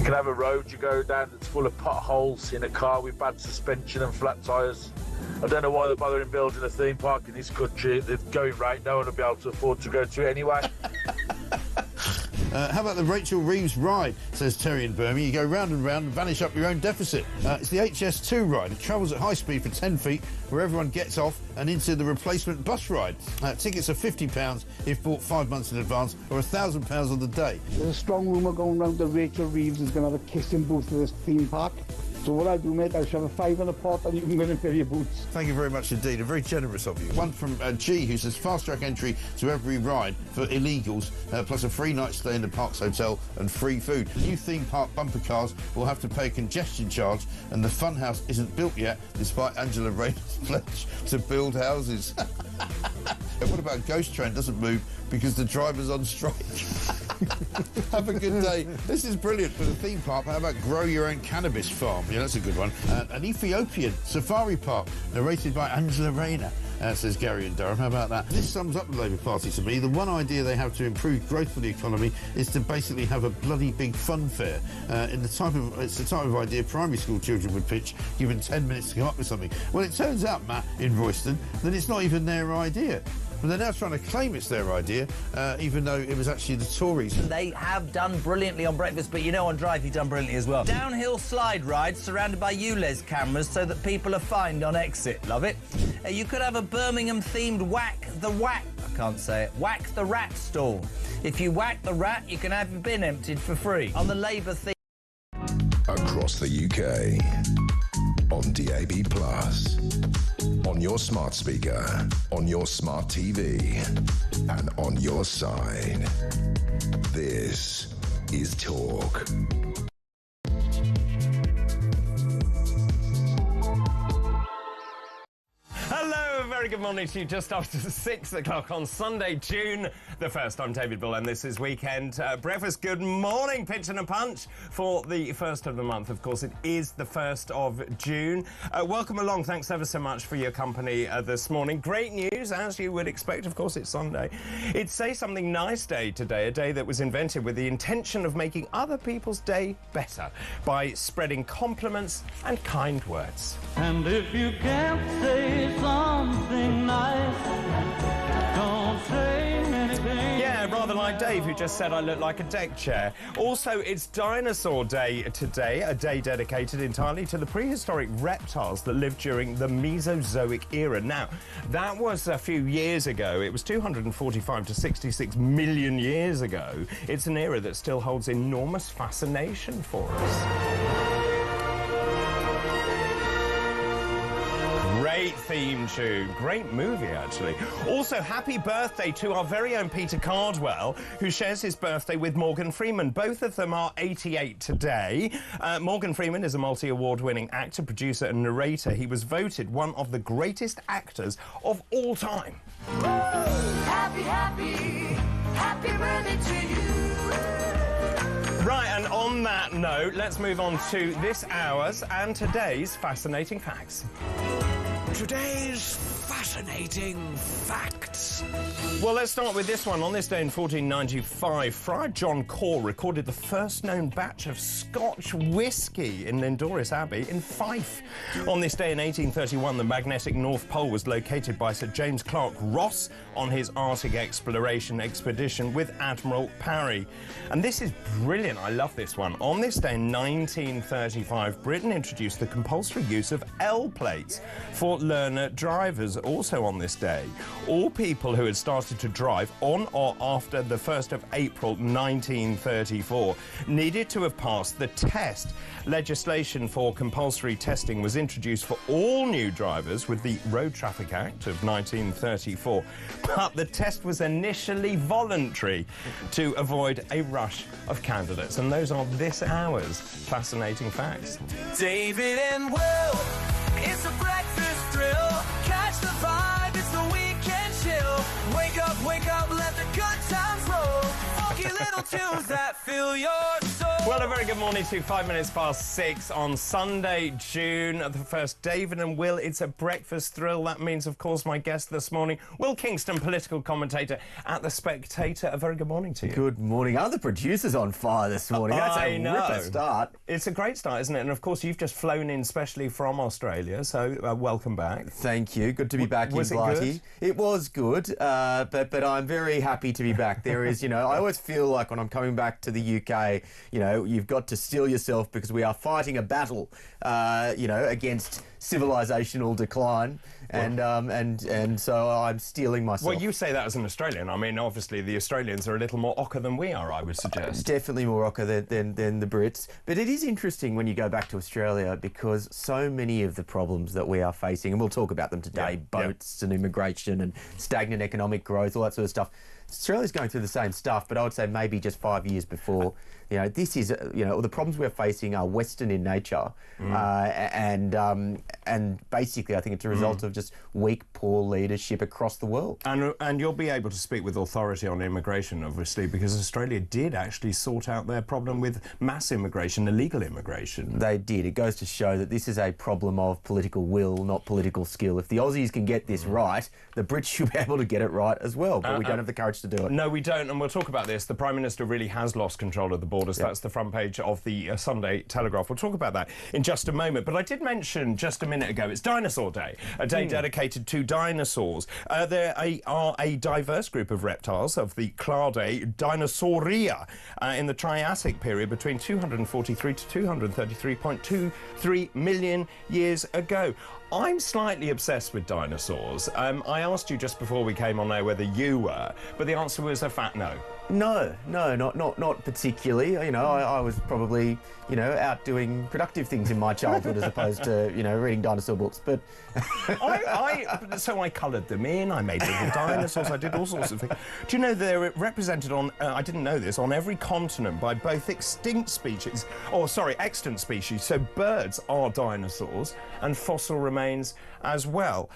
You can have a road you go down that's full of potholes in a car with bad suspension and flat tyres. I don't know why they're bothering building a theme park in this country. They're going right, no one will be able to afford to go to it anyway. How about the Rachel Reeves ride, says Terry in Birmingham. You go round and round and vanish up your own deficit. It's the HS2 ride. It travels at high speed for 10 feet, where everyone gets off and into the replacement bus ride. Tickets are £50 if bought 5 months in advance, or £1,000 on the day. There's a strong rumour going round that Rachel Reeves is going to have a kissing booth for this theme park. So what I do, mate, I shove a £5 in a pot and you can go and fill your boots. Thank you very much indeed, and very generous of you. One from G, who says fast-track entry to every ride for illegals, plus a free night stay in the Parks Hotel and free food. New theme park bumper cars will have to pay a congestion charge, and the funhouse isn't built yet, despite Angela Rayner's pledge to build houses. And what about Ghost Train doesn't move because the driver's on strike? Have a good day. This is brilliant for the theme park. How about grow your own cannabis farm? Yeah, that's a good one. An Ethiopian safari park narrated by Angela Rayner. Says Gary in Durham. How about that? This sums up the Labour Party to me. The one idea they have to improve growth for the economy is to basically have a bloody big fun fair. It's the type of idea primary school children would pitch, given 10 minutes to come up with something. Well, it turns out, Matt, in Royston, that it's not even their idea. But they're now trying to claim it's their idea, even though it was actually the Tories. They have done brilliantly on breakfast, but you know on Drive you've done brilliantly as well. Downhill slide rides surrounded by ULEZ cameras so that people are fined on exit. Love it. You could have a Birmingham-themed Whack the Rat stall. If you whack the rat, you can have your bin emptied for free. On the Labour theme... Across the UK, on DAB+, on your smart speaker, on your smart TV, and on your side. This is Talk. Hello, very good morning to you. Just after 6 o'clock on Sunday, June the 1st. I'm David Bull, and this is Weekend Breakfast. Good morning, Pitch and a Punch for the 1st of the month. Of course, it is the 1st of June. Welcome along. Thanks ever so much for your company this morning. Great news, as you would expect. Of course, it's Sunday. It's Say Something Nice Day today, a day that was invented with the intention of making other people's day better by spreading compliments and kind words. And if you can't say something nice, don't say anything. Yeah, rather like Dave, who just said I look like a deck chair. Also, it's Dinosaur Day today, a day dedicated entirely to the prehistoric reptiles that lived during the Mesozoic era. Now, that was a few years ago. It was 245 to 66 million years ago. It's an era that still holds enormous fascination for us. Great theme tune. Great movie, actually. Also, happy birthday to our very own Peter Cardwell, who shares his birthday with Morgan Freeman. Both of them are 88 today. Morgan Freeman is a multi-award-winning actor, producer and narrator. He was voted one of the greatest actors of all time. Happy, happy, happy birthday to you. Right, and on that note, let's move on to this hour's and today's fascinating facts. Today's fascinating facts. Well, let's start with this one. On this day in 1495, Friar John Core recorded the first known batch of Scotch whisky in Lindores Abbey in Fife. On this day in 1831, the magnetic North Pole was located by Sir James Clark Ross on his Arctic exploration expedition with Admiral Parry. And this is brilliant. I love this one. On this day in 1935, Britain introduced the compulsory use of L plates for learner drivers. Also on this day, all people who had started to drive on or after the 1st of April 1934 needed to have passed the test. Legislation for compulsory testing was introduced for all new drivers with the Road Traffic Act of 1934, but the test was initially voluntary to avoid a rush of candidates. And those are this hour's fascinating facts. David and Will, it's a breakfast thrill. Catch the vibe, it's the weekend chill. Wake up, let the good times roll. Funky little tunes that fill your soul. Well, a very good morning to you. 5 minutes past 6 on Sunday, June the 1st. David and Will, it's a breakfast thrill. That means, of course, my guest this morning, Will Kingston, political commentator at The Spectator. A very good morning to you. Good morning. Are the producers on fire this morning? That's a ripper start. It's a great start, isn't it? And, of course, you've just flown in specially from Australia, so welcome back. Thank you. Good to be back was in it Blighty. good? It was good, but I'm very happy to be back. There is, I always feel like when I'm coming back to the UK, you've got to steel yourself because we are fighting a battle, against civilizational decline, and so I'm steeling myself. Well, you say that as an Australian. I mean, obviously, the Australians are a little more ochre than we are, I would suggest. Definitely more ochre than the Brits. But it is interesting when you go back to Australia because so many of the problems that we are facing, and we'll talk about them today, boats and immigration and stagnant economic growth, all that sort of stuff. Australia's going through the same stuff, but I would say maybe just 5 years before. This is, the problems we're facing are Western in nature, and basically I think it's a result of just weak, poor leadership across the world. And you'll be able to speak with authority on immigration, obviously, because Australia did actually sort out their problem with mass immigration, illegal immigration. They did. It goes to show that this is a problem of political will, not political skill. If the Aussies can get this right, the Brits should be able to get it right as well, but we don't have the courage to do it. No, we don't, and we'll talk about this. The Prime Minister really has lost control of the borders. Yep. That's the front page of the Sunday Telegraph. We'll talk about that in just a moment. But I did mention just a minute ago, it's Dinosaur Day, a day dedicated to dinosaurs. There are a diverse group of reptiles of the clade Dinosauria in the Triassic period between 243 to 233.23 million years ago. I'm slightly obsessed with dinosaurs. I asked you just before we came on air whether you were, but the answer was a fat no. No, not particularly. I was probably, out doing productive things in my childhood as opposed to, reading dinosaur books. But so I coloured them in. I made little dinosaurs. I did all sorts of things. Do you know they're represented on? I didn't know this, on every continent by both extinct species. So birds are dinosaurs, and fossil remains as well.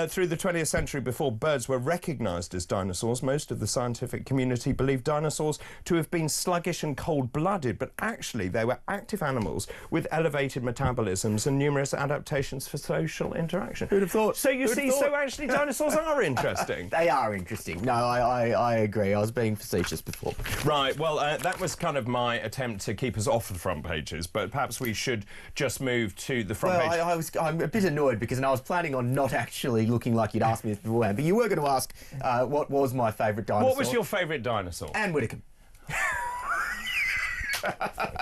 Through the 20th century, before birds were recognised as dinosaurs, most of the scientific community believed dinosaurs to have been sluggish and cold-blooded, but actually they were active animals with elevated metabolisms and numerous adaptations for social interaction. Who'd have thought? So you see, so actually dinosaurs are interesting. They are interesting. No, I agree. I was being facetious before. Right, well, that was kind of my attempt to keep us off the front pages, but perhaps we should just move to the front page. I'm a bit annoyed because I was planning on not actually looking like you'd asked me this beforehand, but you were going to ask what was my favourite dinosaur. What was your favourite dinosaur? Anne Whittaker.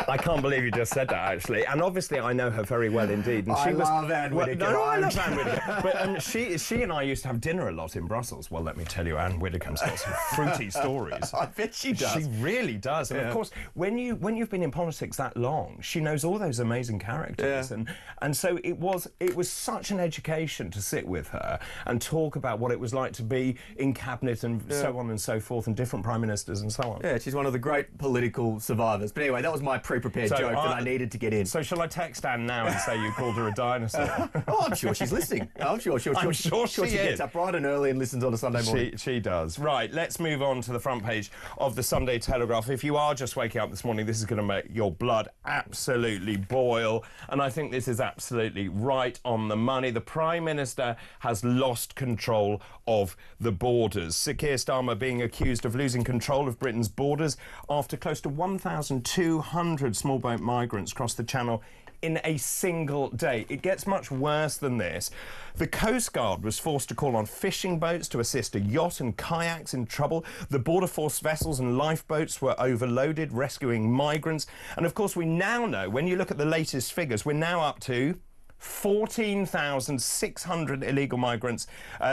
I can't believe you just said that, actually. And obviously, I know her very well indeed. And I love Anne Whittaker. I love Anne Whittaker. But she and I used to have dinner a lot in Brussels. Well, let me tell you, Anne Whittaker's got some fruity stories. I bet she does. She really does. And of course, when you've been in politics that long, she knows all those amazing characters. Yeah. And so it was such an education to sit with her and talk about what it was like to be in cabinet and so on and so forth, and different prime ministers and so on. Yeah, she's one of the great political survivors. But anyway, that was my pre-prepared joke that I needed to get in. So shall I text Anne now and say you called her a dinosaur? I'm sure she's listening. I'm sure she gets up bright and early and listens on a Sunday morning. She does. Right, let's move on to the front page of the Sunday Telegraph. If you are just waking up this morning, this is going to make your blood absolutely boil. And I think this is absolutely right on the money. The Prime Minister has lost control of the borders. Sir Keir Starmer being accused of losing control of Britain's borders after close to 1,200 small boat migrants crossed the Channel in a single day. It gets much worse than this. The Coast Guard was forced to call on fishing boats to assist a yacht and kayaks in trouble. The Border Force vessels and lifeboats were overloaded, rescuing migrants. And of course, we now know, when you look at the latest figures, we're now up to 14,600 illegal migrants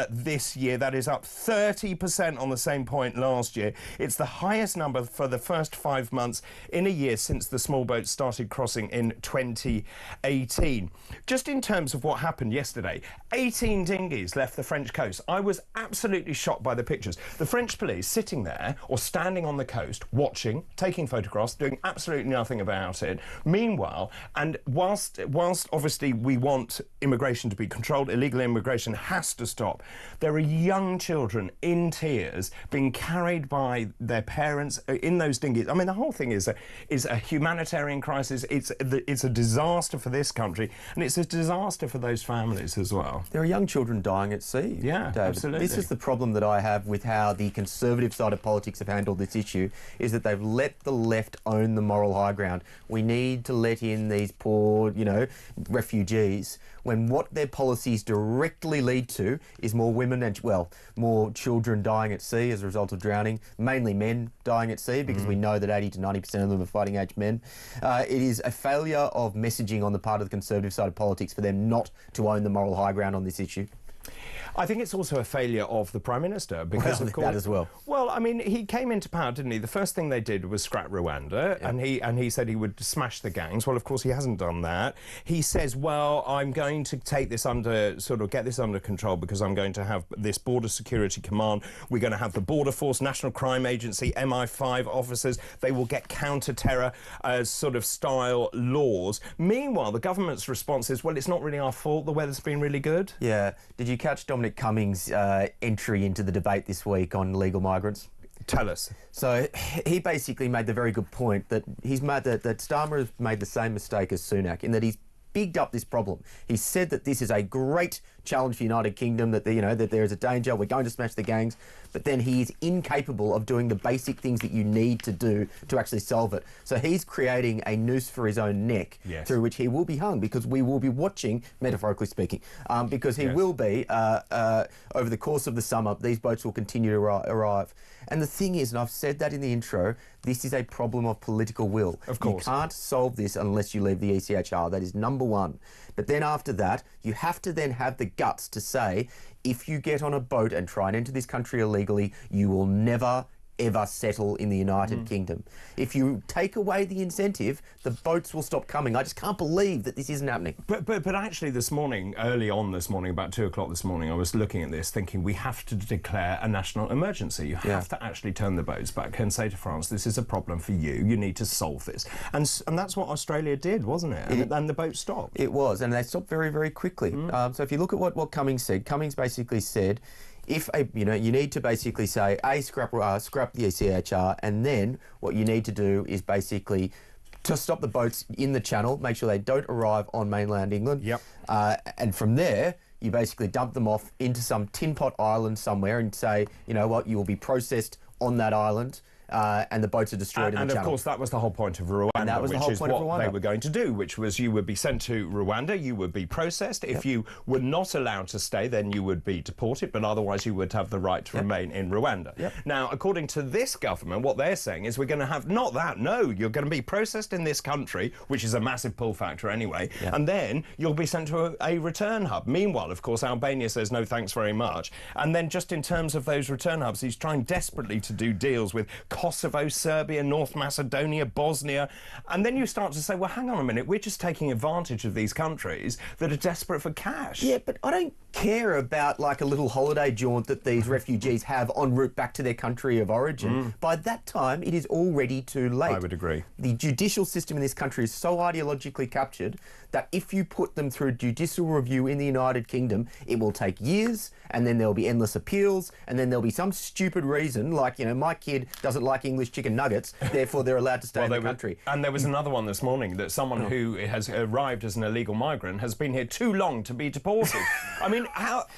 this year. That is up 30% on the same point last year. It's the highest number for the first 5 months in a year since the small boats started crossing in 2018. Just in terms of what happened yesterday, 18 dinghies left the French coast. I was absolutely shocked by the pictures. The French police sitting there or standing on the coast, watching, taking photographs, doing absolutely nothing about it. Meanwhile, and whilst obviously we want immigration to be controlled. Illegal immigration has to stop. There are young children in tears being carried by their parents in those dinghies. I mean, the whole thing is a humanitarian crisis. It's a disaster for this country, and it's a disaster for those families as well. There are young children dying at sea. Yeah, David. absolutely. This is the problem that I have with how the Conservative side of politics have handled this issue, is that they've let the left own the moral high ground. We need to let in these poor, refugees, when what their policies directly lead to is more women and, more children dying at sea as a result of drowning, mainly men dying at sea, because we know that 80 to 90% of them are fighting age men. It is a failure of messaging on the part of the Conservative side of politics for them not to own the moral high ground on this issue. I think it's also a failure of the Prime Minister, because of course, that as well. Well, I mean, he came into power, didn't he? The first thing they did was scrap Rwanda, and he said he would smash the gangs. Well, of course, he hasn't done that. He says, well, I'm going to take this get this under control, because I'm going to have this Border Security Command. We're going to have the Border Force, National Crime Agency, MI5 officers. They will get counter-terror style laws. Meanwhile, the government's response is, well, it's not really our fault. The weather's been really good. Yeah. Did you catch Dominic Cummings' entry into the debate this week on legal migrants? Tell us. So he basically made the very good point that that Starmer has made the same mistake as Sunak, in that he's bigged up this problem. He said that this is a great challenge for the United Kingdom, that that there is a danger, we're going to smash the gangs, but then he is incapable of doing the basic things that you need to do to actually solve it. So he's creating a noose for his own neck, through which he will be hung, because we will be watching, metaphorically speaking, because he will be, over the course of the summer, these boats will continue to arrive. And the thing is, and I've said that in the intro, this is a problem of political will. Of course. You can't solve this unless you leave the ECHR. That is number one. But then after that, you have to then have the guts to say, if you get on a boat and try and enter this country illegally, you will never, ever settle in the United Kingdom. If you take away the incentive, the boats will stop coming. I just can't believe that this isn't happening. But actually this morning, early on this morning, about 2 o'clock this morning, I was looking at this thinking we have to declare a national emergency. You have to actually turn the boats back and say to France, this is a problem for you. You need to solve this. And that's what Australia did, wasn't it? And the boat stopped. It was, and they stopped very, very quickly. So if you look at what Cummings said, Cummings basically said, if you need to basically say, scrap the ECHR, and then what you need to do is basically to stop the boats in the channel, make sure they don't arrive on mainland England. And from there, you basically dump them off into some tin pot island somewhere and say, you know what, you will be processed on that island. And the boats are destroyed in the channel. And of course, that was the whole point of Rwanda, which is what they were going to do, which was you would be sent to Rwanda, you would be processed. If you were not allowed to stay, then you would be deported, but otherwise you would have the right to remain in Rwanda. Now, according to this government, what they're saying is we're going to have not that, no, you're going to be processed in this country, which is a massive pull factor anyway, and then you'll be sent to a return hub. Meanwhile, of course, Albania says no thanks very much. And then just in terms of those return hubs, he's trying desperately to do deals with Kosovo, Serbia, North Macedonia, Bosnia, and then you start to say, well, hang on a minute, we're just taking advantage of these countries that are desperate for cash. Yeah, but I don't care about like a little holiday jaunt that these refugees have en route back to their country of origin. By that time, it is already too late. I would agree. The judicial system in this country is so ideologically captured that if you put them through judicial review in the United Kingdom, it will take years, and then there'll be endless appeals, and then there'll be some stupid reason, like, my kid doesn't like English chicken nuggets, therefore they're allowed to stay in the country. And there was another one this morning that someone who has arrived as an illegal migrant has been here too long to be deported. I mean,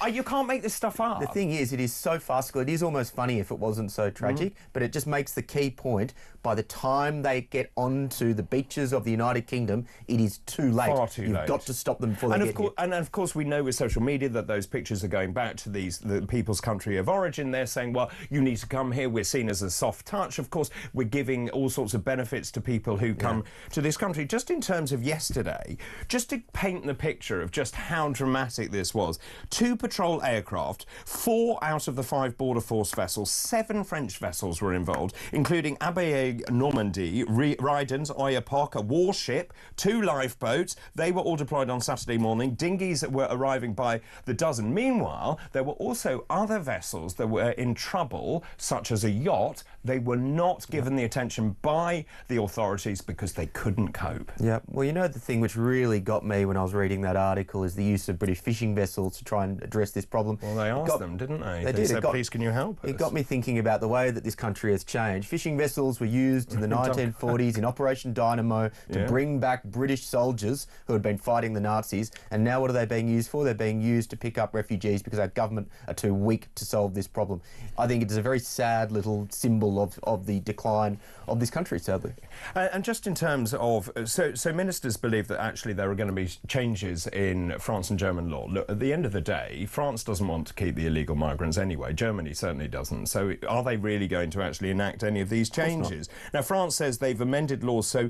you can't make this stuff up. The thing is, it is so farcical. It is almost funny if it wasn't so tragic, but it just makes the key point. By the time they get onto the beaches of the United Kingdom, it is too late. Far too late. You've got to stop them before they get here. And of course, we know with social media that those pictures are going back to the people's country of origin. They're saying, well, you need to come here. We're seen as a soft touch. Of course, we're giving all sorts of benefits to people who come to this country. Just in terms of yesterday, just to paint the picture of just how dramatic this was, 2 patrol aircraft, 4 out of the 5 border force vessels, 7 French vessels were involved, including Abbé Normandy, Rydens, Oyapock, a warship, 2 lifeboats. They were all deployed on Saturday morning. Dinghies were arriving by the dozen. Meanwhile, there were also other vessels that were in trouble, such as a yacht They were not given the attention by the authorities because they couldn't cope. Yeah, well, you know, the thing which really got me when I was reading that article is the use of British fishing vessels to try and address this problem. Well, they asked them, didn't they? They did. said, please, can you help us? It got me thinking about the way that this country has changed. Fishing vessels were used in the 1940s in Operation Dynamo to bring back British soldiers who had been fighting the Nazis, and now what are they being used for? They're being used to pick up refugees because our government are too weak to solve this problem. I think it is a very sad little symbol of the decline of this country, sadly. And just in terms of... So ministers believe that actually there are going to be changes in France and German law. Look, at the end of the day, France doesn't want to keep the illegal migrants anyway. Germany certainly doesn't. So are they really going to actually enact any of these changes? Now, France says they've amended laws so...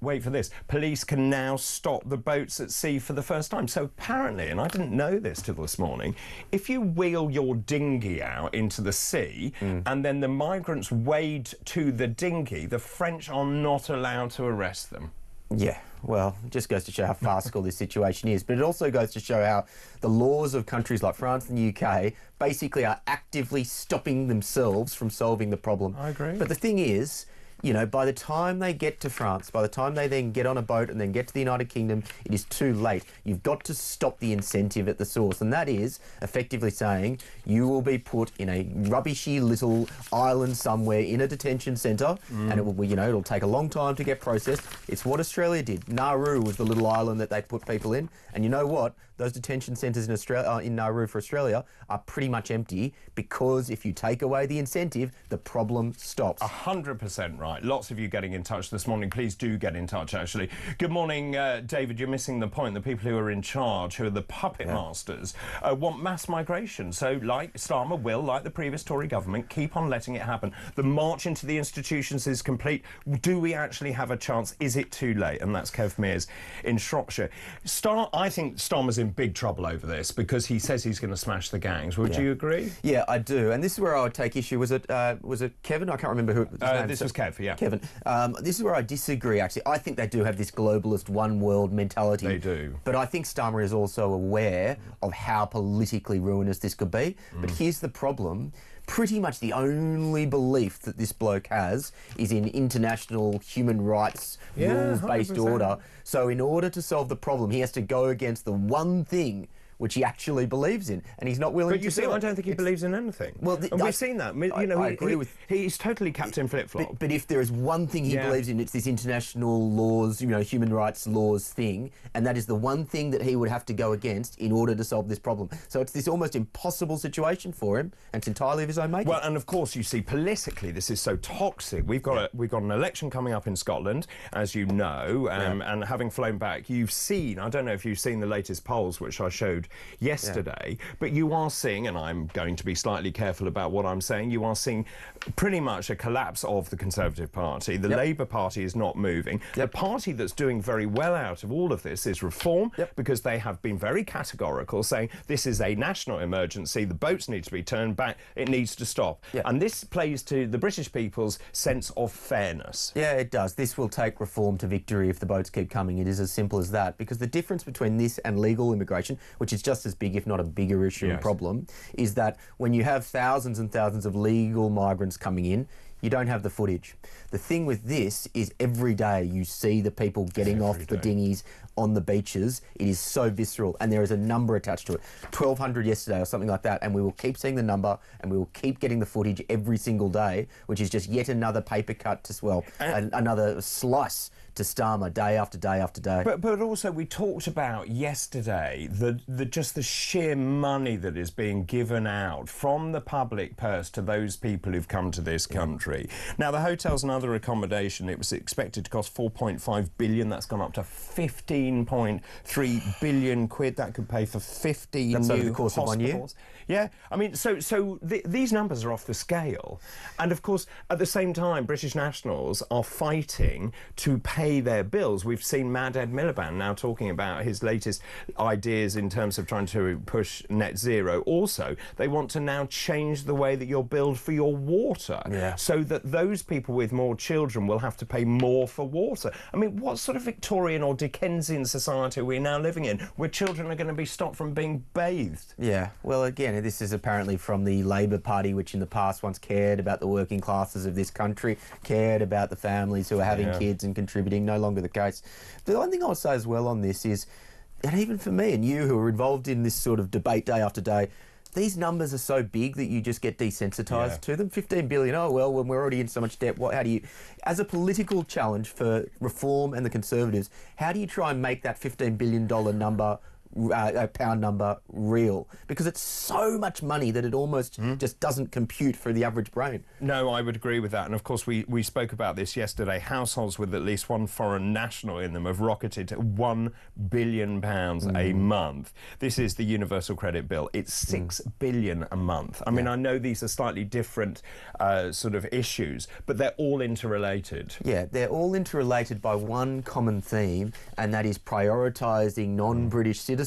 Wait for this. Police can now stop the boats at sea for the first time. So apparently, and I didn't know this till this morning, if you wheel your dinghy out into the sea and then the migrants wade to the dinghy, the French are not allowed to arrest them. Yeah, well, it just goes to show how farcical this situation is. But it also goes to show how the laws of countries like France and the UK basically are actively stopping themselves from solving the problem. I agree. But the thing is, you know, by the time they get to France, by the time they then get on a boat and then get to the United Kingdom, it is too late. You've got to stop the incentive at the source, and that is effectively saying you will be put in a rubbishy little island somewhere in a detention centre, and it will, you know, it'll take a long time to get processed. It's what Australia did. Nauru was the little island that they put people in, and you know what? Those detention centres in Australia, in Nauru for Australia, are pretty much empty because if you take away the incentive, the problem stops. 100% right. Lots of you getting in touch this morning. Please do get in touch, actually. Good morning, David. You're missing the point. The people who are in charge, who are the puppet masters, want mass migration. So, like Starmer will, like the previous Tory government, keep on letting it happen. The march into the institutions is complete. Do we actually have a chance? Is it too late? And that's Kev Mears in Shropshire. I think Starmer's in big trouble over this because he says he's going to smash the gangs. Would you agree? Yeah, I do. And this is where I would take issue. Was it Kevin? I can't remember who his name. This was Kev, yeah. Kevin. This is where I disagree, actually. I think they do have this globalist one world mentality. They do. But I think Starmer is also aware of how politically ruinous this could be. But here's the problem. Pretty much the only belief that this bloke has is in international human rights, rules-based 100%. order. So in order to solve the problem, he has to go against the one thing which he actually believes in, and he's not willing to do it. But you see, I don't think he believes in anything. Well, and we've seen that. You know, I agree with... He's totally Captain Flip-Flop. But if there is one thing he believes in, it's this international laws, you know, human rights laws thing, and that is the one thing that he would have to go against in order to solve this problem. So it's this almost impossible situation for him, and it's entirely of his own making. Well, and of course, you see, politically, this is so toxic. We've got an election coming up in Scotland, as you know, and having flown back, you've seen, I don't know if you've seen the latest polls, which I showed yesterday, but you are seeing, and I'm going to be slightly careful about what I'm saying, you are seeing pretty much a collapse of the Conservative Party. The Labour Party is not moving. The party that's doing very well out of all of this is Reform, because they have been very categorical, saying this is a national emergency, the boats need to be turned back, it needs to stop. And this plays to the British people's sense of fairness. Yeah, it does. This will take Reform to victory if the boats keep coming. It is as simple as that, because the difference between this and legal immigration, which is just as big, if not a bigger issue and problem, is that when you have thousands and thousands of legal migrants coming in, you don't have the footage. The thing with this is every day you see the people getting off the dinghies on the beaches. It is so visceral, and there is a number attached to it. 1,200 yesterday or something like that, and we will keep seeing the number, and we will keep getting the footage every single day, which is just yet another paper cut to, well, another slice to Starmer day after day after day. But also we talked about yesterday just the sheer money that is being given out from the public purse to those people who've come to this country. Now, the hotels and other accommodation, it was expected to cost 4.5 billion. That's gone up to 15.3 billion quid. That could pay for 50 That's new over the course hospitals. of 1 year? Yeah, I mean, these numbers are off the scale. And, of course, at the same time, British nationals are fighting to pay pay their bills. We've seen Mad Ed Miliband now talking about his latest ideas in terms of trying to push net zero. Also, they want to now change the way that you're billed for your water, so that those people with more children will have to pay more for water. I mean, what sort of Victorian or Dickensian society are we now living in, where children are going to be stopped from being bathed? Yeah, well, again, this is apparently from the Labor Party, which in the past once cared about the working classes of this country, cared about the families who are having kids and contributing. No longer the case. The one thing I'll say as well on this is, and even for me and you who are involved in this sort of debate day after day, these numbers are so big that you just get desensitised to them. 15 billion, oh well, when we're already in so much debt, how do you, as a political challenge for Reform and the Conservatives, how do you try and make that $15 billion number, pound number, real? Because it's so much money that it almost just doesn't compute for the average brain. No, I would agree with that. And of course, we spoke about this yesterday. Households with at least one foreign national in them have rocketed to £1 billion a month. This is the Universal Credit Bill. It's £6 billion a month. I mean, I know these are slightly different sort of issues, but they're all interrelated. Yeah, they're all interrelated by one common theme, and that is prioritising non-British citizens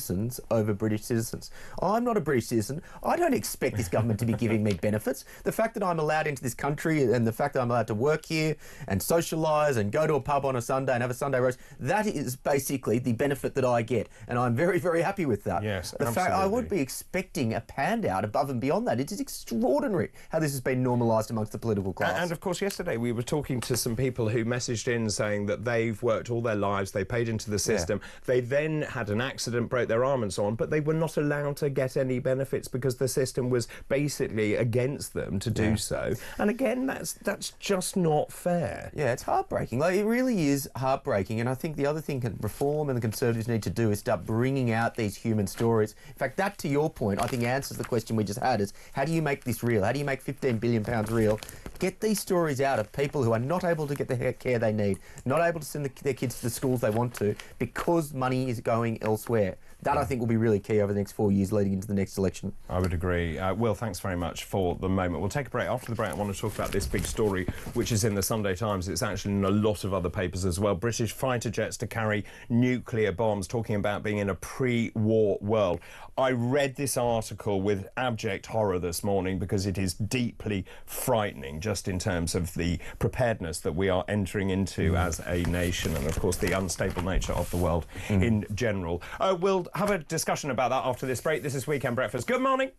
over British citizens. I'm not a British citizen. I don't expect this government to be giving me benefits. The fact that I'm allowed into this country and the fact that I'm allowed to work here and socialise and go to a pub on a Sunday and have a Sunday roast, that is basically the benefit that I get. And I'm very, very happy with that. Yes, the fact I would be expecting a handout above and beyond that. It is extraordinary how this has been normalised amongst the political class. And of course, yesterday we were talking to some people who messaged in saying that they've worked all their lives, they paid into the system, they then had an accident, broke their arm and so on, but they were not allowed to get any benefits because the system was basically against them to do so. And again, that's just not fair. Yeah, it's heartbreaking. Like, it really is heartbreaking. And I think the other thing Reform and the Conservatives need to do is start bringing out these human stories. In fact, that, to your point, I think answers the question we just had, is how do you make this real? How do you make £15 billion real? Get these stories out of people who are not able to get the care they need, not able to send their kids to the schools they want to because money is going elsewhere. That, I think, will be really key over the next 4 years leading into the next election. I would agree. Will, thanks very much for the moment. We'll take a break. After the break, I want to talk about this big story, which is in the Sunday Times. It's actually in a lot of other papers as well. British fighter jets to carry nuclear bombs, talking about being in a pre-war world. I read this article with abject horror this morning because it is deeply frightening, just in terms of the preparedness that we are entering into as a nation and, of course, the unstable nature of the world in general. We'll have a discussion about that after this break. This is Weekend Breakfast. Good morning.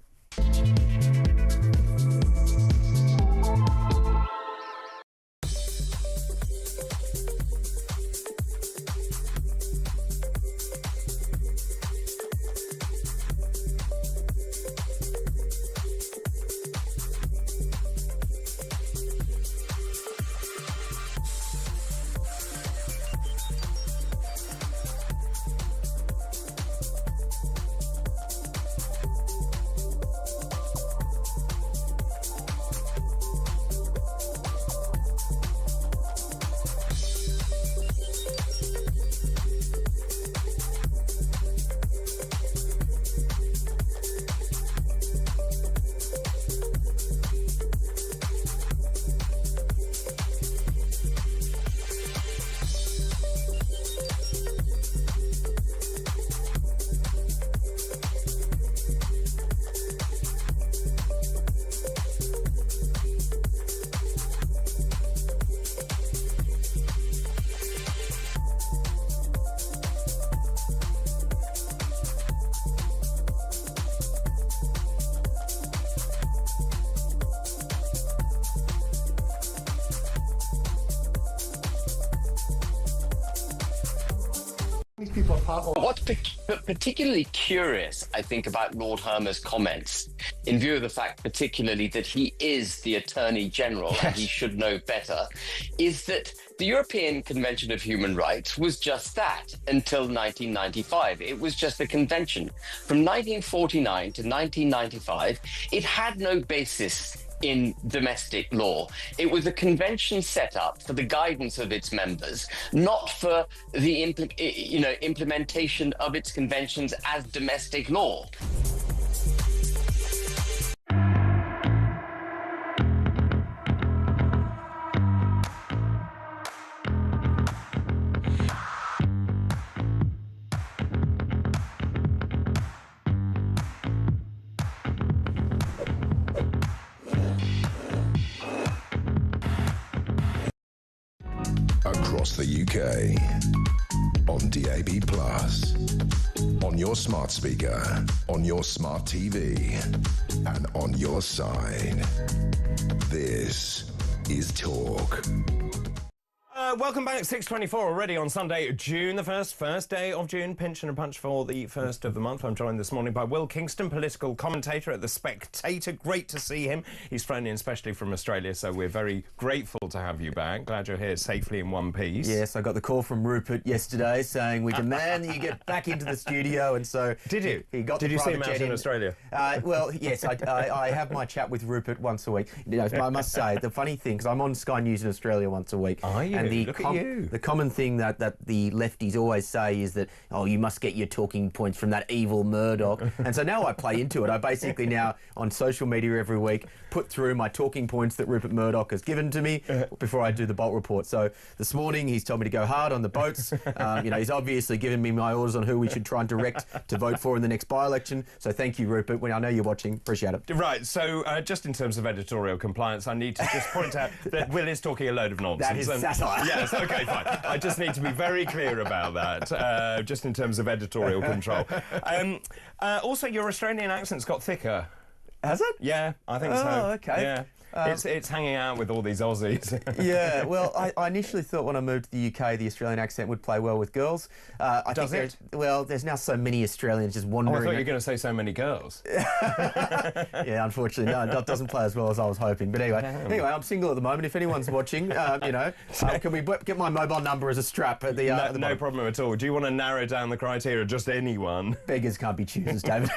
What's particularly curious, I think, about Lord Hermer's comments, in view of the fact particularly that he is the Attorney General and he should know better, is that the European Convention of Human Rights was just that until 1995. It was just a convention. From 1949 to 1995, it had no basis in domestic law. It was a convention set up for the guidance of its members, not for the implementation of its conventions as domestic law. the UK. On DAB+, on your smart speaker, on your smart TV, and on your side. This is Talk. Welcome back, 6:24 already on Sunday, June the 1st, first day of June. Pinch and a punch for the first of the month. I'm joined this morning by Will Kingston, political commentator at The Spectator. Great to see him. He's flown in especially from Australia, so we're very grateful to have you back. Glad you're here safely in one piece. Yes, I got the call from Rupert yesterday saying we demand that you get back into the studio, and so... Did you? He got Did the you see him private out jet in Australia? Well, yes, I have my chat with Rupert once a week. You know, I must say, the funny thing, because I'm on Sky News in Australia once a week. Are you? And Look at you. The common thing that the lefties always say is that, oh, you must get your talking points from that evil Murdoch. And so now I play into it. I basically now, on social media every week, put through my talking points that Rupert Murdoch has given to me before I do the Bolt report. So this morning he's told me to go hard on the boats. You know, he's obviously given me my orders on who we should try and direct to vote for in the next by-election. So thank you, Rupert. I know you're watching. Appreciate it. Right, so just in terms of editorial compliance, I need to just point out that Will is talking a load of nonsense. That is satire. Yes, OK, fine. I just need to be very clear about that, just in terms of editorial control. Also, your Australian accent's got thicker. Has it? Yeah, I think so. Oh, OK. Yeah. It's hanging out with all these Aussies. Yeah, well, I initially thought when I moved to the UK, the Australian accent would play well with girls. Does it? Well, there's now so many Australians just wandering. Oh, I thought you were going to say so many girls. Yeah, unfortunately, no, it doesn't play as well as I was hoping. But anyway, I'm single at the moment. If anyone's watching, you know, can we get my mobile number as a strap at the at the no bottom? problem at all. Do you want to narrow down the criteria? Just anyone? Beggars can't be choosers, David.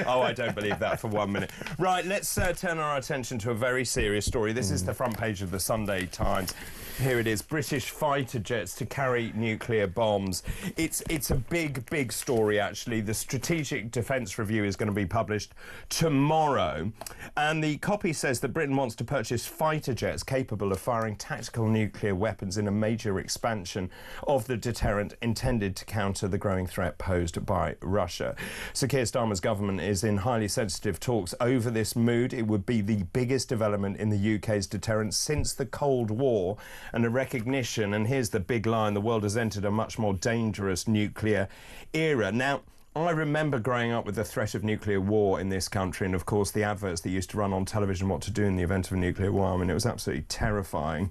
Oh, I don't believe that for 1 minute. Right, let's turn our attention to a very serious story. This is the front page of the Sunday Times. Here it is, British fighter jets to carry nuclear bombs. It's a big story, actually. The Strategic Defence Review is going to be published tomorrow. And the copy says that Britain wants to purchase fighter jets capable of firing tactical nuclear weapons in a major expansion of the deterrent intended to counter the growing threat posed by Russia. Sir Keir Starmer's government is in highly sensitive talks over this move. It would be the biggest development in the UK's deterrent since the Cold War, and a recognition, and here's the big line, the world has entered a much more dangerous nuclear era. Now, I remember growing up with the threat of nuclear war in this country, and of course the adverts that used to run on television, what to do in the event of a nuclear war. I mean, it was absolutely terrifying.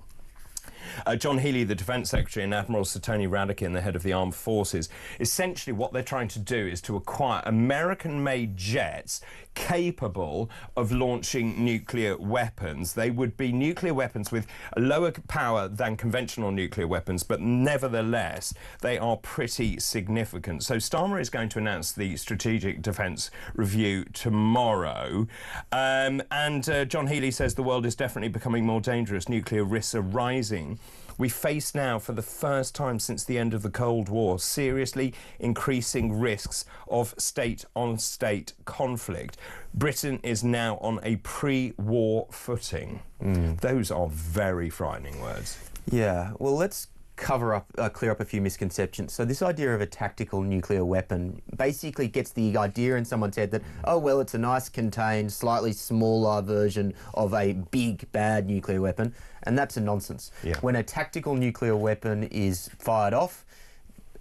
John Healey, the Defence Secretary, and Admiral Sir Tony Radakin, the head of the Armed Forces, essentially what they're trying to do is to acquire American-made jets capable of launching nuclear weapons. They would be nuclear weapons with a lower power than conventional nuclear weapons, but nevertheless, they are pretty significant. So Starmer is going to announce the Strategic Defence Review tomorrow. And John Healey says the world is definitely becoming more dangerous. Nuclear risks are rising. We face now, for the first time since the end of the Cold War, seriously increasing risks of state-on-state conflict. Britain is now on a pre-war footing. Those are very frightening words. Yeah, well, let's clear up a few misconceptions. So this idea of a tactical nuclear weapon basically gets the idea in someone's head that, oh, well, it's a nice contained, slightly smaller version of a big, bad nuclear weapon, and that's a nonsense. Yeah. When a tactical nuclear weapon is fired off,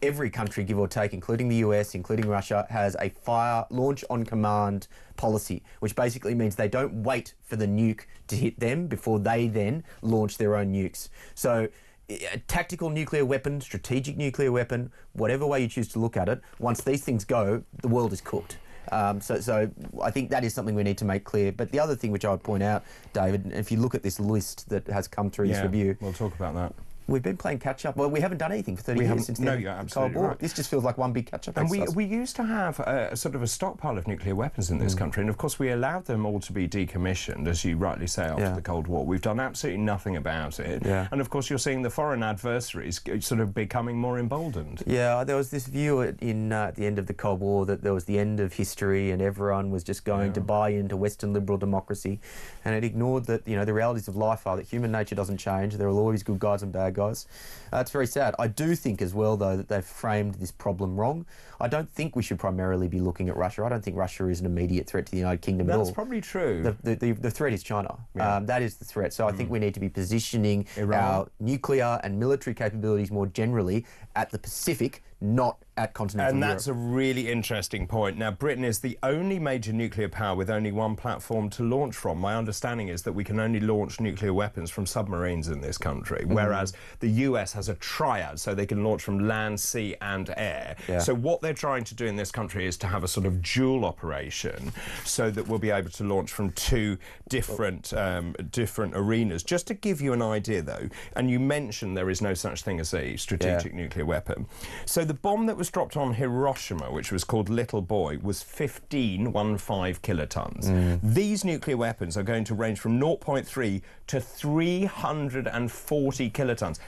every country, give or take, including the US, including Russia, has a fire launch on command policy, which basically means they don't wait for the nuke to hit them before they then launch their own nukes. So a tactical nuclear weapon, strategic nuclear weapon, whatever way you choose to look at it, once these things go, the world is cooked. So I think that is something we need to make clear. But the other thing which I would point out, David, if you look at this list that has come through this review... We'll talk about that. We've been playing catch-up. Well, we haven't done anything for 30 years since the Cold War. Right. This just feels like one big catch-up exercise. And we used to have a sort of a stockpile of nuclear weapons in this country, and of course we allowed them all to be decommissioned, as you rightly say, after the Cold War. We've done absolutely nothing about it. Yeah. And of course you're seeing the foreign adversaries sort of becoming more emboldened. Yeah, there was this view in the end of the Cold War that there was the end of history and everyone was just going to buy into Western liberal democracy, and it ignored that, you know, the realities of life are that human nature doesn't change. There are always good guys and bad guys. guys. It's very sad. I do think as well, though, that they've framed this problem wrong. I don't think we should primarily be looking at Russia. I don't think Russia is an immediate threat to the United Kingdom at all. That's probably true. The threat is China. Yeah. That is the threat. So I think we need to be positioning our nuclear and military capabilities more generally at the Pacific, not at continental And Europe. that's a really interesting point. Now, Britain is the only major nuclear power with only one platform to launch from. My understanding is that we can only launch nuclear weapons from submarines in this country, whereas the US has a triad, so they can launch from land, sea and air. Yeah. So what they're trying to do in this country is to have a sort of dual operation so that we'll be able to launch from two different arenas. Just to give you an idea, though, and you mentioned there is no such thing as a strategic nuclear weapon. So the bomb that was dropped on Hiroshima, which was called Little Boy, was 15 kilotons. These nuclear weapons are going to range from 0.3 to 340 kilotons.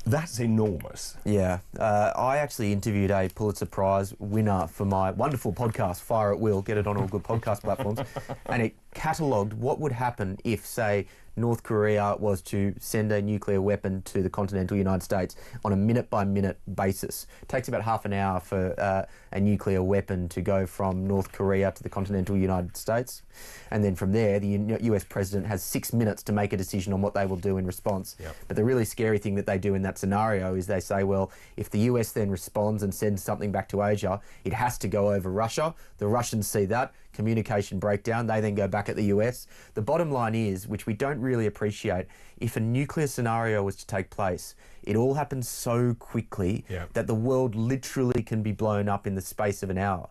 That's enormous. Yeah. I actually interviewed a Pulitzer Prize winner for my wonderful podcast, Fire at Will. Get it on all good podcast platforms. And it catalogued what would happen if, say, North Korea was to send a nuclear weapon to the continental United States on a minute-by-minute basis. It takes about half an hour for a nuclear weapon to go from North Korea to the continental United States. And then from there, the US president has 6 minutes to make a decision on what they will do in response. Yep. But the really scary thing that they do in that scenario is they say, well, if the US then responds and sends something back to Asia, it has to go over Russia. The Russians see that. Communication breakdown, they then go back at the US. The bottom line is, which we don't really appreciate, if a nuclear scenario was to take place, it all happens so quickly that the world literally can be blown up in the space of an hour.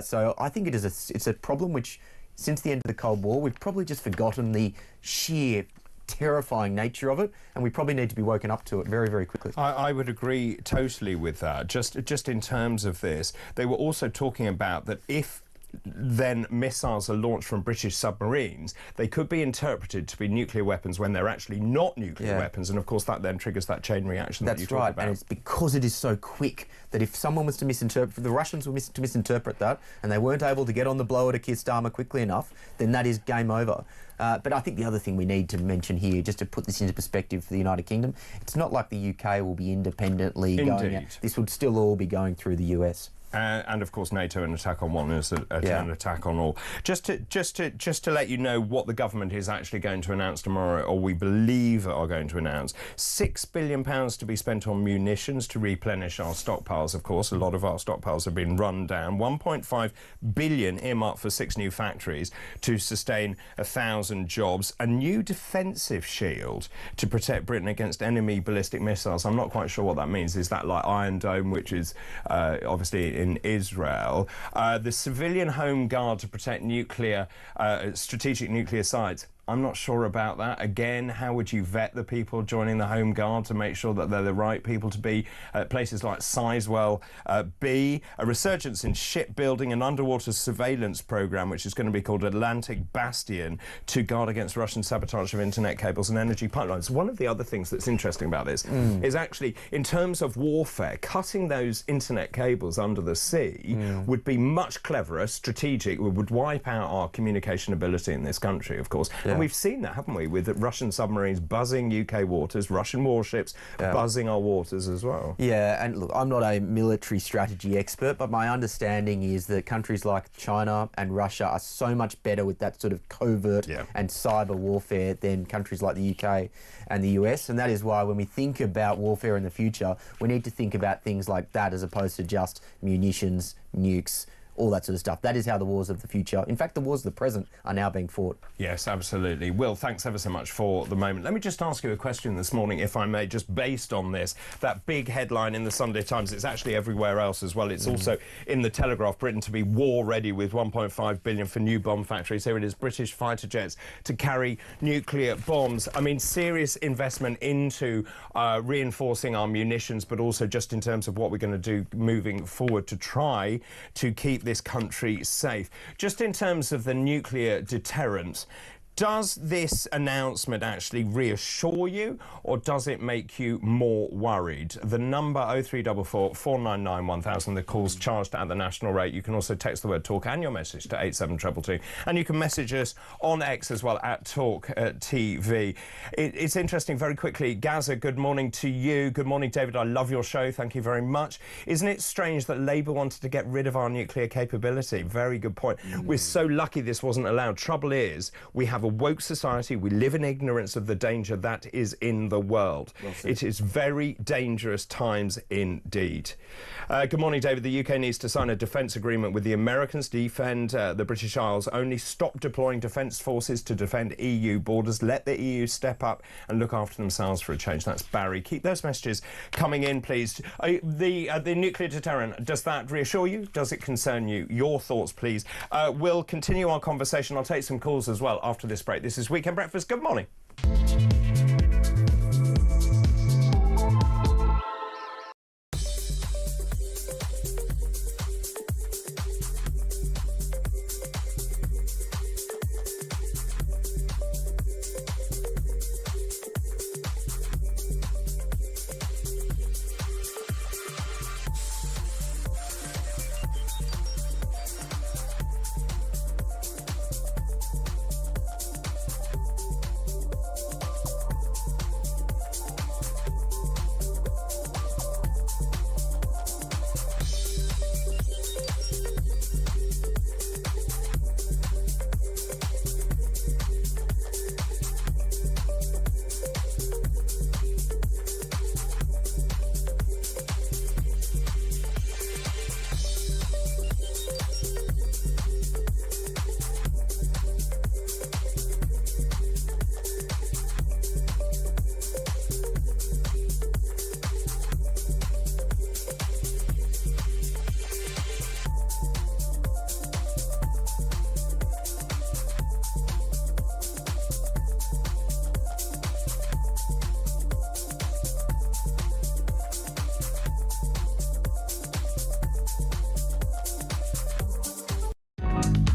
So I think it's a problem which, since the end of the Cold War, we've probably just forgotten the sheer terrifying nature of it, and we probably need to be woken up to it very, very quickly. I would agree totally with that. Just in terms of this, they were also talking about that if then missiles are launched from British submarines, they could be interpreted to be nuclear weapons when they're actually not nuclear weapons, and of course that then triggers that chain reaction that you talk about. And it's because it is so quick that if someone was to misinterpret, the Russians were to misinterpret that, and they weren't able to get on the blower to Kistama quickly enough, then that is game over. But I think the other thing we need to mention here, just to put this into perspective for the United Kingdom, it's not like the UK will be independently going out. This would still all be going through the US. And of course, NATO, an attack on one is an attack on all. Just to let you know what the government is actually going to announce tomorrow, or we believe are going to announce, £6 billion to be spent on munitions to replenish our stockpiles. Of course, a lot of our stockpiles have been run down. 1.5 billion earmarked for 6 new factories to sustain 1,000 jobs. A new defensive shield to protect Britain against enemy ballistic missiles. I'm not quite sure what that means. Is that like Iron Dome, which is obviously in Israel? The civilian home guard to protect strategic nuclear sites. I'm not sure about that. Again, how would you vet the people joining the Home Guard to make sure that they're the right people to be at places like Sizewell B? A resurgence in shipbuilding and underwater surveillance program, which is going to be called Atlantic Bastion, to guard against Russian sabotage of internet cables and energy pipelines. One of the other things that's interesting about this is actually, in terms of warfare, cutting those internet cables under the sea would be much cleverer, strategic. It would wipe out our communication ability in this country, of course. And we've seen that, haven't we, with Russian submarines buzzing UK waters, Russian warships buzzing our waters as well. Yeah, and look, I'm not a military strategy expert, but my understanding is that countries like China and Russia are so much better with that sort of covert and cyber warfare than countries like the UK and the US, and that is why when we think about warfare in the future, we need to think about things like that as opposed to just munitions, nukes, all that sort of stuff. That is how the wars of the future, in fact the wars of the present, are now being fought. Yes, absolutely. Will, thanks ever so much for the moment. Let me just ask you a question this morning, if I may, just based on this. That big headline in the Sunday Times, it's actually everywhere else as well. It's also in the Telegraph, Britain to be war ready with 1.5 billion for new bomb factories. Here it is, British fighter jets to carry nuclear bombs. I mean, serious investment into reinforcing our munitions, but also just in terms of what we're going to do moving forward to try to keep this country safe. Just in terms of the nuclear deterrent, Does this announcement actually reassure you, or does it make you more worried? The number 0344 499 1000, the call's charged at the national rate. You can also text the word talk and your message to 87222, and you can message us on X as well at talkTV. It's interesting, very quickly, Gaza, good morning to you. Good morning, David. I love your show. Thank you very much. Isn't it strange that Labour wanted to get rid of our nuclear capability? Very good point. We're so lucky this wasn't allowed. Trouble is, we have a woke society. We live in ignorance of the danger that is in the world. It is very dangerous times indeed. Good morning, David. The UK needs to sign a defence agreement with the Americans to defend the British Isles. Only stop deploying defence forces to defend EU borders. Let the EU step up and look after themselves for a change. That's Barry. Keep those messages coming in, please. The nuclear deterrent, does that reassure you? Does it concern you? Your thoughts, please. We'll continue our conversation. I'll take some calls as well after this break. This is Weekend Breakfast. Good morning.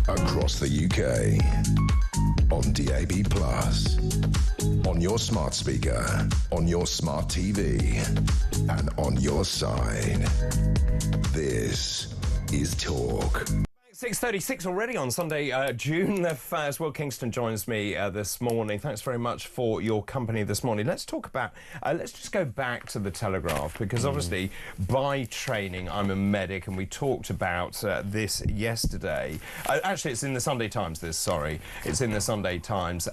Across the UK, on DAB+, on your smart speaker, on your smart TV, and on your side. This is Talk. 6:36 already on Sunday, June the 1st. Will Kingston joins me this morning. Thanks very much for your company this morning. Let's talk about, let's just go back to the Telegraph, because obviously by training I'm a medic, and we talked about this yesterday. Actually, it's in the Sunday Times, it's in the Sunday Times.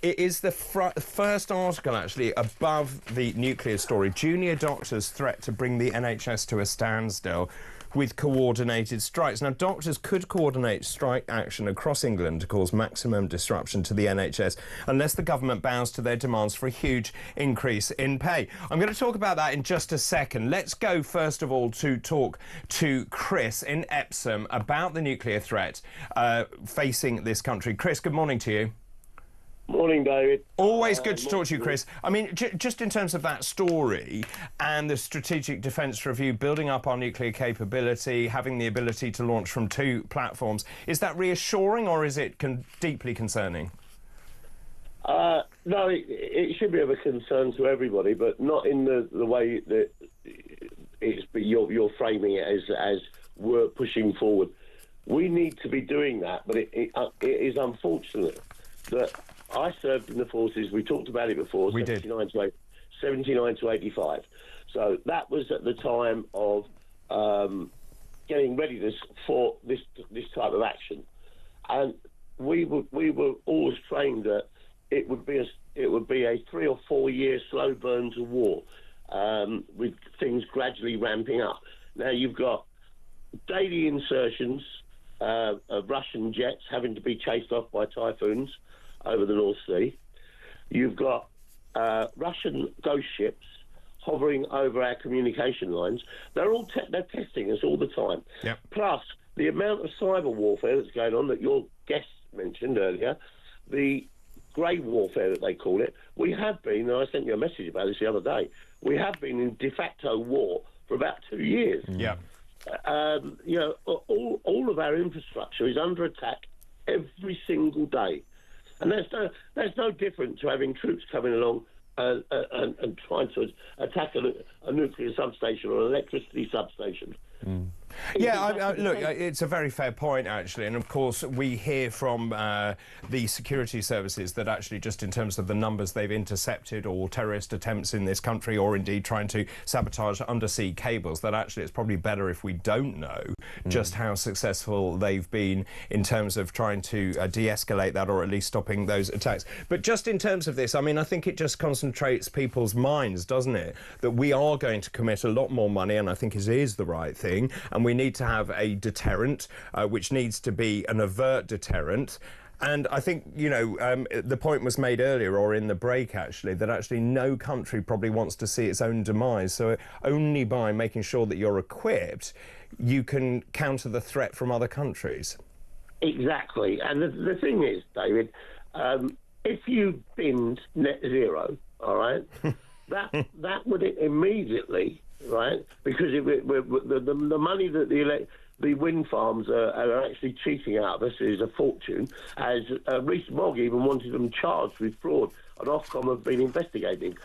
It is the first article, actually, above the nuclear story. Junior doctors threat to bring the NHS to a standstill with coordinated strikes. Now, doctors could coordinate strike action across England to cause maximum disruption to the NHS unless the government bows to their demands for a huge increase in pay. I'm going to talk about that in just a second. Let's go, first of all, to talk to Chris in Epsom about the nuclear threat facing this country. Chris, good morning to you. Morning, David. Always good to talk to you, Chris. I mean, just in terms of that story and the Strategic Defence Review, building up our nuclear capability, having the ability to launch from 2 platforms, is that reassuring, or is it deeply concerning? No, it should be of a concern to everybody, but not in the way that you're framing it as we're pushing forward. We need to be doing that, but it is unfortunate that I served in the forces. We talked about it before. We did. 79 to 85. So that was at the time of getting readiness for this type of action, and we were always trained that it would be a 3 or 4 year slow burn to war, with things gradually ramping up. Now you've got daily insertions of Russian jets having to be chased off by typhoons over the North Sea. You've got Russian ghost ships hovering over our communication lines. They're testing us all the time. Yep. Plus, the amount of cyber warfare that's going on that your guest mentioned earlier, the grey warfare that they call it, we have been, and I sent you a message about this the other day, we have been in de facto war for about 2 years. Yeah. All of our infrastructure is under attack every single day. And that's no different to having troops coming along and trying to attack a nuclear substation or an electricity substation. Yeah, look, it's a very fair point, actually. And, of course, we hear from the security services that actually just in terms of the numbers they've intercepted or terrorist attempts in this country or indeed trying to sabotage undersea cables, that actually it's probably better if we don't know just how successful they've been in terms of trying to de-escalate that or at least stopping those attacks. But just in terms of this, I mean, I think it just concentrates people's minds, doesn't it, that we are going to commit a lot more money, and I think it is the right thing, and we need to have a deterrent, which needs to be an overt deterrent. And I think, you know, the point was made earlier, or in the break, actually, that actually no country probably wants to see its own demise. So only by making sure that you're equipped, you can counter the threat from other countries. Exactly. And the thing is, David, if you binned net zero, all right, that would immediately, right, because the money that the wind farms are actually cheating out of us is a fortune, as Reece Mogg even wanted them charged with fraud, and Ofcom have been investigating.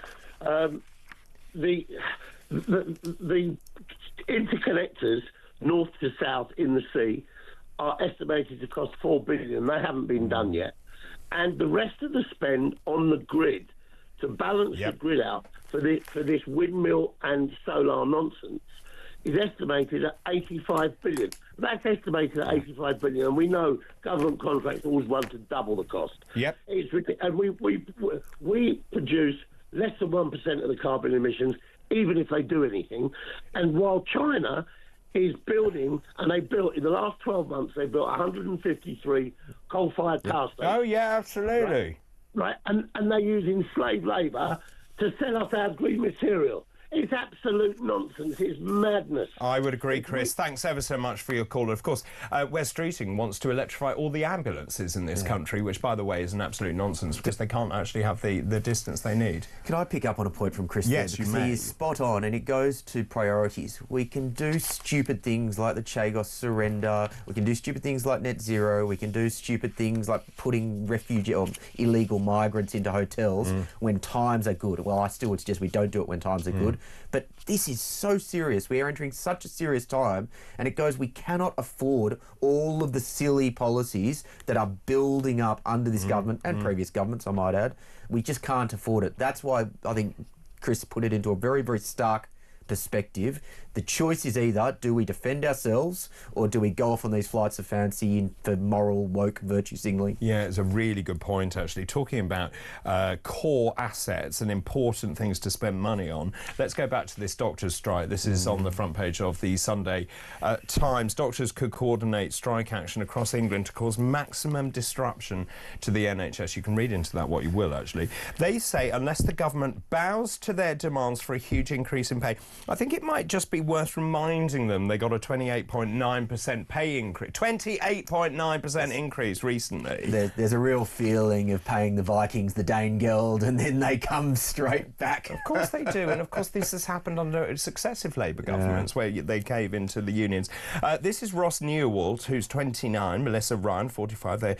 The interconnectors north to south in the sea are estimated to cost $4 billion. They haven't been done yet. And the rest of the spend on the grid to balance the grid out for this windmill and solar nonsense is estimated at $85 billion. That's estimated at $85 billion, and we know government contracts always want to double the cost. Yep. It's ridiculous. And we produce less than 1% of the carbon emissions, even if they do anything. And while China is building, and they built, in the last 12 months, they built 153 coal-fired power stations. Oh, yeah, absolutely. Right, and they're using slave labour to sell us our green material. It's absolute nonsense. It's madness. I would agree, Chris. Thanks ever so much for your call. Of course, Wes Streeting wants to electrify all the ambulances in this country, which, by the way, is an absolute nonsense because they can't actually have the distance they need. Can I pick up on a point from Chris? Yes, there? you may. He is spot on, and it goes to priorities. We can do stupid things like the Chagos surrender. We can do stupid things like net zero. We can do stupid things like putting refugee or illegal migrants into hotels when times are good. Well, I still would suggest we don't do it when times are good. But this is so serious. We are entering such a serious time, and it goes, we cannot afford all of the silly policies that are building up under this government and previous governments, I might add. We just can't afford it. That's why I think Chris put it into a very, very stark perspective. The choice is either, do we defend ourselves or do we go off on these flights of fancy for moral, woke virtue signaling? Yeah, it's a really good point, actually. Talking about core assets and important things to spend money on, let's go back to this doctors' strike. This is on the front page of the Sunday Times. Doctors could coordinate strike action across England to cause maximum disruption to the NHS. You can read into that what you will, actually. They say unless the government bows to their demands for a huge increase in pay, I think it might just be worth reminding them they got a 28.9% pay increase. 28.9% increase recently. There's a real feeling of paying the Vikings the Danegeld and then they come straight back. Of course they do, and of course this has happened under successive Labour governments where they cave into the unions. This is Ross Newald, who's 29, Melissa Ryan, 45. They're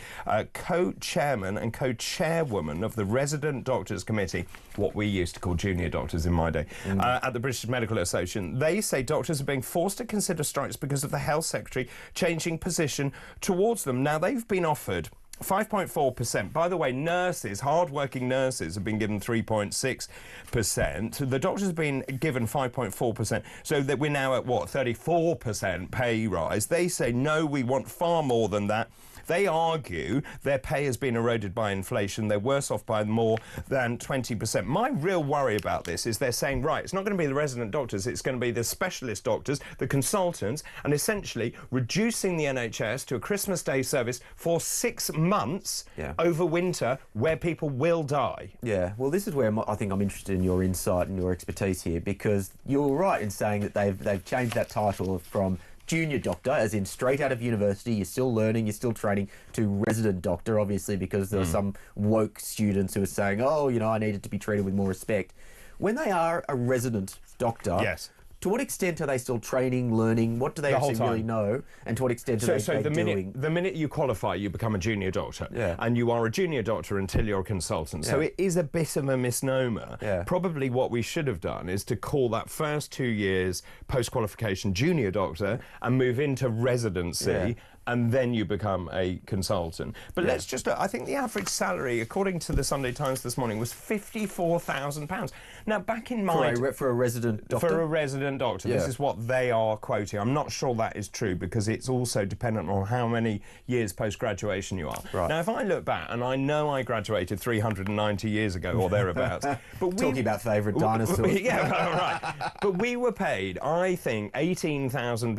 co-chairman and co-chairwoman of the Resident Doctors Committee, what we used to call junior doctors in my day, at the British Medical Association. They say doctors are being forced to consider strikes because of the Health Secretary changing position towards them. Now, they've been offered 5.4%. By the way, nurses, hard-working nurses, have been given 3.6%. The doctors have been given 5.4%. So that we're now at, what, 34% pay rise. They say, no, we want far more than that. They argue their pay has been eroded by inflation. They're worse off by more than 20%. My real worry about this is they're saying, right, it's not going to be the resident doctors, it's going to be the specialist doctors, the consultants, and essentially reducing the NHS to a Christmas Day service for 6 months over winter where people will die. Yeah, well, this is where I think I'm interested in your insight and your expertise here, because you're right in saying that they've changed that title from junior doctor, as in straight out of university, you're still learning, you're still training, to resident doctor, obviously, because there are some woke students who are saying, oh, you know, I needed to be treated with more respect. When they are a resident doctor, to what extent are they still training, learning? What do they actually really know? And to what extent are they doing? The minute you qualify, you become a junior doctor. Yeah. And you are a junior doctor until you're a consultant. So it is a bit of a misnomer. Yeah. Probably what we should have done is to call that first 2 years post-qualification junior doctor and move into residency. And then you become a consultant. But let's just, I think the average salary, according to the Sunday Times this morning, was £54,000. Now, back in my... For a resident doctor? For a resident doctor. This is what they are quoting. I'm not sure that is true because it's also dependent on how many years post-graduation you are. Right. Now, if I look back, and I know I graduated 390 years ago or thereabouts... but Talking about favourite dinosaurs. Yeah, right. But we were paid, I think, £18,000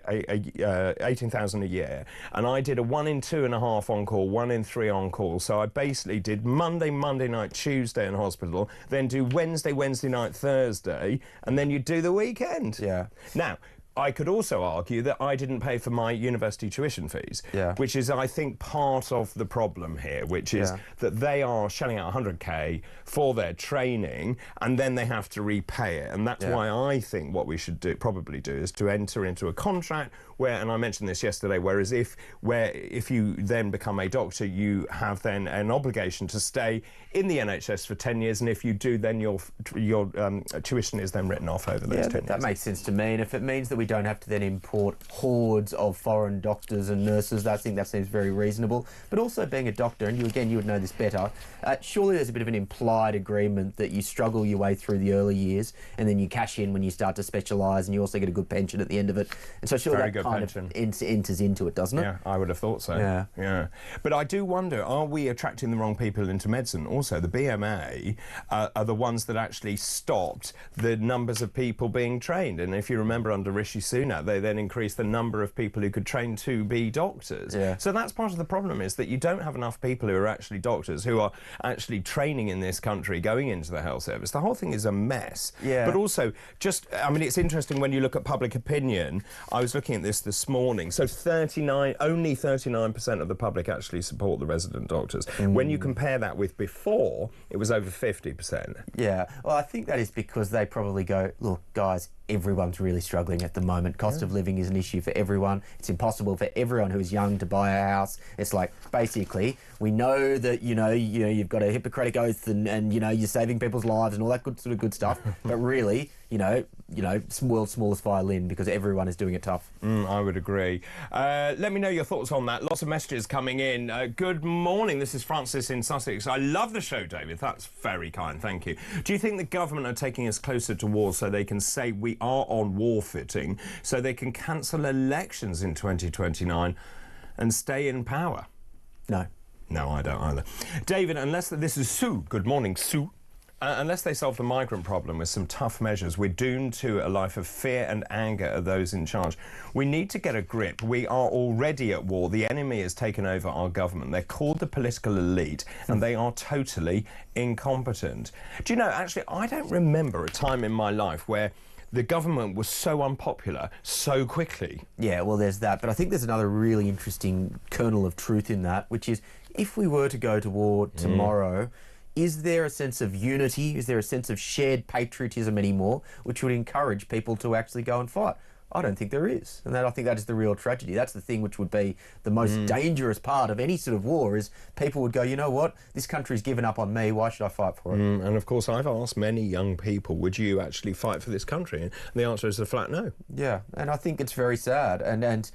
$18,000 a year, and I did a 1 in 2.5 on call, 1 in 3 on call. So I basically did Monday night, Tuesday in hospital, then do Wednesday night, Thursday, and then you do the weekend. Yeah. Now, I could also argue that I didn't pay for my university tuition fees, which is, I think, part of the problem here, which is that they are shelling out 100k for their training, and then they have to repay it. And that's why I think what we should probably do is to enter into a contract where, and I mentioned this yesterday, whereas if you then become a doctor, you have then an obligation to stay in the NHS for 10 years, and if you do, then your tuition is then written off over those 10 years. That makes sense to me, and if it means that we don't have to then import hordes of foreign doctors and nurses, I think that seems very reasonable. But also being a doctor, and you would know this better, surely there's a bit of an implied agreement that you struggle your way through the early years and then you cash in when you start to specialise, and you also get a good pension at the end of it. And so surely that kind of enters into it, doesn't it? Yeah, I would have thought so. Yeah. But I do wonder, are we attracting the wrong people into medicine? Also, the BMA are the ones that actually stopped the numbers of people being trained. And if you remember, under Rishi Sunak, they then increased the number of people who could train to be doctors. So that's part of the problem, is that you don't have enough people who are actually doctors, who are actually training in this country, going into the health service. The whole thing is a mess. But also, it's interesting when you look at public opinion. I was looking at this morning. So only 39% of the public actually support the resident doctors. When you compare that with before, it was over 50%. Yeah, well, I think that is because they probably go, look, guys, everyone's really struggling at the moment. Cost of living is an issue for everyone. It's impossible for everyone who is young to buy a house. It's like, basically, we know that, you've got a Hippocratic oath and you're saving people's lives and all that good stuff. But really, world's smallest violin, because everyone is doing it tough. I would agree. Let me know your thoughts on that. Lots of messages coming in. Good morning. This is Francis in Sussex. I love the show, David. That's very kind. Thank you. Do you think the government are taking us closer to war so they can say we are on war footing, so they can cancel elections in 2029 and stay in power? No. No, I don't either. David, this is Sue. Good morning, Sue. Unless they solve the migrant problem with some tough measures, we're doomed to a life of fear and anger of those in charge. We need to get a grip. We are already at war. The enemy has taken over our government. They're called the political elite, and they are totally incompetent. Do you know, actually, I don't remember a time in my life where the government was so unpopular so quickly. Yeah, well, there's that. But I think there's another really interesting kernel of truth in that, which is, if we were to go to war tomorrow, is there a sense of unity? Is there a sense of shared patriotism anymore, which would encourage people to actually go and fight? I don't think there is. And I think that is the real tragedy. That's the thing which would be the most dangerous part of any sort of war, is people would go, you know what, this country's given up on me, why should I fight for it? And of course, I've asked many young people, would you actually fight for this country? And the answer is a flat no. Yeah, and I think it's very sad. And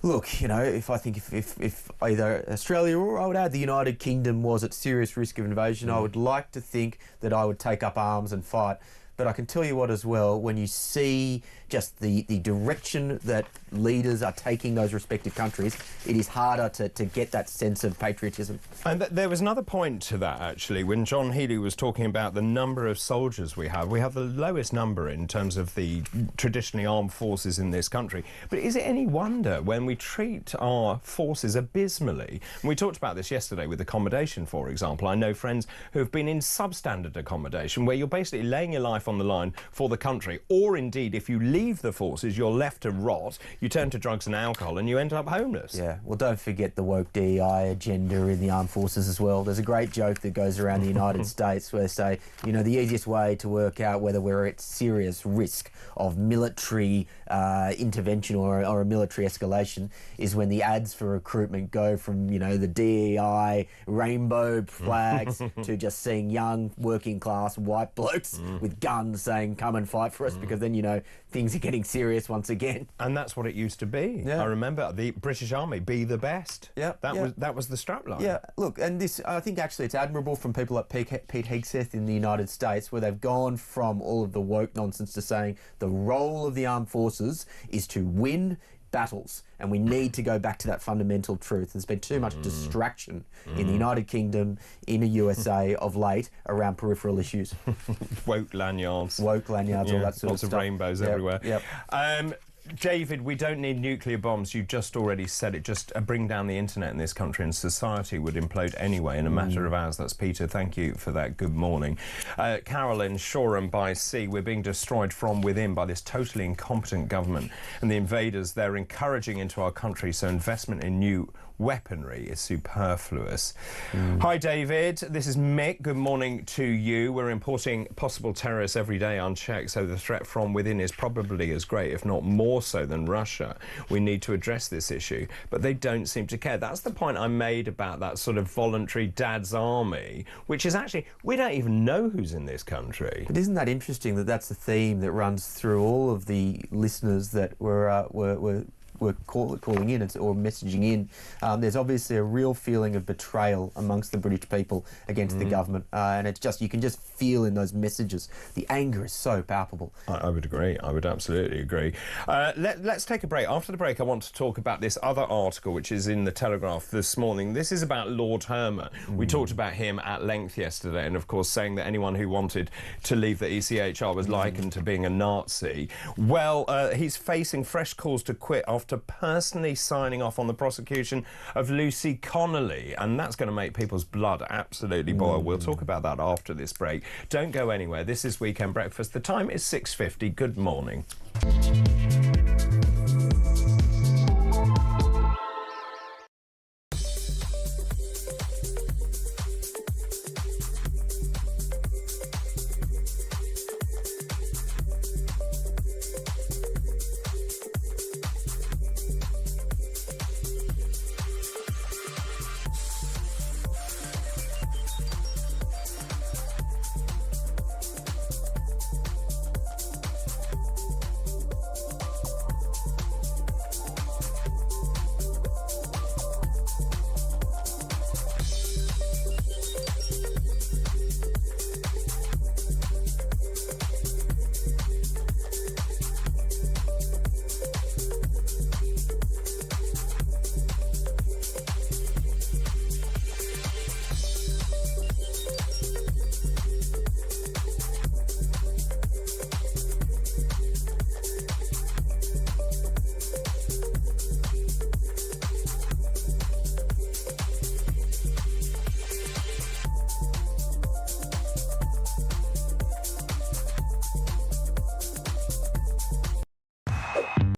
look, if either Australia, or I would add the United Kingdom, was at serious risk of invasion, I would like to think that I would take up arms and fight. But I can tell you what as well, when you see just the direction that leaders are taking those respective countries, it is harder to get that sense of patriotism. And there was another point to that, actually, when John Healey was talking about the number of soldiers we have. We have the lowest number in terms of the traditionally armed forces in this country. But is it any wonder when we treat our forces abysmally? And we talked about this yesterday with accommodation, for example. I know friends who have been in substandard accommodation, where you're basically laying your life life on the line for the country. Or indeed, if you leave the forces, you're left to rot, you turn to drugs and alcohol and you end up homeless. Yeah, well, don't forget the woke DEI agenda in the armed forces as well. There's a great joke that goes around the United States where they say, you know, the easiest way to work out whether we're at serious risk of military intervention or a military escalation is when the ads for recruitment go from, you know, the DEI rainbow flags to just seeing young working class white blokes with guns saying come and fight for us, because then, you know, things are getting serious once again. And that's what it used to be. Yeah. I remember the British Army, be the best. Yeah, that was the strapline. Yeah, look, and this, I think actually it's admirable from people like Pete Hegseth in the United States, where they've gone from all of the woke nonsense to saying the role of the armed forces is to win battles, and we need to go back to that fundamental truth. There's been too much distraction in the United Kingdom, in the USA of late around peripheral issues. Woke lanyards. Woke lanyards, all that sort of stuff. Lots of rainbows everywhere. Yep. David, we don't need nuclear bombs. You just already said it. Just bring down the internet in this country and society would implode anyway in a matter of hours. That's Peter. Thank you for that. Good morning. Carolyn, Shoreham by Sea. We're being destroyed from within by this totally incompetent government and the invaders they're encouraging into our country, so investment in new weaponry is superfluous. Hi, David. This is Mick. Good morning to you. We're importing possible terrorists every day unchecked, so the threat from within is probably as great, if not more so, than Russia. We need to address this issue, but they don't seem to care. That's the point I made about that sort of voluntary dad's army, which is actually, we don't even know who's in this country. But isn't that interesting that that's the theme that runs through all of the listeners that were calling in or messaging in? There's obviously a real feeling of betrayal amongst the British people against the government, and it's just, you can just feel in those messages. The anger is so palpable. I would agree. I would absolutely agree. Let's take a break. After the break, I want to talk about this other article which is in the Telegraph this morning. This is about Lord Hermer. We talked about him at length yesterday, and of course saying that anyone who wanted to leave the ECHR was likened to being a Nazi. Well, he's facing fresh calls to quit after personally signing off on the prosecution of Lucy Connolly, and that's going to make people's blood absolutely boil. We'll talk about that after this break. Don't go anywhere. This is Weekend Breakfast. The time is 6:50. Good morning.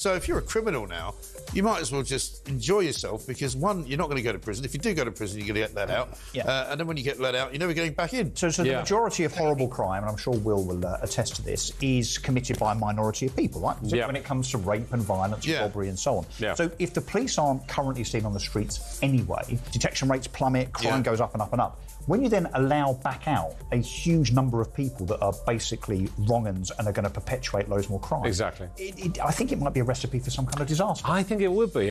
So if you're a criminal now, you might as well just enjoy yourself, because one, you're not going to go to prison. If you do go to prison, you're going to get let out. And then when you get let out, you're never getting back in. So the majority of horrible crime, and I'm sure Will attest to this, is committed by a minority of people, right? When it comes to rape and violence, robbery and so on. So if the police aren't currently seen on the streets anyway, detection rates plummet, crime goes up and up and up. When you then allow back out a huge number of people that are basically wrong-uns and are going to perpetuate loads more crime. Exactly. I think it might be a recipe for some kind of disaster. I think it would be.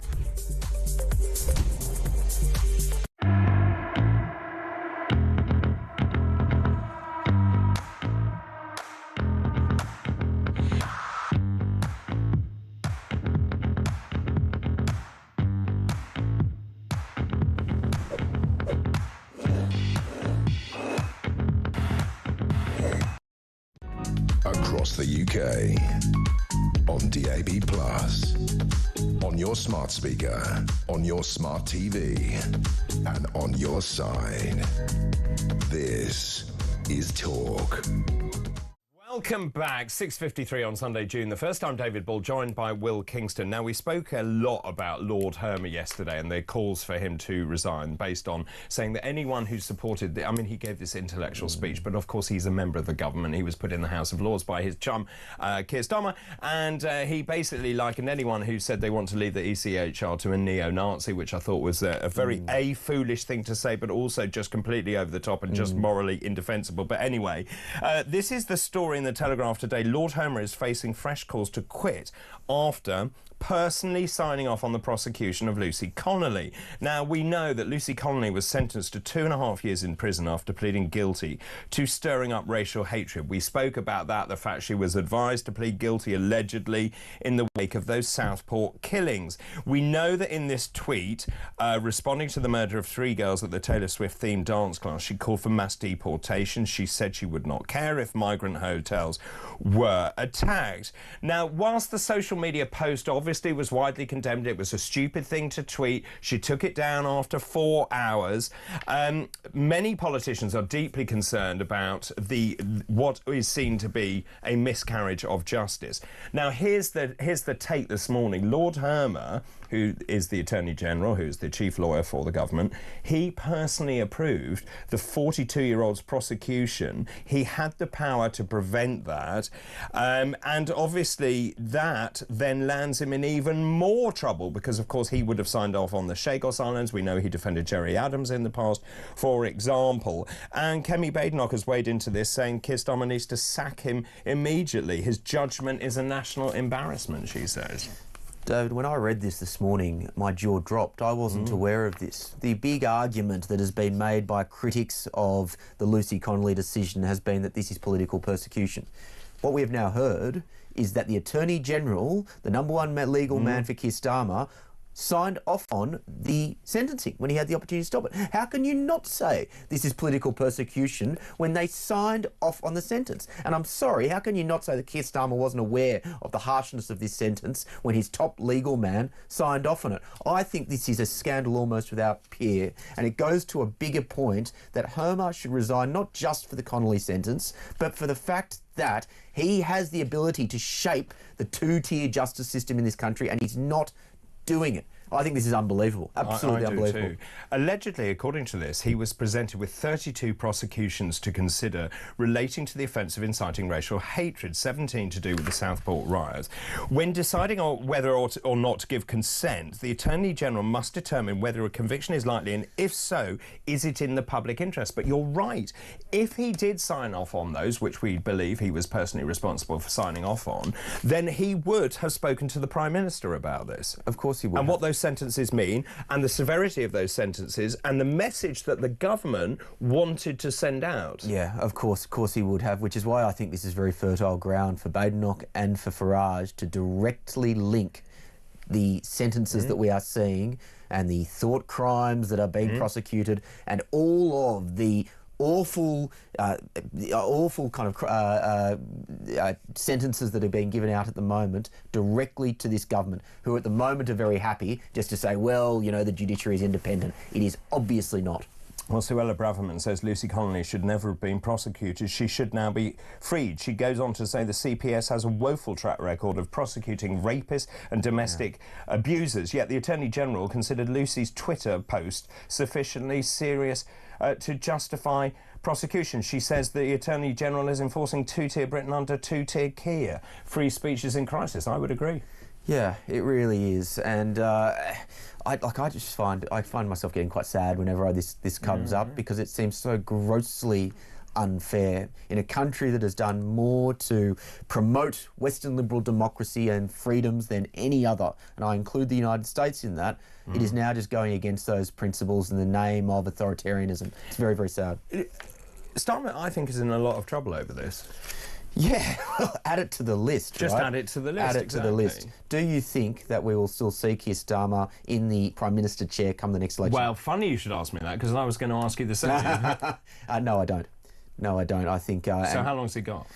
Across the UK, on DAB+, on your smart speaker, on your smart TV, and on your side. This is Talk. Welcome back. 6:53 on Sunday, June the 1st. I'm David Ball, joined by Will Kingston. Now, we spoke a lot about Lord Hermer yesterday and the calls for him to resign based on saying that anyone who supported... I mean, he gave this intellectual speech, but of course he's a member of the government. He was put in the House of Lords by his chum, Keir Starmer, and he basically likened anyone who said they want to leave the ECHR to a neo-Nazi, which I thought was a very foolish thing to say, but also just completely over the top and just morally indefensible. But anyway, this is the story in the Telegraph today. Lord Hermer is facing fresh calls to quit after personally signing off on the prosecution of Lucy Connolly. Now, we know that Lucy Connolly was sentenced to 2.5 years in prison after pleading guilty to stirring up racial hatred. We spoke about that, the fact she was advised to plead guilty allegedly in the wake of those Southport killings. We know that in this tweet, responding to the murder of 3 girls at the Taylor Swift-themed dance class, she called for mass deportation. She said she would not care if migrant hotels were attacked. Now, whilst the social media post obviously was widely condemned, it was a stupid thing to tweet. She took it down after 4 hours. Many politicians are deeply concerned about what is seen to be a miscarriage of justice. Now, here's the take this morning. Lord Hermer, who is the Attorney General, who is the chief lawyer for the government, he personally approved the 42-year-old's prosecution. He had the power to prevent that. And obviously that then lands him in even more trouble because, of course, he would have signed off on the Chagos Islands. We know he defended Jerry Adams in the past, for example. And Kemi Badenoch has weighed into this, saying Keir Starmer needs to sack him immediately. His judgment is a national embarrassment, she says. David, when I read this morning, my jaw dropped. I wasn't aware of this. The big argument that has been made by critics of the Lucy Connolly decision has been that this is political persecution. What we have now heard is that the Attorney General, the number one legal man for Keir Starmer, signed off on the sentencing when he had the opportunity to stop it. How can you not say this is political persecution when they signed off on the sentence? And I'm sorry, how can you not say that Keir Starmer wasn't aware of the harshness of this sentence when his top legal man signed off on it? I think this is a scandal almost without peer, and it goes to a bigger point that Hermer should resign not just for the Connolly sentence, but for the fact that he has the ability to shape the two-tier justice system in this country, and he's not doing it. I think this is unbelievable. Absolutely unbelievable. Too. Allegedly, according to this, he was presented with 32 prosecutions to consider relating to the offence of inciting racial hatred, 17 to do with the Southport riots. When deciding on whether or not to give consent, the Attorney General must determine whether a conviction is likely, and if so, is it in the public interest? But you're right. If he did sign off on those, which we believe he was personally responsible for signing off on, then he would have spoken to the Prime Minister about this. Of course he would. And what those sentences mean, and the severity of those sentences, and the message that the government wanted to send out. Yeah, of course he would have, which is why I think this is very fertile ground for Badenoch and for Farage to directly link the sentences that we are seeing and the thought crimes that are being prosecuted and all of the awful kind of sentences that are being given out at the moment directly to this government, who at the moment are very happy just to say, well, you know, the judiciary is independent. It is obviously not. Well, Suella Braverman says Lucy Connolly should never have been prosecuted. She should now be freed. She goes on to say the CPS has a woeful track record of prosecuting rapists and domestic abusers, yet the Attorney General considered Lucy's Twitter post sufficiently serious to justify prosecution. She says the Attorney General is enforcing two-tier Britain under two-tier Keir. Free speech is in crisis. I would agree. Yeah, it really is, and I find myself getting quite sad whenever this comes up, because it seems so grossly unfair in a country that has done more to promote Western liberal democracy and freedoms than any other, and I include the United States in that. It is now just going against those principles in the name of authoritarianism. It's very, very sad. Starmer, I think, is in a lot of trouble over this. Yeah, add it to the list. Just right? add it to the list. Add it to the list. Do you think that we will still see Keir Starmer in the Prime Minister chair come the next election? Well, funny you should ask me that, because I was going to ask you the same. No, I don't. No, I don't. I think... so how long's he got?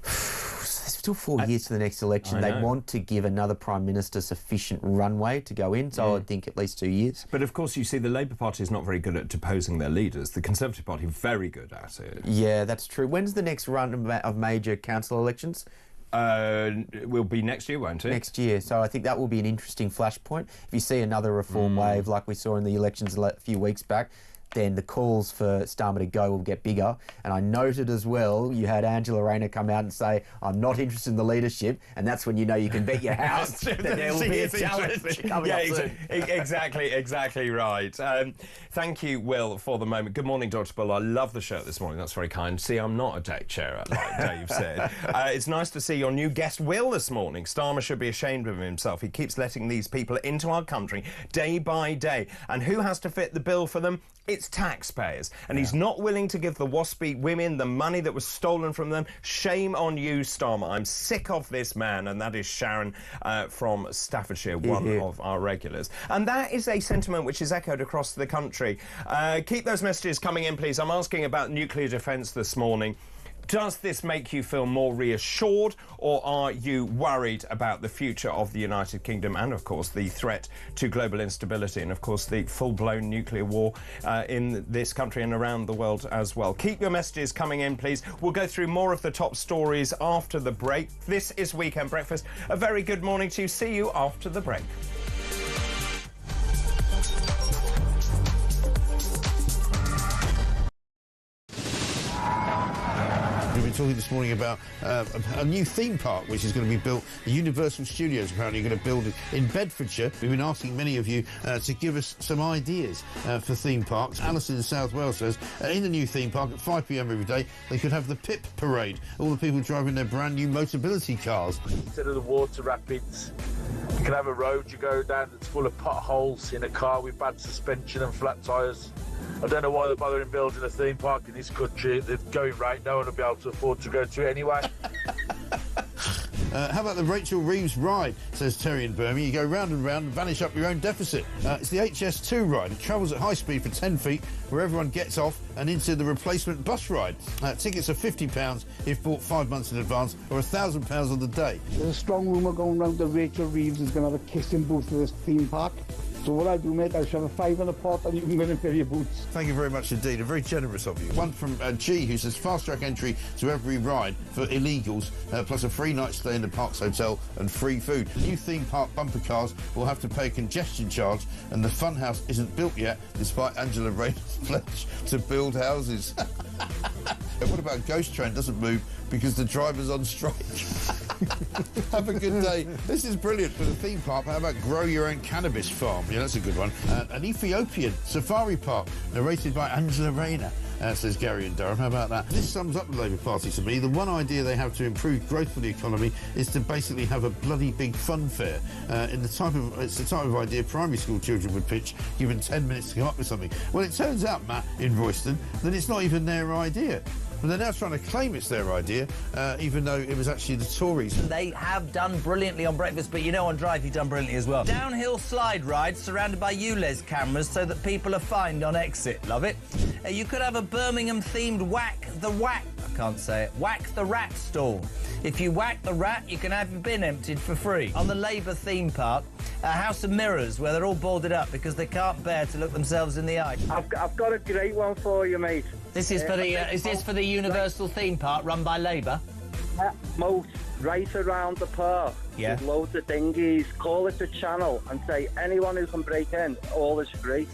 There's still 4 years to the next election. They want to give another Prime Minister sufficient runway to go in, so I think at least 2 years. But of course, you see, the Labour Party is not very good at deposing their leaders. The Conservative Party very good at it. Yeah, that's true. When's the next run of major council elections? It will be next year, won't it? Next year. So I think that will be an interesting flashpoint. If you see another reform wave like we saw in the elections a few weeks back, then the calls for Starmer to go will get bigger. And I noted as well, you had Angela Rayner come out and say, I'm not interested in the leadership, and that's when you know you can bet your house that there will be a challenge coming up soon. Exactly right. Thank you, Will, for the moment. Good morning, Dr. Bull. I love the shirt this morning. That's very kind. See, I'm not a deck chair, like Dave said. It's nice to see your new guest, Will, this morning. Starmer should be ashamed of himself. He keeps letting these people into our country day by day. And who has to fit the bill for them? It's taxpayers. And he's not willing to give the WASPy women the money that was stolen from them. Shame on you, Starmer. I'm sick of this man. And that is Sharon from Staffordshire, one of our regulars. And that is a sentiment which is echoed across the country. Keep those messages coming in, please. I'm asking about nuclear defence this morning. Does this make you feel more reassured, or are you worried about the future of the United Kingdom and, of course, the threat to global instability and, of course, the full-blown nuclear war in this country and around the world as well? Keep your messages coming in, please. We'll go through more of the top stories after the break. This is Weekend Breakfast. A very good morning to you. See you after the break. We've been talking this morning about a new theme park which is going to be built. The Universal Studios apparently going to build it in Bedfordshire. We've been asking many of you to give us some ideas for theme parks. Alison in South Wales says in the new theme park at 5 p.m. every day they could have the PIP parade. All the people driving their brand new Motability cars. Instead of the water rapids, you can have a road you go down that's full of potholes in a car with bad suspension and flat tyres. I don't know why they're bothering building a theme park in this country. They're going right, no one will be able to afford to go to it anyway. How about the Rachel Reeves ride, says Terry in Birmingham. You go round and round and vanish up your own deficit. It's the HS2 ride. It travels at high speed for 10 feet, where everyone gets off and into the replacement bus ride. Tickets are £50 if bought 5 months in advance, or £1,000 on the day. There's a strong rumour going round that Rachel Reeves is going to have a kissing booth for this theme park. So what I do, mate, I shove a £5 in a pot and you can go and fill your boots. Thank you very much indeed. Very generous of you. One from G, who says fast-track entry to every ride for illegals, plus a free night stay in the Parks Hotel and free food. The new theme park bumper cars will have to pay a congestion charge, and the funhouse isn't built yet, despite Angela Rayner's pledge to build houses. What about Ghost Train doesn't move because the driver's on strike? Have a good day. This is brilliant for the theme park. How about grow your own cannabis farm? Yeah, that's a good one. An Ethiopian safari park narrated by Angela Rayner. Says Gary in Durham. How about that? This sums up the Labour Party to me. The one idea they have to improve growth for the economy is to basically have a bloody big fun fair. It's the type of idea primary school children would pitch, given 10 minutes to come up with something. Well, it turns out, Matt, in Royston, that it's not even their idea. But they're now trying to claim it's their idea, even though it was actually the Tories. They have done brilliantly on breakfast, but you know on Drive you've done brilliantly as well. Downhill slide rides surrounded by ULEZ cameras so that people are fined on exit. Love it. You could have a Birmingham-themed whack the rat stall. If you whack the rat, you can have your bin emptied for free. On the Labour theme park, a house of mirrors where they're all boarded up because they can't bear to look themselves in the eye. I've got a great one for you, mate. This is for the is this for the Universal theme park run by Labour? Moat right around the park. Yeah. With loads of dinghies. Call it the channel and say anyone who can break in, all is free.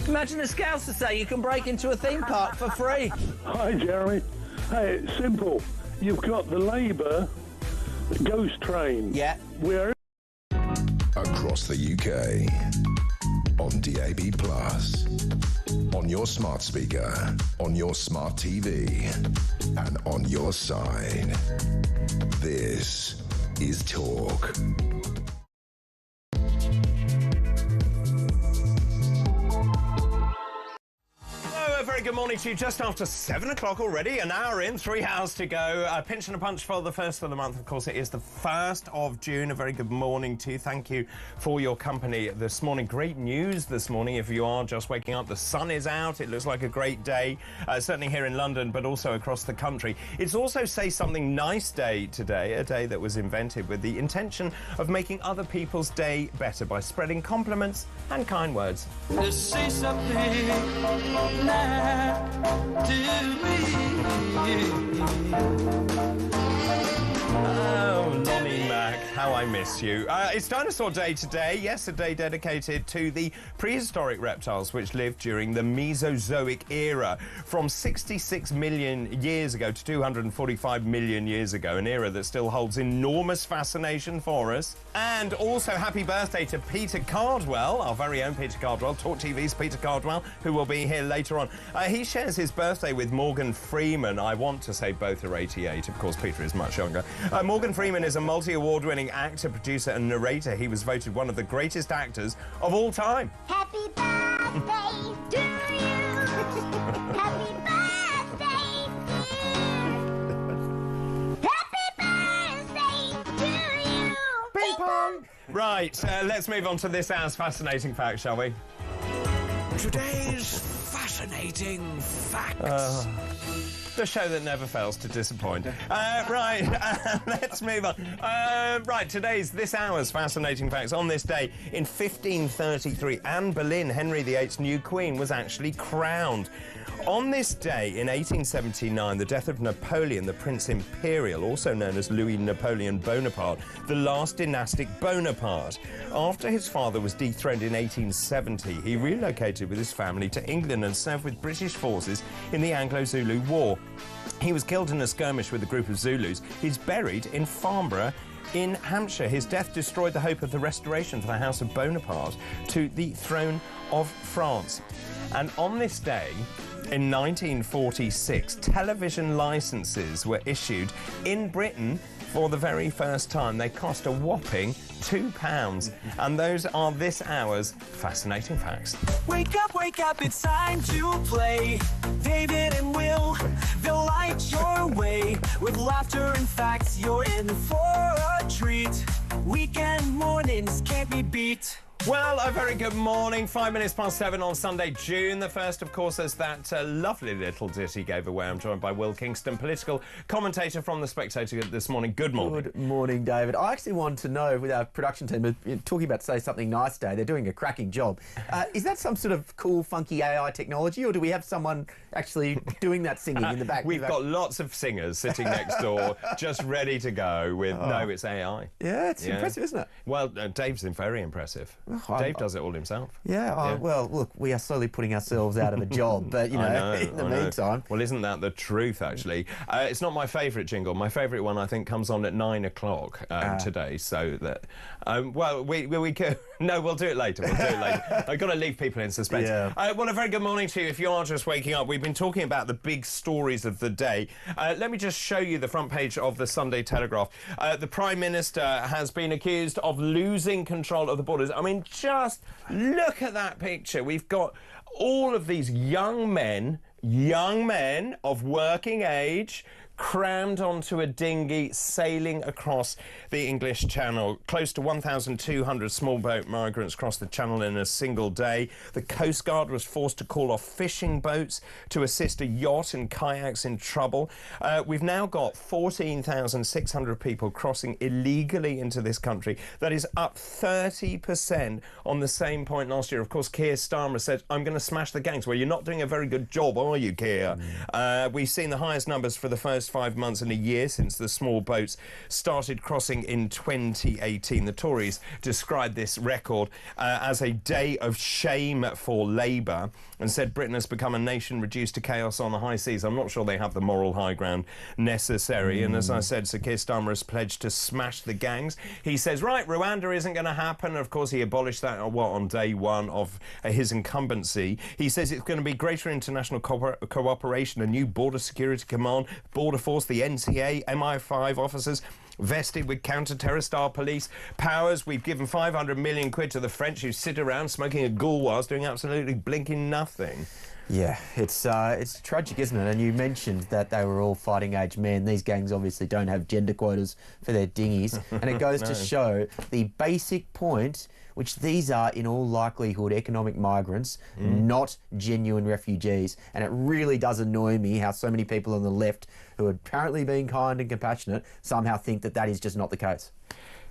Imagine the Scouts to say you can break into a theme park for free. Hi, Jeremy. Hey, it's simple. You've got the Labour ghost train. Yeah. We're across the UK on DAB+, on your smart speaker, on your smart TV, and on your side. This is Talk. Very good morning to you. Just after 7 o'clock already, an hour in, 3 hours to go. Pinch and a punch for the first of the month. Of course, it is the 1st of June. A very good morning to you. Thank you for your company this morning. Great news this morning if you are just waking up. The sun is out. It looks like a great day, certainly here in London, but also across the country. It's also Say Something Nice Day today, a day that was invented with the intention of making other people's day better by spreading compliments and kind words. Just say something nice to me. Oh, Nonny Mac, how I miss you. It's Dinosaur Day today. Yes, a day dedicated to the prehistoric reptiles which lived during the Mesozoic era from 66 million years ago to 245 million years ago, an era that still holds enormous fascination for us. And also happy birthday to Peter Cardwell, our very own Peter Cardwell, talkTV's Peter Cardwell, who will be here later on. He shares his birthday with Morgan Freeman. I want to say both are 88. Of course, Peter is much younger. Morgan Freeman is a multi-award-winning actor, producer and narrator. He was voted one of the greatest actors of all time. Happy birthday to you. Happy birthday to you. Happy birthday to you. Ping pong. Right, let's move on to this hour's fascinating fact, shall we? Today's fascinating facts. The show that never fails to disappoint. Right, let's move on. Right, this hour's fascinating facts. On this day, in 1533, Anne Boleyn, Henry VIII's new queen, was actually crowned. On this day, in 1879, the death of Napoleon, the Prince Imperial, also known as Louis Napoleon Bonaparte, the last dynastic Bonaparte. After his father was dethroned in 1870, he relocated with his family to England and served with British forces in the Anglo-Zulu War. He was killed in a skirmish with a group of Zulus. He's buried in Farnborough in Hampshire. His death destroyed the hope of the restoration for the House of Bonaparte to the throne of France. And on this day, in 1946, television licenses were issued in Britain for the very first time. They cost a whopping £2. And those are this hour's fascinating facts. Wake up, it's time to play. David and Will, they'll light your way. With laughter and facts, you're in for a treat. Weekend mornings can't be beat. Well, a very good morning. 5 minutes past 7 on Sunday, June the 1st, of course, as that lovely little ditty gave away. I'm joined by Will Kingston, political commentator from The Spectator this morning. Good morning. Good morning, David. I actually want to know, with our production team, talking about Say Something Nice Day, they're doing a cracking job. Is that some sort of cool, funky AI technology, or do we have someone actually doing that singing in the back? We've got lots of singers sitting next door, just ready to go with, no, it's AI. Yeah, it's impressive, isn't it? Well, Dave's very impressive. Dave does it all himself. Yeah, well, look, we are slowly putting ourselves out of a job, but, you know, in the meantime... Well, isn't that the truth, actually? It's not my favourite jingle. My favourite one, I think, comes on at 9 o'clock today, so that... well, we could... No, we'll do it later. I've got to leave people in suspense. Yeah. Well, a very good morning to you. If you are just waking up, we've been talking about the big stories of the day. Let me just show you the front page of the Sunday Telegraph. The Prime Minister has been accused of losing control of the borders. I mean, just look at that picture. We've got all of these young men of working age, crammed onto a dinghy sailing across the English Channel. Close to 1,200 small boat migrants crossed the Channel in a single day. The Coast Guard was forced to call off fishing boats to assist a yacht and kayaks in trouble. We've now got 14,600 people crossing illegally into this country. That is up 30% on the same point last year. Of course, Keir Starmer said, I'm going to smash the gangs. Well, you're not doing a very good job, are you, Keir? We've seen the highest numbers for the first 5 months in a year since the small boats started crossing in 2018. The Tories described this record as a day of shame for Labour and said Britain has become a nation reduced to chaos on the high seas. I'm not sure they have the moral high ground necessary. And as I said, Sir Keir Starmer has pledged to smash the gangs. He says, right, Rwanda isn't going to happen. Of course, he abolished that on day one of his incumbency. He says it's going to be greater international cooperation, a new border security command, border force, the NCA, MI5 officers. vested with counter-terror star police powers. We've given 500 million quid to the French, who sit around smoking a gauloise doing absolutely blinking nothing. Yeah, it's tragic, isn't it? And you mentioned that they were all fighting-age men. These gangs obviously don't have gender quotas for their dinghies. And it goes to show the basic point, which these are, in all likelihood, economic migrants, not genuine refugees. And it really does annoy me how so many people on the left, who are apparently being kind and compassionate, somehow think that that is just not the case.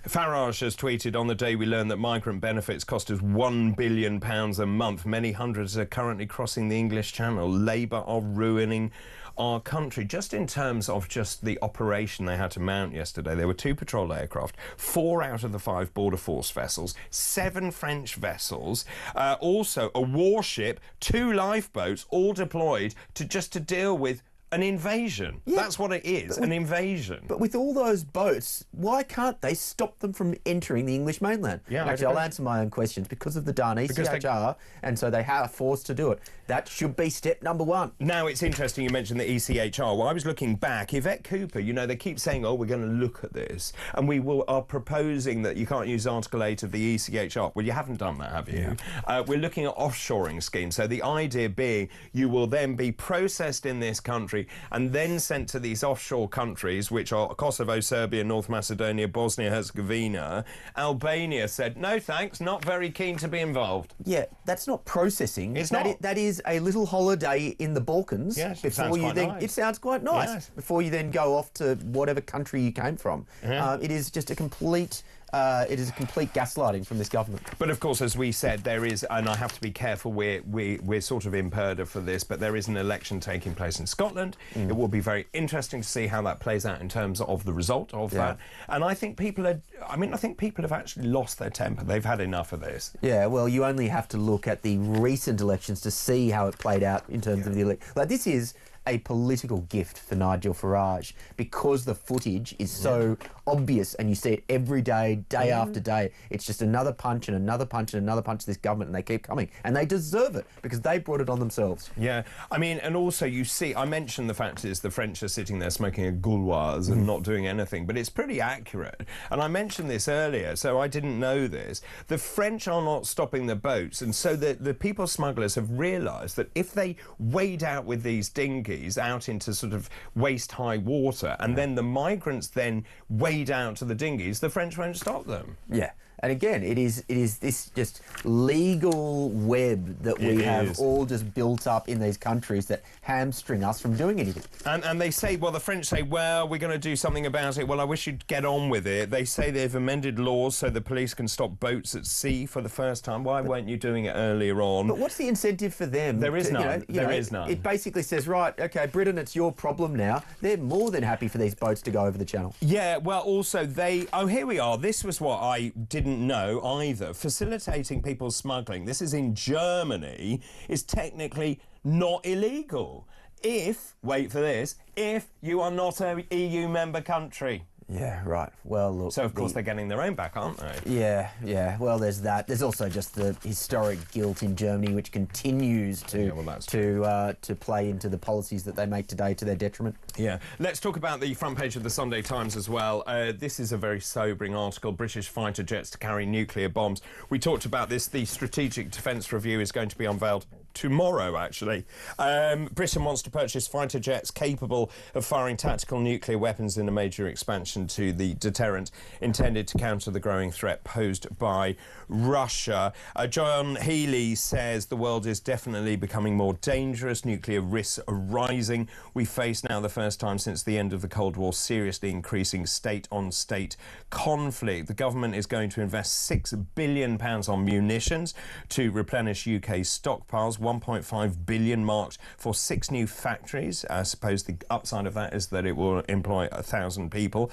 Farage has tweeted, on the day we learned that migrant benefits cost us £1 billion a month, many hundreds are currently crossing the English Channel. Labour are ruining our country. Just in terms of just the operation they had to mount yesterday, there were 2 patrol aircraft, 4 out of the 5 border force vessels, 7 French vessels, also a warship, 2 lifeboats, all deployed to deal with an invasion. Yeah, that's what it is, an invasion. But with all those boats, why can't they stop them from entering the English mainland? Yeah, actually, I'll answer my own questions. Because of the done ECHR, and so they are forced to do it. That should be step number 1. Now, it's interesting you mentioned the ECHR. Well, I was looking back. Yvette Cooper, you know, they keep saying, oh, we're going to look at this, and we are proposing that you can't use Article 8 of the ECHR. Well, you haven't done that, have you? Yeah. We're looking at offshoring schemes. So the idea being you will then be processed in this country and then sent to these offshore countries, which are Kosovo, Serbia, North Macedonia, Bosnia-Herzegovina. Albania said, no thanks, not very keen to be involved. Yeah, that's not processing. It's not. That is a little holiday in the Balkans. Yes, before you then, nice. It sounds quite nice. Yes. Before you then go off to whatever country you came from. Yeah. It is just a complete... it is a complete gaslighting from this government. But of course, as we said, there is, and I have to be careful, we're sort of in purdah for this, but there is an election taking place in Scotland. It will be very interesting to see how that plays out in terms of the result of that. And I think people have actually lost their temper. They've had enough of this. Yeah, well, you only have to look at the recent elections to see how it played out in terms of the election. Like, this is a political gift for Nigel Farage because the footage is so obvious and you see it every day, day after day. It's just another punch and another punch and another punch to this government, and they keep coming. And they deserve it because they brought it on themselves. Yeah, I mean, and also you see, I mentioned the fact is the French are sitting there smoking a gauloise and not doing anything, but it's pretty accurate. And I mentioned this earlier, so I didn't know this. The French are not stopping the boats, and so the people smugglers have realised that if they wade out with these dinghies out into sort of waist-high water, and then the migrants then wade out to the dinghies, the French won't stop them. Yeah. And again, it is this just legal web that we have all just built up in these countries that hamstring us from doing anything. And they say, well, the French say, well, we're going to do something about it. Well, I wish you'd get on with it. They say they've amended laws so the police can stop boats at sea for the first time. Why weren't you doing it earlier on? But what's the incentive for them? There is none. There is none. It basically says, right, OK, Britain, it's your problem now. They're more than happy for these boats to go over the channel. Yeah, well, also they... Oh, here we are. This was what I didn't know either. Facilitating people's smuggling, this is in Germany, is technically not illegal if, wait for this, if you are not an EU member country. Yeah, right. Well, look... So, of course, they're getting their own back, aren't they? Yeah. Well, there's that. There's also just the historic guilt in Germany, which continues to play into the policies that they make today to their detriment. Yeah. Let's talk about the front page of the Sunday Times as well. This is a very sobering article. British fighter jets to carry nuclear bombs. We talked about this. The Strategic Defence Review is going to be unveiled tomorrow, actually. Britain wants to purchase fighter jets capable of firing tactical nuclear weapons in a major expansion to the deterrent intended to counter the growing threat posed by Russia. John Healey says the world is definitely becoming more dangerous. Nuclear risks are rising. We face now, the first time since the end of the Cold War, seriously increasing state-on-state conflict. The government is going to invest £6 billion on munitions to replenish UK's stockpiles. 1.5 billion marked for 6 new factories. I suppose the upside of that is that it will employ 1,000 people.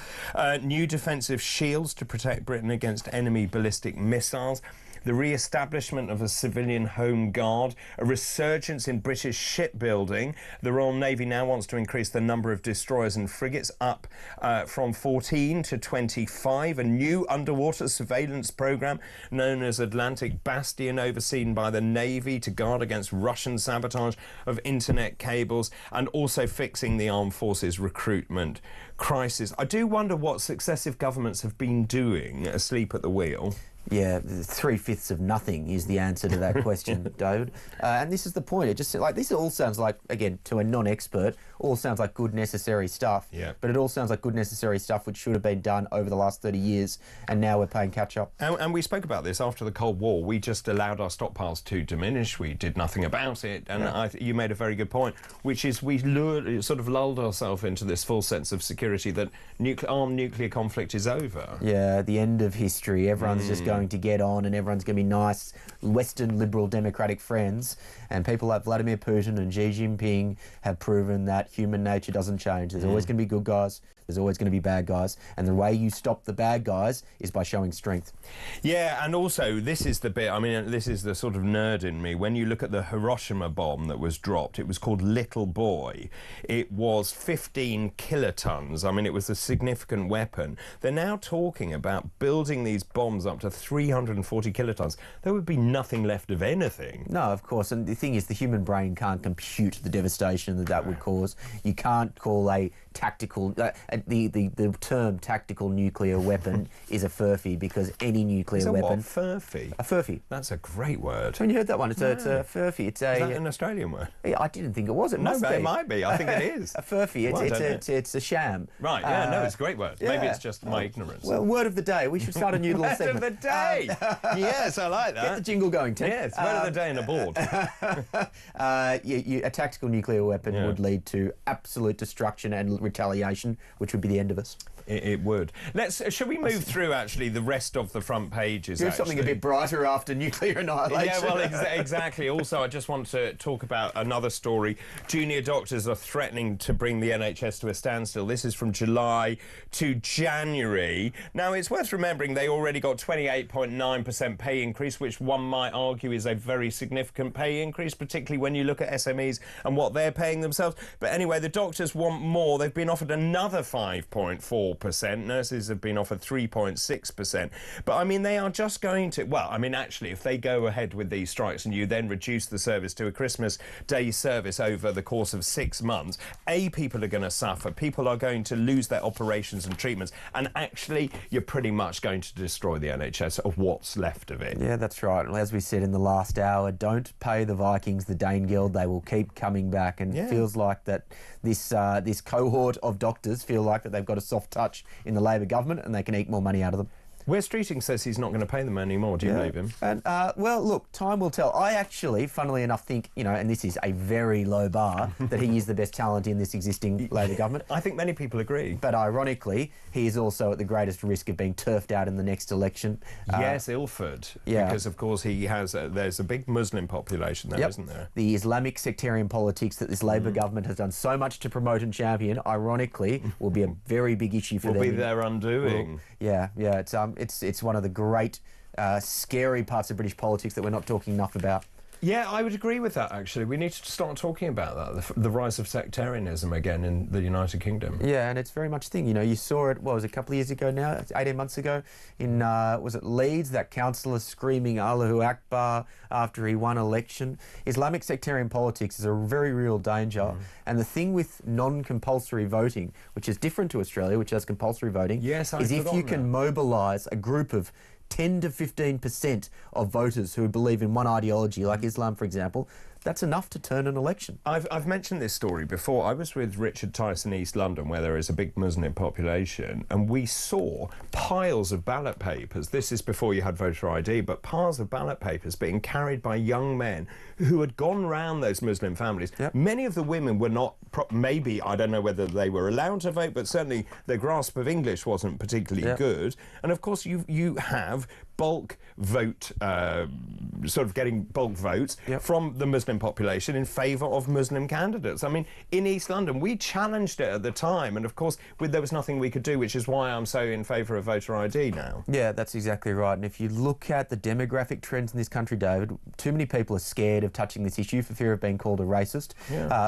New defensive shields to protect Britain against enemy ballistic missiles. the re-establishment of a civilian home guard, a resurgence in British shipbuilding. The Royal Navy now wants to increase the number of destroyers and frigates up from 14 to 25. A new underwater surveillance program known as Atlantic Bastion, overseen by the Navy to guard against Russian sabotage of internet cables, and also fixing the armed forces recruitment crisis. I do wonder what successive governments have been doing asleep at the wheel. Yeah, 3/5 of nothing is the answer to that question, David. And this is the point. It just like this all sounds like, again, to a non-expert, all sounds like good necessary stuff. Yeah. But it all sounds like good necessary stuff which should have been done over the last 30 years, and now we're playing catch up. And we spoke about this after the Cold War. We just allowed our stockpiles to diminish. We did nothing about it. And you made a very good point, which is we sort of lulled ourselves into this false sense of security that armed nuclear conflict is over. Yeah, the end of history. Everyone's just going to get on, and everyone's going to be nice Western liberal democratic friends. And people like Vladimir Putin and Xi Jinping have proven that human nature doesn't change. There's always going to be good guys. There's always going to be bad guys. And the way you stop the bad guys is by showing strength. Yeah, and also, this is the bit, I mean, this is the sort of nerd in me. When you look at the Hiroshima bomb that was dropped, it was called Little Boy. It was 15 kilotons. I mean, it was a significant weapon. They're now talking about building these bombs up to 340 kilotons. There would be nothing left of anything. No, of course. And the thing is, the human brain can't compute the devastation that that would cause. You can't call a tactical... the term tactical nuclear weapon is a furphy, because any nuclear weapon... What? Furphy? A furphy. That's a great word. When you heard that one, it's a furphy. It's a... Is that an Australian word? Yeah, I didn't think it was. It must be. It might be. I think it is. A furphy. It's a sham. Right, yeah, no, it's a great word. Yeah. Maybe it's just my ignorance. Well, word of the day. We should start a new little segment. Word of the day! Yes, I like that. Get the jingle going, Ted. Yes, word of the day and a board. A tactical nuclear weapon would lead to absolute destruction and retaliation, which would be the end of us. It would. Shall we move through, actually, the rest of the front pages? Do something a bit brighter after nuclear annihilation. Yeah, well, exactly. Also, I just want to talk about another story. Junior doctors are threatening to bring the NHS to a standstill. This is from July to January. Now, it's worth remembering they already got 28.9% pay increase, which one might argue is a very significant pay increase, particularly when you look at SMEs and what they're paying themselves. But anyway, the doctors want more. They've been offered another 5.4%. Nurses have been offered 3.6%. But, I mean, they are just going to... Well, I mean, actually, if they go ahead with these strikes and you then reduce the service to a Christmas Day service over the course of 6 months, people are going to suffer. People are going to lose their operations and treatments. And, actually, you're pretty much going to destroy the NHS of what's left of it. Yeah, that's right. And as we said in the last hour, don't pay the Vikings the Danegeld. They will keep coming back. And it feels like that this cohort of doctors feel like that they've got a soft touch in the Labor government and they can eke more money out of them. Wes Streeting says he's not going to pay them anymore. Do you believe him? And, well, look, time will tell. I actually, funnily enough, think, and this is a very low bar, that he is the best talent in this existing Labor government. I think many people agree. But ironically, he is also at the greatest risk of being turfed out in the next election. Yes, Ilford. Yeah. Because, of course, there's a big Muslim population there, isn't there? The Islamic sectarian politics that this Labor government has done so much to promote and champion, ironically, will be a very big issue for them. Will be their undoing. It's one of the great, scary parts of British politics that we're not talking enough about. Yeah, I would agree with that, actually. We need to start talking about that, the rise of sectarianism again in the United Kingdom. Yeah, and it's very much a thing. You saw it, a couple of years ago now, 18 months ago, in, was it Leeds, that councillor screaming Allahu Akbar after he won election. Islamic sectarian politics is a very real danger. And the thing with non-compulsory voting, which is different to Australia, which has compulsory voting, is if you can mobilise a group of 10 to 15% of voters who believe in one ideology, like Islam, for example, that's enough to turn an election. I've mentioned this story before. I was with Richard Tice in East London, where there is a big Muslim population, and we saw piles of ballot papers. This is before you had voter ID, but piles of ballot papers being carried by young men who had gone round those Muslim families. Many of the women were not, maybe, I don't know whether they were allowed to vote, but certainly their grasp of English wasn't particularly good. And of course, you have bulk vote, sort of getting bulk votes from the Muslim population in favour of Muslim candidates. I mean, in East London, we challenged it at the time, and of course, there was nothing we could do, which is why I'm so in favour of voter ID now. Yeah, that's exactly right. And if you look at the demographic trends in this country, David, too many people are scared of touching this issue for fear of being called a racist.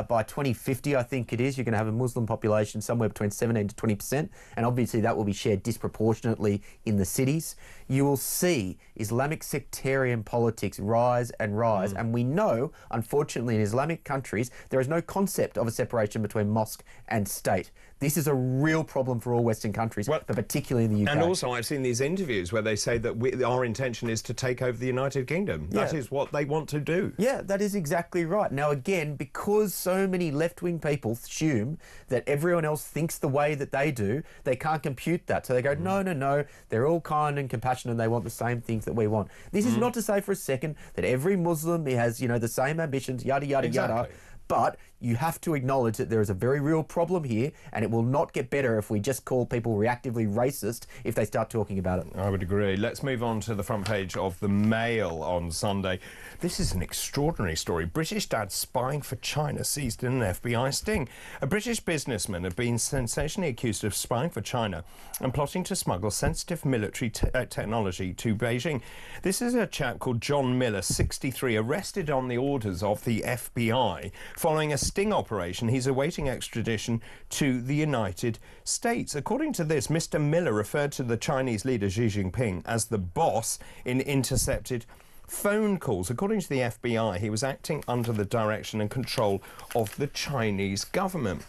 By 2050, I think it is, you're going to have a Muslim population somewhere between 17 to 20%, and obviously that will be shared disproportionately in the cities. You will see Islamic sectarian politics rise and rise, and we know, unfortunately, in Islamic countries, there is no concept of a separation between mosque and state. This is a real problem for all Western countries, but particularly in the UK. And also, I've seen these interviews where they say that our intention is to take over the United Kingdom. That is what they want to do. Yeah, that is exactly right. Now, again, because so many left-wing people assume that everyone else thinks the way that they do, they can't compute that. So they go, no, no, no, they're all kind and compassionate and they want the same things that we want. This is not to say for a second that every Muslim has, you know, the same ambitions, yada, yada, yada. But you have to acknowledge that there is a very real problem here, and it will not get better if we just call people reactively racist if they start talking about it. I would agree. Let's move on to the front page of the Mail on Sunday. This is an extraordinary story. British dad spying for China seized in an FBI sting. A British businessman had been sensationally accused of spying for China and plotting to smuggle sensitive military technology to Beijing. This is a chap called John Miller, 63, arrested on the orders of the FBI following a sting operation. He's awaiting extradition to the United States. According to this, Mr. Miller referred to the Chinese leader Xi Jinping as the boss in intercepted phone calls. According to the FBI, he was acting under the direction and control of the Chinese government.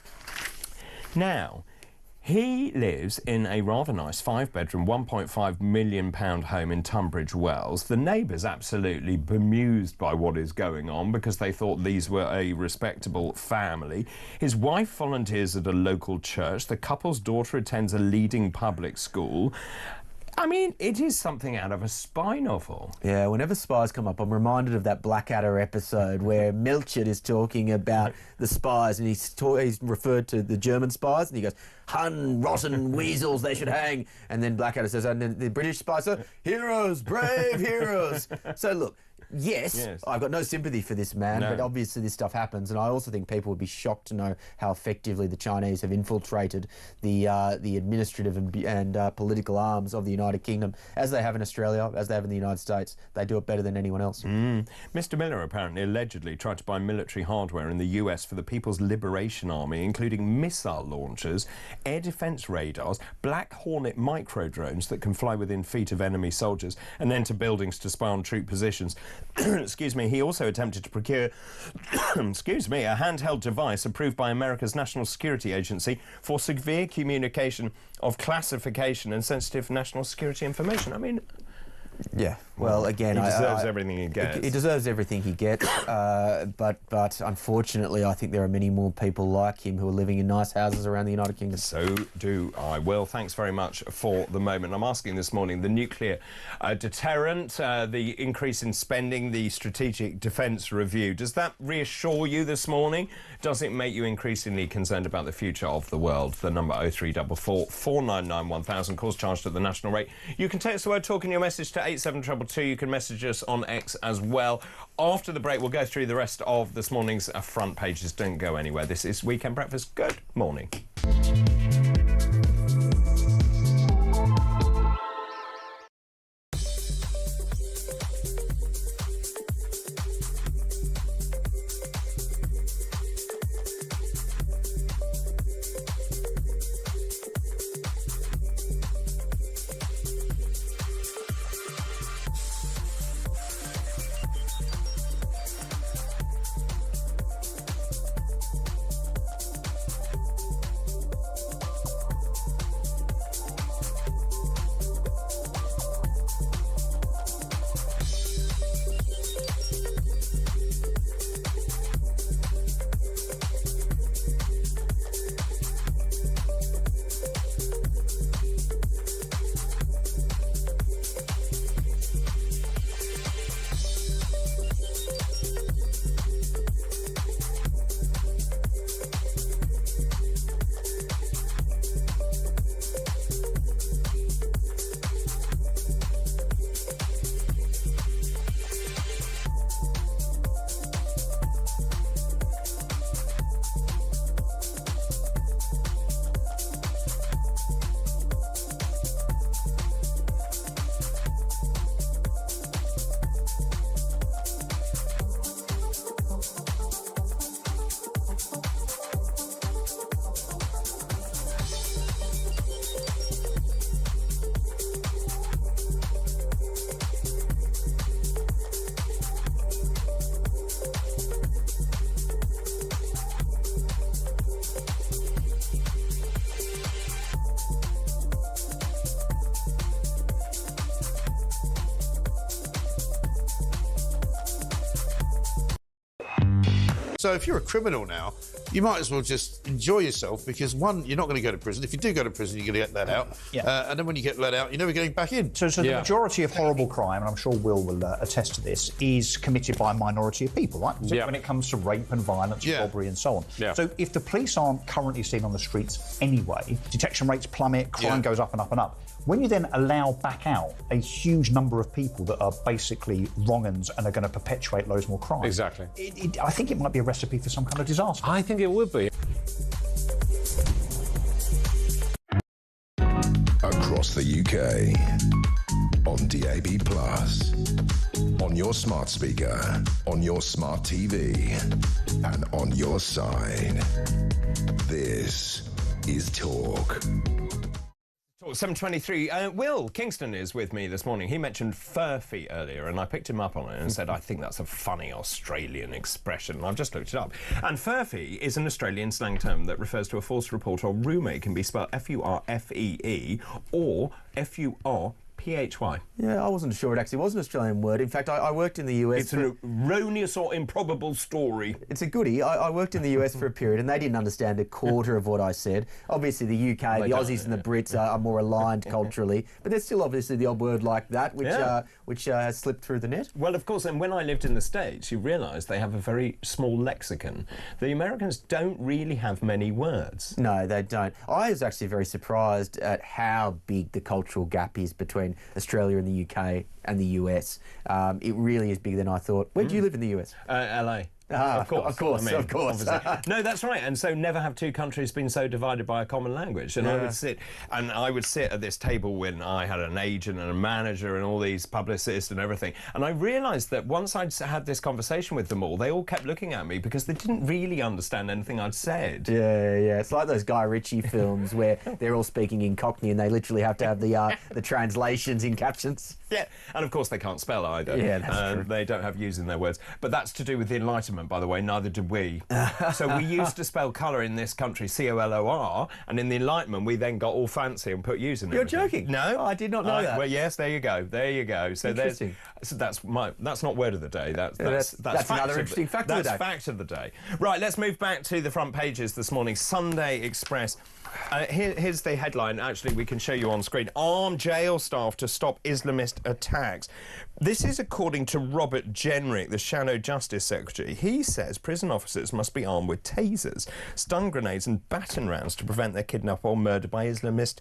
Now, he lives in a rather nice 5-bedroom, £1.5 million home in Tunbridge Wells. The neighbours absolutely bemused by what is going on because they thought these were a respectable family. His wife volunteers at a local church. The couple's daughter attends a leading public school. I mean, it is something out of a spy novel. Yeah, whenever spies come up, I'm reminded of that Blackadder episode where Melchett is talking about the spies, and he's referred to the German spies, and he goes, "Hun, rotten weasels, they should hang." And then Blackadder says, and then the British spies say, "Heroes, brave heroes." So look, yes, I've got no sympathy for this man, but obviously this stuff happens, and I also think people would be shocked to know how effectively the Chinese have infiltrated the administrative and political arms of the United Kingdom, as they have in Australia, as they have in the United States. They do it better than anyone else. Mr. Miller apparently allegedly tried to buy military hardware in the US for the People's Liberation Army, including missile launchers, air defence radars, Black Hornet micro-drones that can fly within feet of enemy soldiers and enter buildings to spy on troop positions. Excuse me, he also attempted to procure, excuse me, a handheld device approved by America's National Security Agency for severe communication of classification and sensitive national security information. I mean... Yeah, well, again... He deserves everything he gets. He deserves everything he gets, but unfortunately I think there are many more people like him who are living in nice houses around the United Kingdom. So do I. Well, thanks very much for the moment. I'm asking this morning, the nuclear deterrent, the increase in spending, the strategic defence review, does that reassure you this morning? Does it make you increasingly concerned about the future of the world? The number 0344 499 1000, calls charged at the national rate. You can text the word talk in your message to 87222. You can message us on X as well. After the break, we'll go through the rest of this morning's front pages. Don't go anywhere. This is Weekend Breakfast. Good morning. So if you're a criminal now, you might as well just enjoy yourself because, one, you're not going to go to prison. If you do go to prison, you're going to get let out. And then when you get let out, you're never getting back in. So the majority of horrible crime, and I'm sure Will attest to this, is committed by a minority of people, right? So when it comes to rape and violence, robbery and so on. So if the police aren't currently seen on the streets anyway, detection rates plummet, crime goes up and up and up. When you then allow back out a huge number of people that are basically wrong-uns and are going to perpetuate loads more crime... Exactly. I think it might be a recipe for some kind of disaster. I think it would be. Across the UK, on DAB+, on your smart speaker, on your smart TV, and on your side. This is Talk. 7:23. Will Kingston is with me this morning. He mentioned furphy earlier, and I picked him up on it and said, I think that's a funny Australian expression. And I've just looked it up. And furphy is an Australian slang term that refers to a false report or rumour. It can be spelled F-U-R-F-E-E or F-U-R-P-H-Y. Yeah, I wasn't sure it actually was an Australian word. In fact, I worked in the US. It's an erroneous or improbable story. It's a goodie. I worked in the US for a period and they didn't understand a quarter of what I said. Obviously, the UK, the Aussies and the Brits are more aligned culturally, but there's still obviously the odd word like that, which has slipped through the net. Well, of course, and when I lived in the States, you realise they have a very small lexicon. The Americans don't really have many words. No, they don't. I was actually very surprised at how big the cultural gap is between Australia and the UK and the US. It really is bigger than I thought. Where do you live in the US? LA. Of course. No, that's right. And so never have two countries been so divided by a common language. And I would sit at this table when I had an agent and a manager and all these publicists and everything. And I realised that once I'd had this conversation with them all, they all kept looking at me because they didn't really understand anything I'd said. Yeah. It's like those Guy Ritchie films where they're all speaking in Cockney and they literally have to have the translations in captions. Yeah, and of course they can't spell either. Yeah, that's true. They don't have U's in their words. But that's to do with the Enlightenment, by the way, neither did we. So we used to spell colour in this country C-O-L-O-R, and in the Enlightenment we then got all fancy and put U's in it. You're joking? No. Oh, I did not know that. Well, yes, there you go. So interesting. That's not word of the day. That's another interesting fact of the day. That's fact of the day. Right, let's move back to the front pages this morning. Sunday Express. Here's the headline. Actually, we can show you on screen. Arm jail staff to stop Islamist attacks. This is according to Robert Jenrick, the Shadow Justice Secretary. He says prison officers must be armed with tasers, stun grenades and baton rounds to prevent their kidnap or murder by Islamist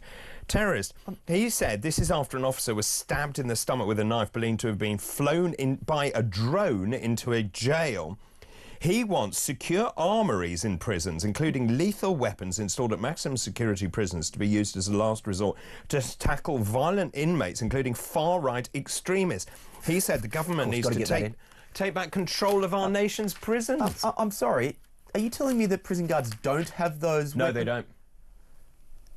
terrorists. He said this is after an officer was stabbed in the stomach with a knife believed to have been flown in by a drone into a jail. He wants secure armories in prisons, including lethal weapons installed at maximum security prisons to be used as a last resort to tackle violent inmates, including far-right extremists. He said the government needs to take back control of our nation's prisons. I'm sorry, are you telling me that prison guards don't have those weapons? No, they don't.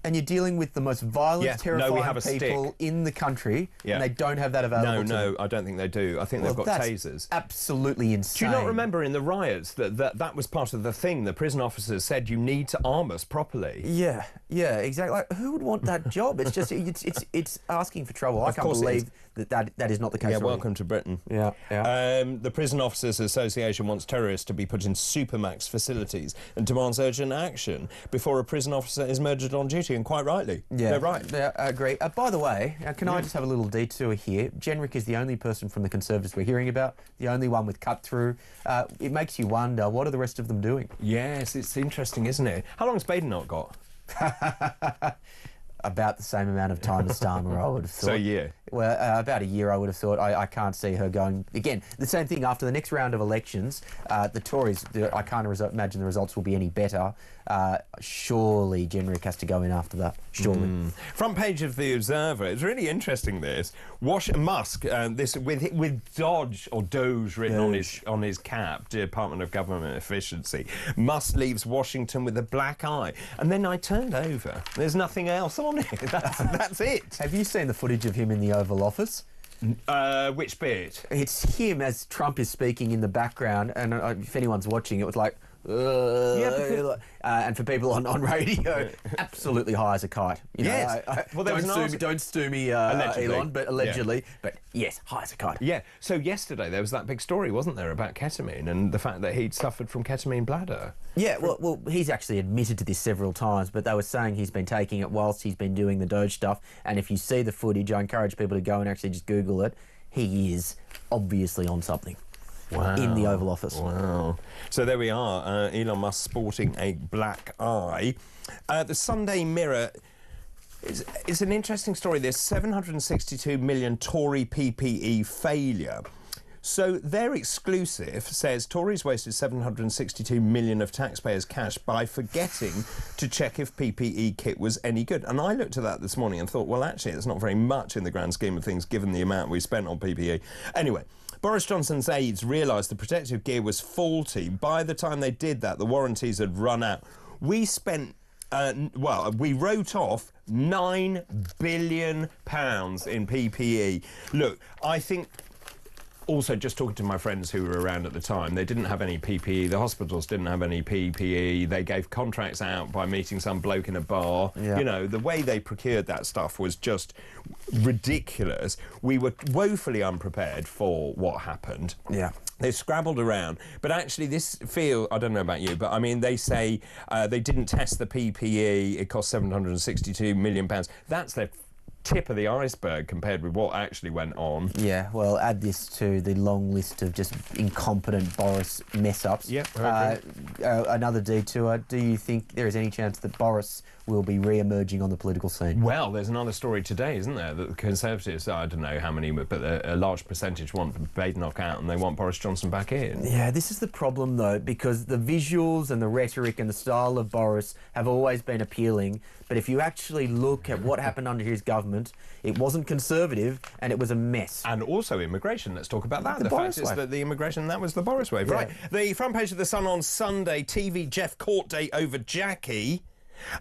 And you're dealing with the most violent, terrifying people in the country, and they don't have that available to them? No, I don't think they do. I think they've got tasers. Absolutely insane. Do you not remember in the riots that was part of the thing? The prison officers said you need to arm us properly. Yeah, exactly. Like, who would want that job? It's just it's asking for trouble. I can't believe that is not the case. Yeah, welcome to Britain. Yeah. The Prison Officers Association wants terrorists to be put in supermax facilities and demands urgent action before a prison officer is murdered on duty. And quite rightly. Yeah, they're right. Yeah, I agree. By the way, can I just have a little detour here? Jenrick is the only person from the Conservatives we're hearing about, the only one with cut through. It makes you wonder, what are the rest of them doing? Yes, it's interesting, isn't it? How long has Badenoch got? About the same amount of time as Starmer, I would have thought. So a year? Well, about a year, I would have thought. I can't see her going... Again, the same thing after the next round of elections. The Tories, I can't imagine the results will be any better. Surely Jenrick has to go in after that. Surely. Front page of The Observer. It's really interesting, this. Musk, this with Dodge or Doge written on his cap, Department of Government Efficiency. Musk leaves Washington with a black eye. And then I turned over. There's nothing else on it. That's it. Have you seen the footage of him in the Oval Office? Which bit? It's him as Trump is speaking in the background, and if anyone's watching, it was like, and for people on radio, absolutely high as a kite. You know, Yes. Well, there was an don't sue me, Allegedly. Elon, but allegedly. But yes, high as a kite. Yeah. So yesterday there was that big story, wasn't there, about ketamine and the fact that he'd suffered from ketamine bladder. Yeah, well, he's actually admitted to this several times, but they were saying he's been taking it whilst he's been doing the Doge stuff. And if you see the footage, I encourage people to go and actually just Google it. He is obviously on something. Wow. In the Oval Office. Wow. So there we are, Elon Musk sporting a black eye. The Sunday Mirror is an interesting story. There's 762 million Tory PPE failure. So their exclusive says Tories wasted 762 million of taxpayers' cash by forgetting to check if PPE kit was any good. And I looked at that this morning and thought, well, actually, it's not very much in the grand scheme of things, given the amount we spent on PPE. Anyway, Boris Johnson's aides realised the protective gear was faulty. By the time they did that, the warranties had run out. We spent, we wrote off £9 billion in PPE. Look, I think... Also, just talking to my friends who were around at the time, they didn't have any PPE. The hospitals didn't have any PPE. They gave contracts out by meeting some bloke in a bar. Yeah. You know, the way they procured that stuff was just ridiculous. We were woefully unprepared for what happened. Yeah. They scrabbled around, but actually I don't know about you, but I mean, they say they didn't test the PPE. It cost £762 million. That's their tip of the iceberg compared with what actually went on. Yeah, well, add this to the long list of just incompetent Boris mess-ups. Yeah, another detour. Do you think there is any chance that Boris will be re-emerging on the political scene? Well, there's another story today, isn't there, that the Conservatives, I don't know how many, but a large percentage want Badenoch out and they want Boris Johnson back in. Yeah, this is the problem, though, because the visuals and the rhetoric and the style of Boris have always been appealing, but if you actually look at what happened under his government, it wasn't conservative and it was a mess. And also immigration, let's talk about that. The Boris fact is wave. that the immigration, that was the Boris wave. Yeah. Right, the front page of The Sun on Sunday, TV Jeff court date over Jackie.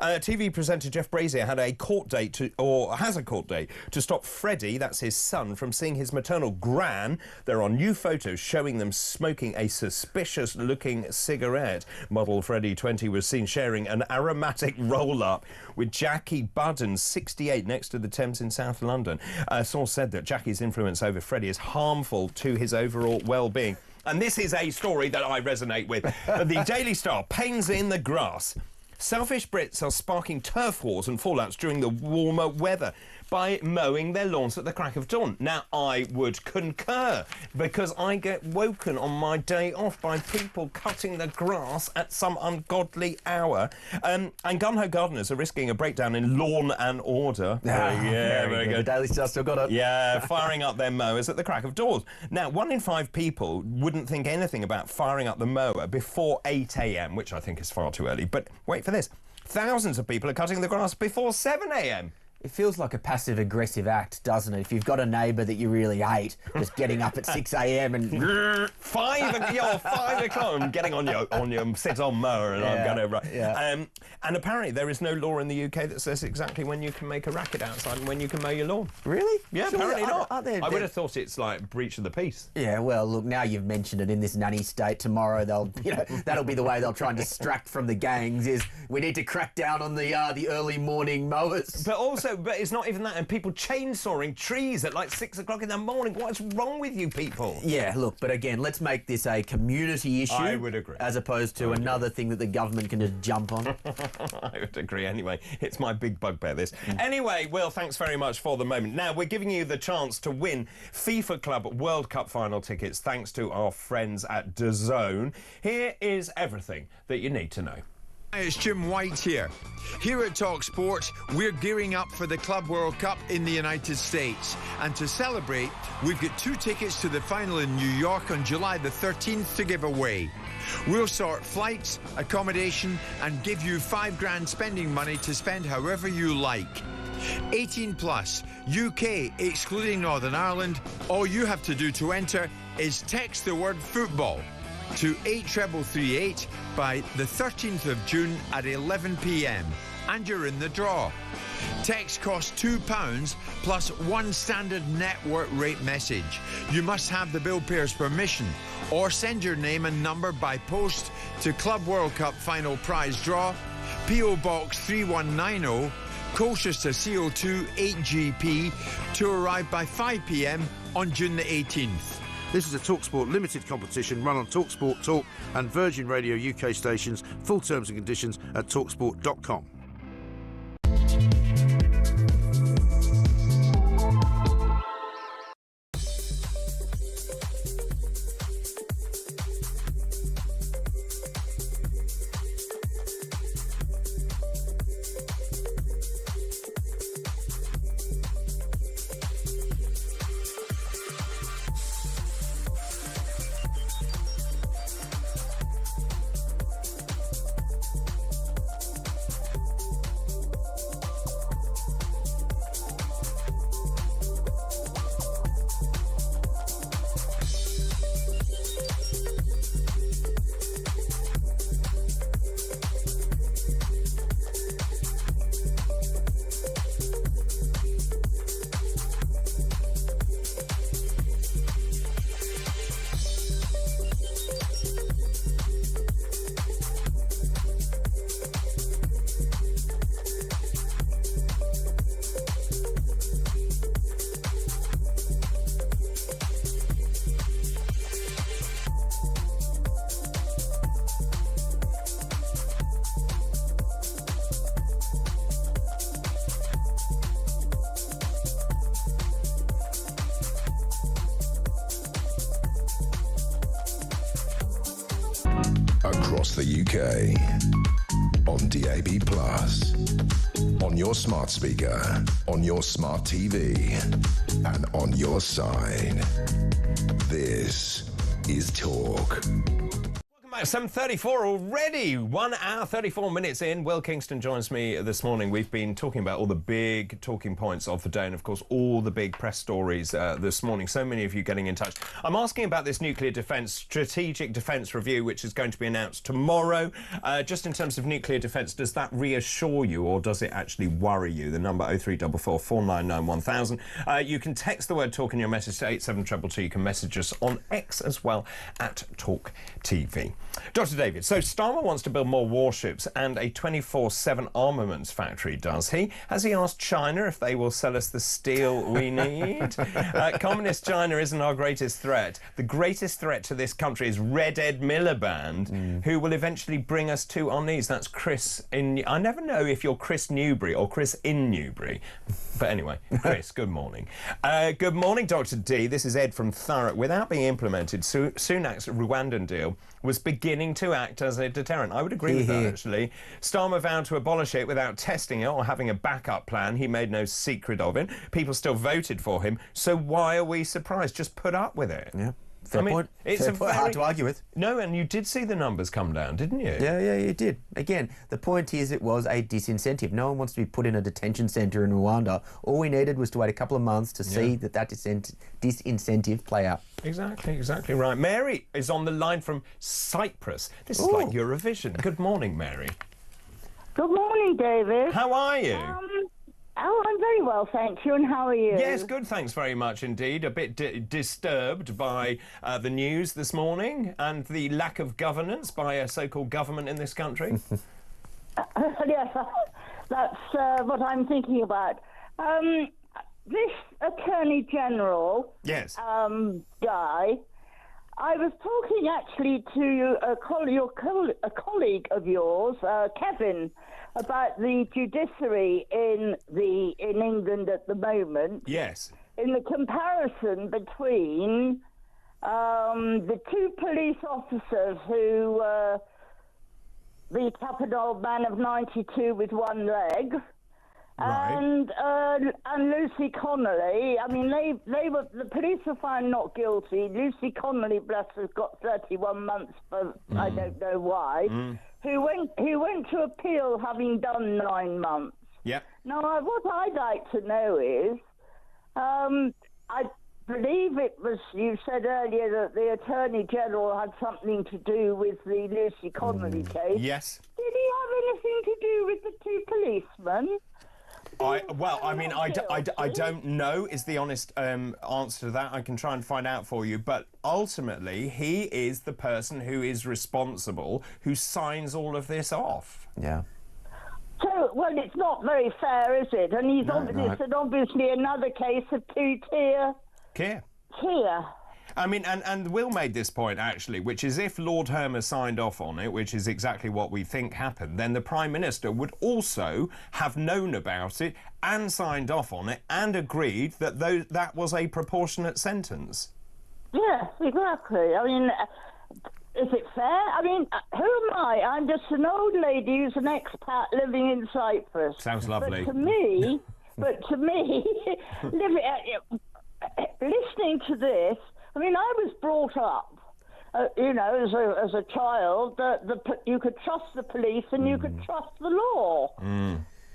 TV presenter Jeff Brazier has a court date to stop Freddie, that's his son, from seeing his maternal gran. There are new photos showing them smoking a suspicious-looking cigarette. Model Freddie, 20, was seen sharing an aromatic roll-up with Jackie Budden, 68, next to the Thames in South London. A source said that Jackie's influence over Freddie is harmful to his overall well-being. And this is a story that I resonate with. The Daily Star, pains in the grass. Selfish Brits are sparking turf wars and fallouts during the warmer weather by mowing their lawns at the crack of dawn. Now, I would concur, because I get woken on my day off by people cutting the grass at some ungodly hour. And gun-ho gardeners are risking a breakdown in lawn and order. Very good. The Daily Star still got it. Yeah, firing up their mowers at the crack of dawn. Now, 1 in 5 people wouldn't think anything about firing up the mower before 8 a.m, which I think is far too early. But wait for this. Thousands of people are cutting the grass before 7 a.m. It feels like a passive-aggressive act, doesn't it? If you've got a neighbour that you really hate, just getting up at 6 a.m. and... 5 o'clock, I'm getting on your sit-on mower and I'm going to... Yeah. And apparently there is no law in the UK that says exactly when you can make a racket outside and when you can mow your lawn. Really? Yeah, Surely, apparently not. I would have thought it's like breach of the peace. Yeah, well, look, now you've mentioned it in this nanny state. Tomorrow that'll be the way they'll try and distract from the gangs, is we need to crack down on the early morning mowers. But it's not even that, and people chainsawing trees at like 6 o'clock in the morning. What's wrong with you people? Yeah, look, but again, let's make this a community issue. I would agree. As opposed to another thing that the government can just jump on. I would agree anyway. It's my big bugbear, this. Anyway, Will, thanks very much for the moment. Now, we're giving you the chance to win FIFA Club World Cup final tickets thanks to our friends at DAZN. Here is everything that you need to know. Hi, it's Jim White here. Here at talkSPORT, we're gearing up for the Club World Cup in the United States. And to celebrate, we've got 2 tickets to the final in New York on July the 13th to give away. We'll sort flights, accommodation, and give you £5,000 spending money to spend however you like. 18 plus, UK excluding Northern Ireland. All you have to do to enter is text the word football to 83338 by the 13th of June at 11 p.m. and you're in the draw. Text costs £2 plus one standard network rate message. You must have the bill payer's permission or send your name and number by post to Club World Cup Final Prize Draw, PO Box 3190, Colchester CO2 8GP, to arrive by 5 p.m. on June the 18th. This is a TalkSport limited competition run on TalkSport Talk and Virgin Radio UK stations. Full terms and conditions at talksport.com. Across the UK, on DAB+, on your smart speaker, on your smart TV, and on your side. This is Talk. At 7:34 already, 1 hour 34 minutes in. Will Kingston joins me this morning. We've been talking about all the big talking points of the day and of course all the big press stories this morning. So many of you getting in touch. I'm asking about this nuclear defence strategic defence review which is going to be announced tomorrow. Just in terms of nuclear defence, does that reassure you or does it actually worry you? The number 0344 499 1000. You can text the word talk in your message to 87222. You can message us on X as well at talkTV. Dr. David, so Starmer wants to build more warships and a 24/7 armaments factory, does he? Has he asked China if they will sell us the steel we need? Communist China isn't our greatest threat. The greatest threat to this country is Red Ed Miliband, who will eventually bring us to our knees. That's Chris in... I never know if you're Chris Newbury or Chris in Newbury. But anyway, Chris, good morning. Good morning, Dr. D. This is Ed from Thurrock. Without being implemented, Sunak's Rwandan deal was beginning to act as a deterrent. I would agree with that, actually. Starmer vowed to abolish it without testing it or having a backup plan. He made no secret of it. People still voted for him. So why are we surprised? Just put up with it. Yeah. Fair point. It's hard to argue with. No, and you did see the numbers come down, didn't you? Yeah, you did. Again, the point is it was a disincentive. No one wants to be put in a detention centre in Rwanda. All we needed was to wait a couple of months to see that disincentive play out. Exactly right. Mary is on the line from Cyprus. This is like Eurovision. Good morning, Mary. Good morning, David. How are you? I'm very well, thank you. And how are you? Yes, good, thanks very much indeed. A bit disturbed by the news this morning and the lack of governance by a so-called government in this country. Yes, that's what I'm thinking about. This Attorney General guy, I was talking actually to a colleague of yours, Kevin, about the judiciary in England at the moment. Yes. In the comparison between the two police officers who beat up an old man of 92 with one leg. And Lucy Connolly, I mean, the police were found not guilty. Lucy Connolly, bless her, got 31 months for I don't know why. Who went to appeal having done 9 months. Yeah. Now, what I'd like to know is, I believe it was, you said earlier that the Attorney General had something to do with the Lucy Connolly case. Yes. Did he have anything to do with the two policemen? I don't know is the honest answer to that. I can try and find out for you. But ultimately, he is the person who is responsible, who signs all of this off. Yeah. So, well, it's not very fair, is it? And he's obviously another case of two-tier. Care. I mean, and Will made this point, actually, which is if Lord Hermer signed off on it, which is exactly what we think happened, then the Prime Minister would also have known about it and signed off on it and agreed that that was a proportionate sentence. Yes, exactly. I mean, is it fair? I mean, who am I? I'm just an old lady who's an expat living in Cyprus. Sounds lovely. But to me, listening to this, I mean, I was brought up, as a child, that you could trust the police and you could trust the law.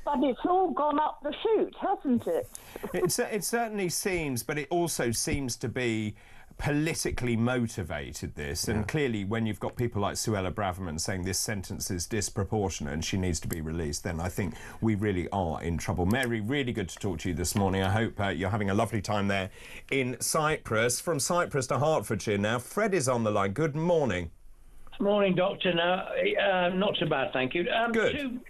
But it's all gone up the chute, hasn't it? It certainly seems, but it also seems to be politically motivated, this, and clearly when you've got people like Suella Braverman saying this sentence is disproportionate and she needs to be released, then I think we really are in trouble. Mary, really good to talk to you this morning. I hope you're having a lovely time there in Cyprus. From Cyprus to Hertfordshire now, Fred is on the line. Good morning. Morning, Doctor. Not so bad, thank you. Good. Two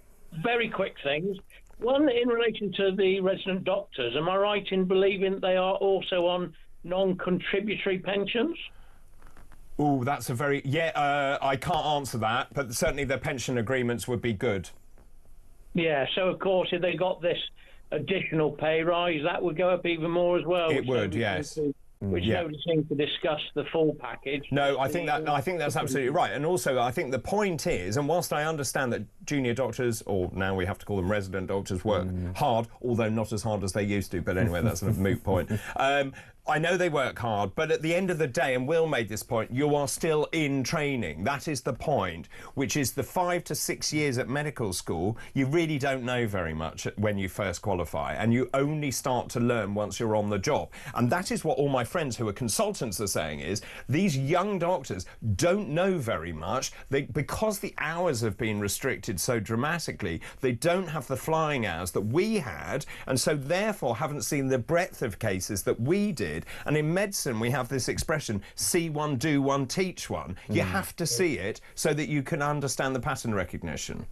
very quick things. One, in relation to the resident doctors, am I right in believing they are also on non-contributory pensions? Oh, that's a very... I can't answer that, but certainly their pension agreements would be good. Yeah, so of course if they got this additional pay rise, that would go up even more as well. It would, yes. Which nobody seems to discuss the full package. No, I think that's absolutely right. And also, I think the point is, and whilst I understand that junior doctors, or now we have to call them resident doctors, work hard, although not as hard as they used to, but anyway, that's a moot point. I know they work hard, but at the end of the day, and Will made this point, you are still in training. That is the point, which is the 5 to 6 years at medical school, you really don't know very much when you first qualify, and you only start to learn once you're on the job. And that is what all my friends who are consultants are saying, is these young doctors don't know very much. Because the hours have been restricted so dramatically, they don't have the flying hours that we had, and so therefore haven't seen the breadth of cases that we did. And in medicine, we have this expression, see one, do one, teach one. You have to see it so that you can understand the pattern recognition.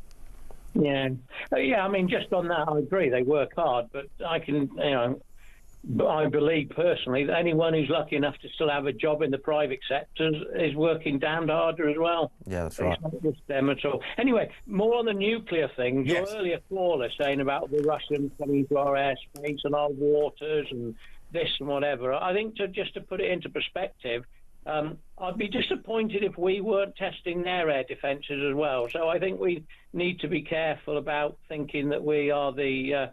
Yeah. I mean, just on that, I agree. They work hard, but I believe personally that anyone who's lucky enough to still have a job in the private sector is working damned harder as well. Yeah, that's right. It's not just them at all. Anyway, more on the nuclear thing. Yes. Your earlier caller saying about the Russians coming to our airspace and our waters and this and whatever. I think just to put it into perspective, I'd be disappointed if we weren't testing their air defences as well. So I think we need to be careful about thinking that we are the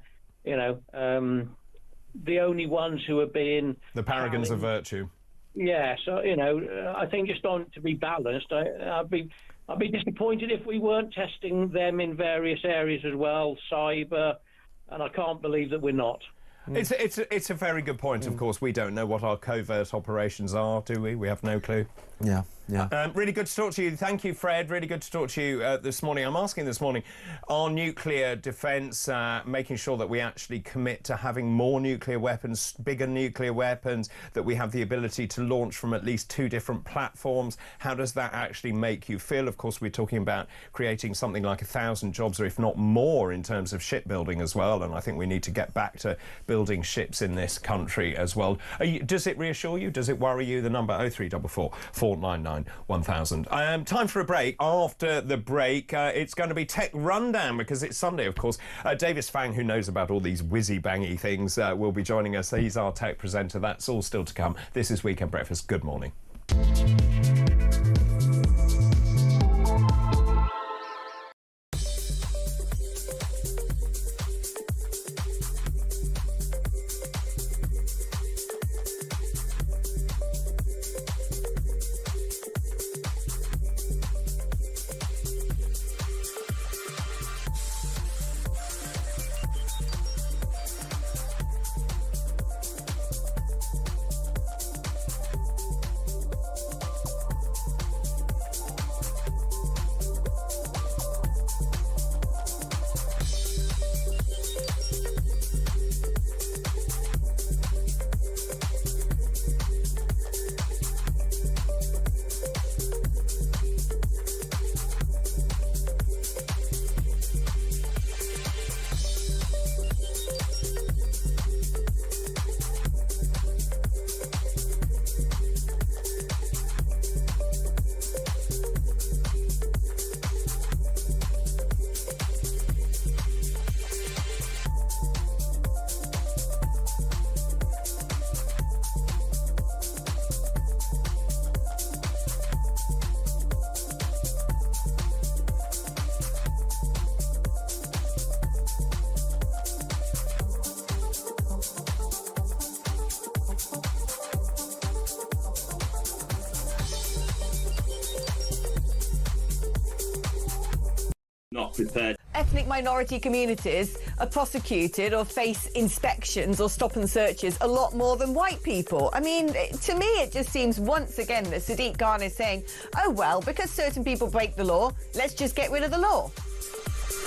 only ones who are being... The paragons of virtue. Yeah, so, I think just on to be balanced, I'd be disappointed if we weren't testing them in various areas as well, cyber, and I can't believe that we're not. It's a very good point. Of course, we don't know what our covert operations are, do we? We have no clue. Yeah. Really good to talk to you. Thank you, Fred. Really good to talk to you this morning. I'm asking this morning on nuclear defence, making sure that we actually commit to having more nuclear weapons, bigger nuclear weapons, that we have the ability to launch from at least 2 different platforms. How does that actually make you feel? Of course, we're talking about creating something like 1,000 jobs, or if not more, in terms of shipbuilding as well. And I think we need to get back to building ships in this country as well. Does it reassure you? Does it worry you? The number 0344 499 1000. Time for a break. After the break, it's going to be Tech Rundown, because it's Sunday, of course. Davis Fang, who knows about all these whizzy-bangy things, will be joining us. He's our tech presenter. That's all still to come. This is Weekend Breakfast. Good morning. prepared. Ethnic minority communities are prosecuted or face inspections or stop and searches a lot more than white people. I mean, to me, it just seems once again that Sadiq Khan is saying, oh, well, because certain people break the law, let's just get rid of the law.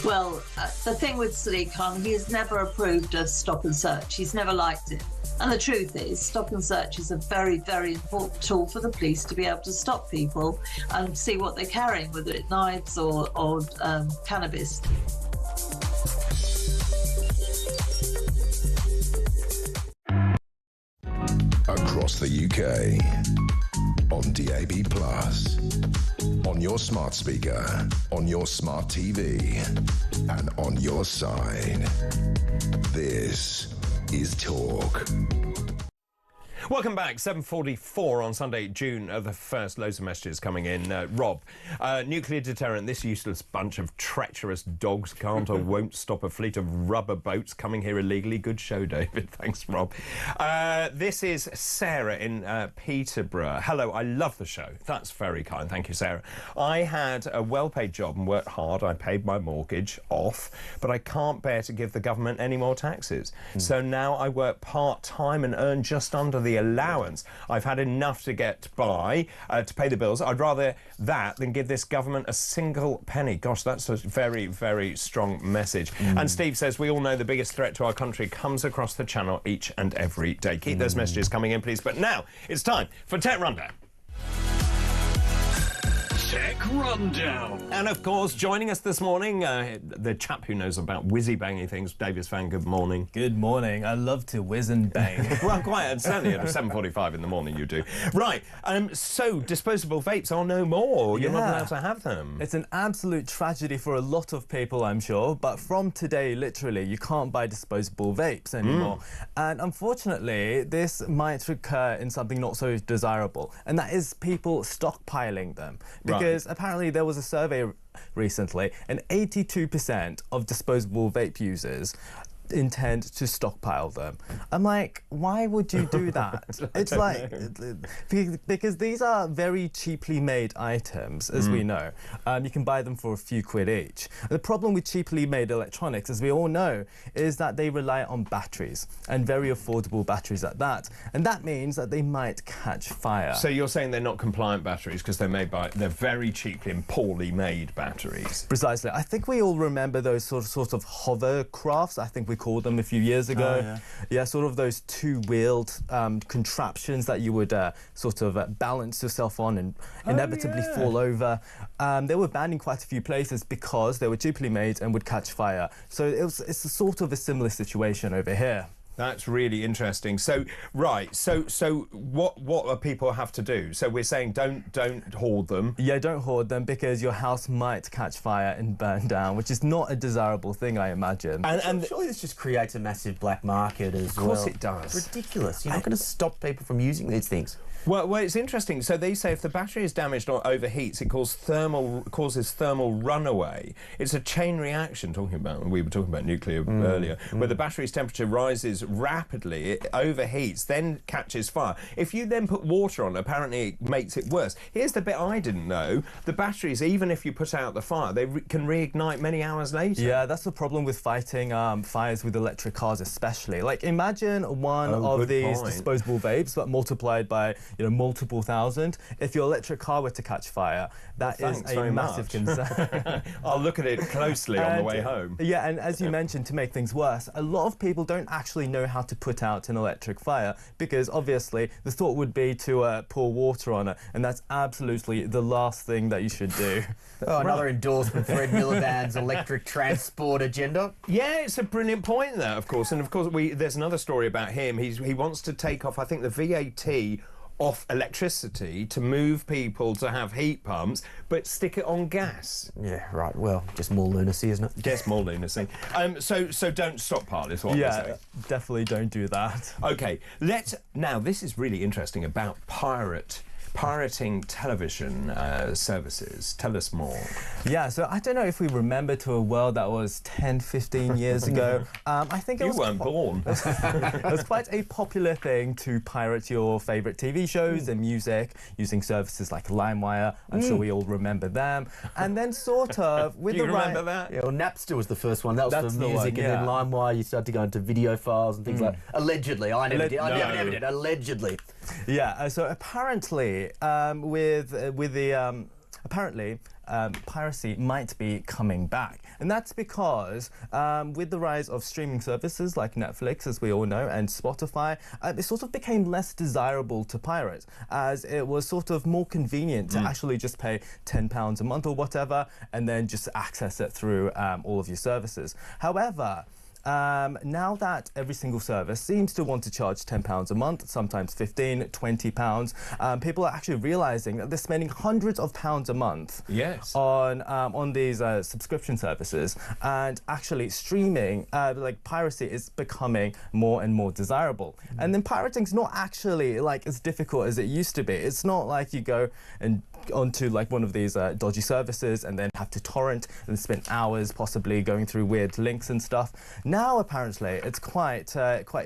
Well, the thing with Sadiq Khan, he has never approved of stop and search. He's never liked it. And the truth is, stop and search is a very, very important tool for the police to be able to stop people and see what they're carrying, whether it's knives or cannabis. Across the UK, on DAB+, on your smart speaker, on your smart TV, and on your side. This is Talk. Welcome back. 7:44 on Sunday, June the 1st. Loads of messages coming in. Rob, nuclear deterrent. This useless bunch of treacherous dogs can't or won't stop a fleet of rubber boats coming here illegally. Good show, David. Thanks, Rob. This is Sarah in Peterborough. Hello, I love the show. That's very kind. Thank you, Sarah. I had a well-paid job and worked hard. I paid my mortgage off, but I can't bear to give the government any more taxes. So now I work part-time and earn just under the allowance. I've had enough to get by, to pay the bills. I'd rather that than give this government a single penny. Gosh, that's a very, very strong message. And Steve says, we all know the biggest threat to our country comes across the channel each and every day. Keep those messages coming in, please. But now it's time for Tech Rundown. Tech Rundown. And of course, joining us this morning, the chap who knows about whizzy-banging things, Davis Fan. Good morning. Good morning. I love to whiz and bang. Well, quite certainly at 7:45 in the morning you do. Right, so disposable vapes are no more. You're not allowed to have them. It's an absolute tragedy for a lot of people, I'm sure, but from today, literally, you can't buy disposable vapes anymore. And unfortunately, this might occur in something not so desirable, and that is people stockpiling them. Because apparently there was a survey recently, and 82% of disposable vape users intend to stockpile them. I'm like, why would you do that? It's like, because these are very cheaply made items, as we know. You can buy them for a few quid each. The problem with cheaply made electronics, as we all know, is that they rely on batteries, and very affordable batteries at that. And that means that they might catch fire. So you're saying they're not compliant batteries because they're made by, they're very cheaply and poorly made batteries. Precisely. I think we all remember those sort of hovercrafts. I think we called them a few years ago. Yeah, sort of those two-wheeled contraptions that you would sort of balance yourself on and inevitably fall over. They were banned in quite a few places because they were cheaply made and would catch fire. So it's a sort of a similar situation over here. That's really interesting. So, right, so what do people have to do? So we're saying don't hoard them. Yeah, don't hoard them because your house might catch fire and burn down, which is not a desirable thing, I imagine. And surely this just creates a massive black market as well. Of course it does. It's ridiculous. You're not going to stop people from using these things. Well, it's interesting. So they say if the battery is damaged or overheats, it causes thermal runaway. It's a chain reaction. We were talking about nuclear earlier, where the battery's temperature rises rapidly, it overheats, then catches fire. If you then put water on, apparently it makes it worse. Here's the bit I didn't know: the batteries, even if you put out the fire, they can reignite many hours later. Yeah, that's the problem with fighting fires with electric cars, especially. Like, imagine one of these disposable vapes, but multiplied by multiple thousand. If your electric car were to catch fire, that is a massive concern. I'll look at it closely on the way home. Yeah, and as you mentioned, to make things worse, a lot of people don't actually know how to put out an electric fire because obviously the thought would be to pour water on it, and that's absolutely the last thing that you should do. Another endorsement for Ed Miliband's electric transport agenda. Yeah, it's a brilliant point there, of course. And of course, there's another story about him. He wants to take off, I think, the VAT off electricity to move people to have heat pumps, but stick it on gas. Yeah, right. Well, just more lunacy, isn't it? Just more lunacy. So don't stockpile is what we're saying. Definitely don't do that. Okay, now this is really interesting about pirate pirating television services. Tell us more. Yeah, so I don't know if we remember to a world that was 10, 15 years ago. I think you weren't born. It was quite a popular thing to pirate your favourite TV shows and music using services like LimeWire. I'm sure we all remember them. And then sort of with Do you the remember that? Yeah, well, Napster was the first one. That was That's for the music, one, and then yeah. LimeWire, you started to go into video files and things like. Allegedly, I never did. I never did. Allegedly. Yeah. So apparently, apparently, piracy might be coming back. And that's because with the rise of streaming services like Netflix, as we all know, and Spotify, it sort of became less desirable to pirate, as it was sort of more convenient to actually just pay £10 a month or whatever, and then just access it through all of your services. However, now that every single service seems to want to charge £10 a month, sometimes £15, £20, people are actually realising that they're spending hundreds of pounds a month on these subscription services, and actually streaming, like piracy, is becoming more and more desirable. And then pirating's not actually like as difficult as it used to be. It's not like you go and onto like one of these dodgy services and then have to torrent and spend hours possibly going through weird links and stuff. Now apparently it's quite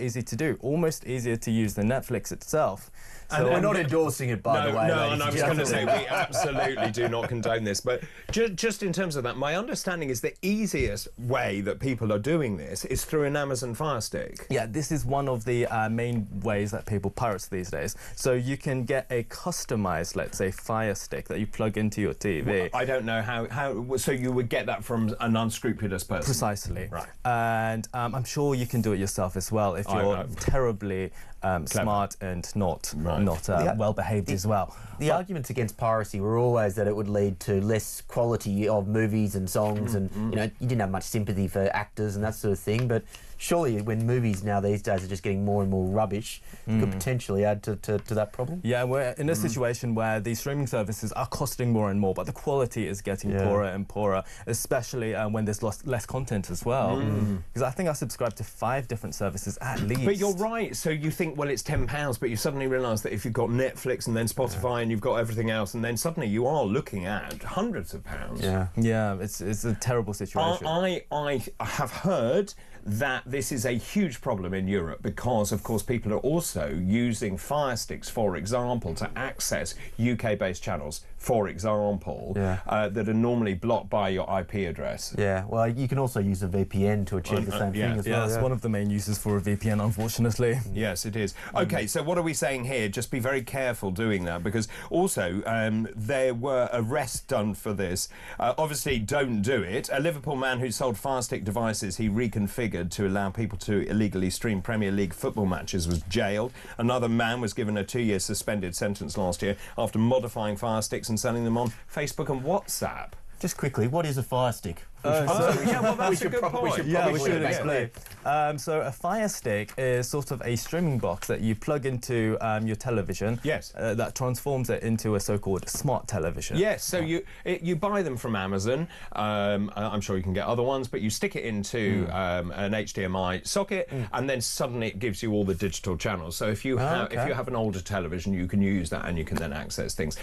easy to do, almost easier to use than Netflix itself. So we're not endorsing it, by the way. No, and I was going to say we absolutely do not condone this. But just in terms of that, my understanding is the easiest way that people are doing this is through an Amazon Fire Stick. Yeah, this is one of the main ways that people pirate these days. So you can get a customised, let's say, Fire Stick that you plug into your TV. Well, I don't know how. So you would get that from an unscrupulous person. Precisely. Right. And I'm sure you can do it yourself as well if you're terribly smart and not well behaved as well. The arguments against piracy were always that it would lead to less quality of movies and songs, and you didn't have much sympathy for actors and that sort of thing. But surely, when movies now these days are just getting more and more rubbish, it could potentially add to that problem. Yeah, we're in a situation where these streaming services are costing more and more, but the quality is getting poorer and poorer, especially when there's less content as well. Because I think I subscribe to 5 different services at least. But you're right. So you think, well, it's £10, but you suddenly realise that if you've got Netflix and then Spotify and you've got everything else, and then suddenly you are looking at hundreds of pounds. Yeah, it's a terrible situation. I have heard that this is a huge problem in Europe because, of course, people are also using Fire Sticks, for example, to access UK-based channels, for example, that are normally blocked by your IP address. Yeah, well, you can also use a VPN to achieve the same thing as well. Yeah, it's one of the main uses for a VPN, unfortunately. Yes, it is. OK, so what are we saying here? Just be very careful doing that, because also there were arrests done for this. Obviously, don't do it. A Liverpool man who sold Fire Stick devices he reconfigured to allow people to illegally stream Premier League football matches was jailed. Another man was given a 2-year suspended sentence last year after modifying Fire Sticks and selling them on Facebook and WhatsApp. Just quickly, what is a Fire Stick? We should explain. So a Fire Stick is sort of a streaming box that you plug into your television. Yes. That transforms it into a so-called smart television. Yes. So you buy them from Amazon. I'm sure you can get other ones, but you stick it into an HDMI socket, and then suddenly it gives you all the digital channels. So if you have an older television, you can use that, and you can then access things.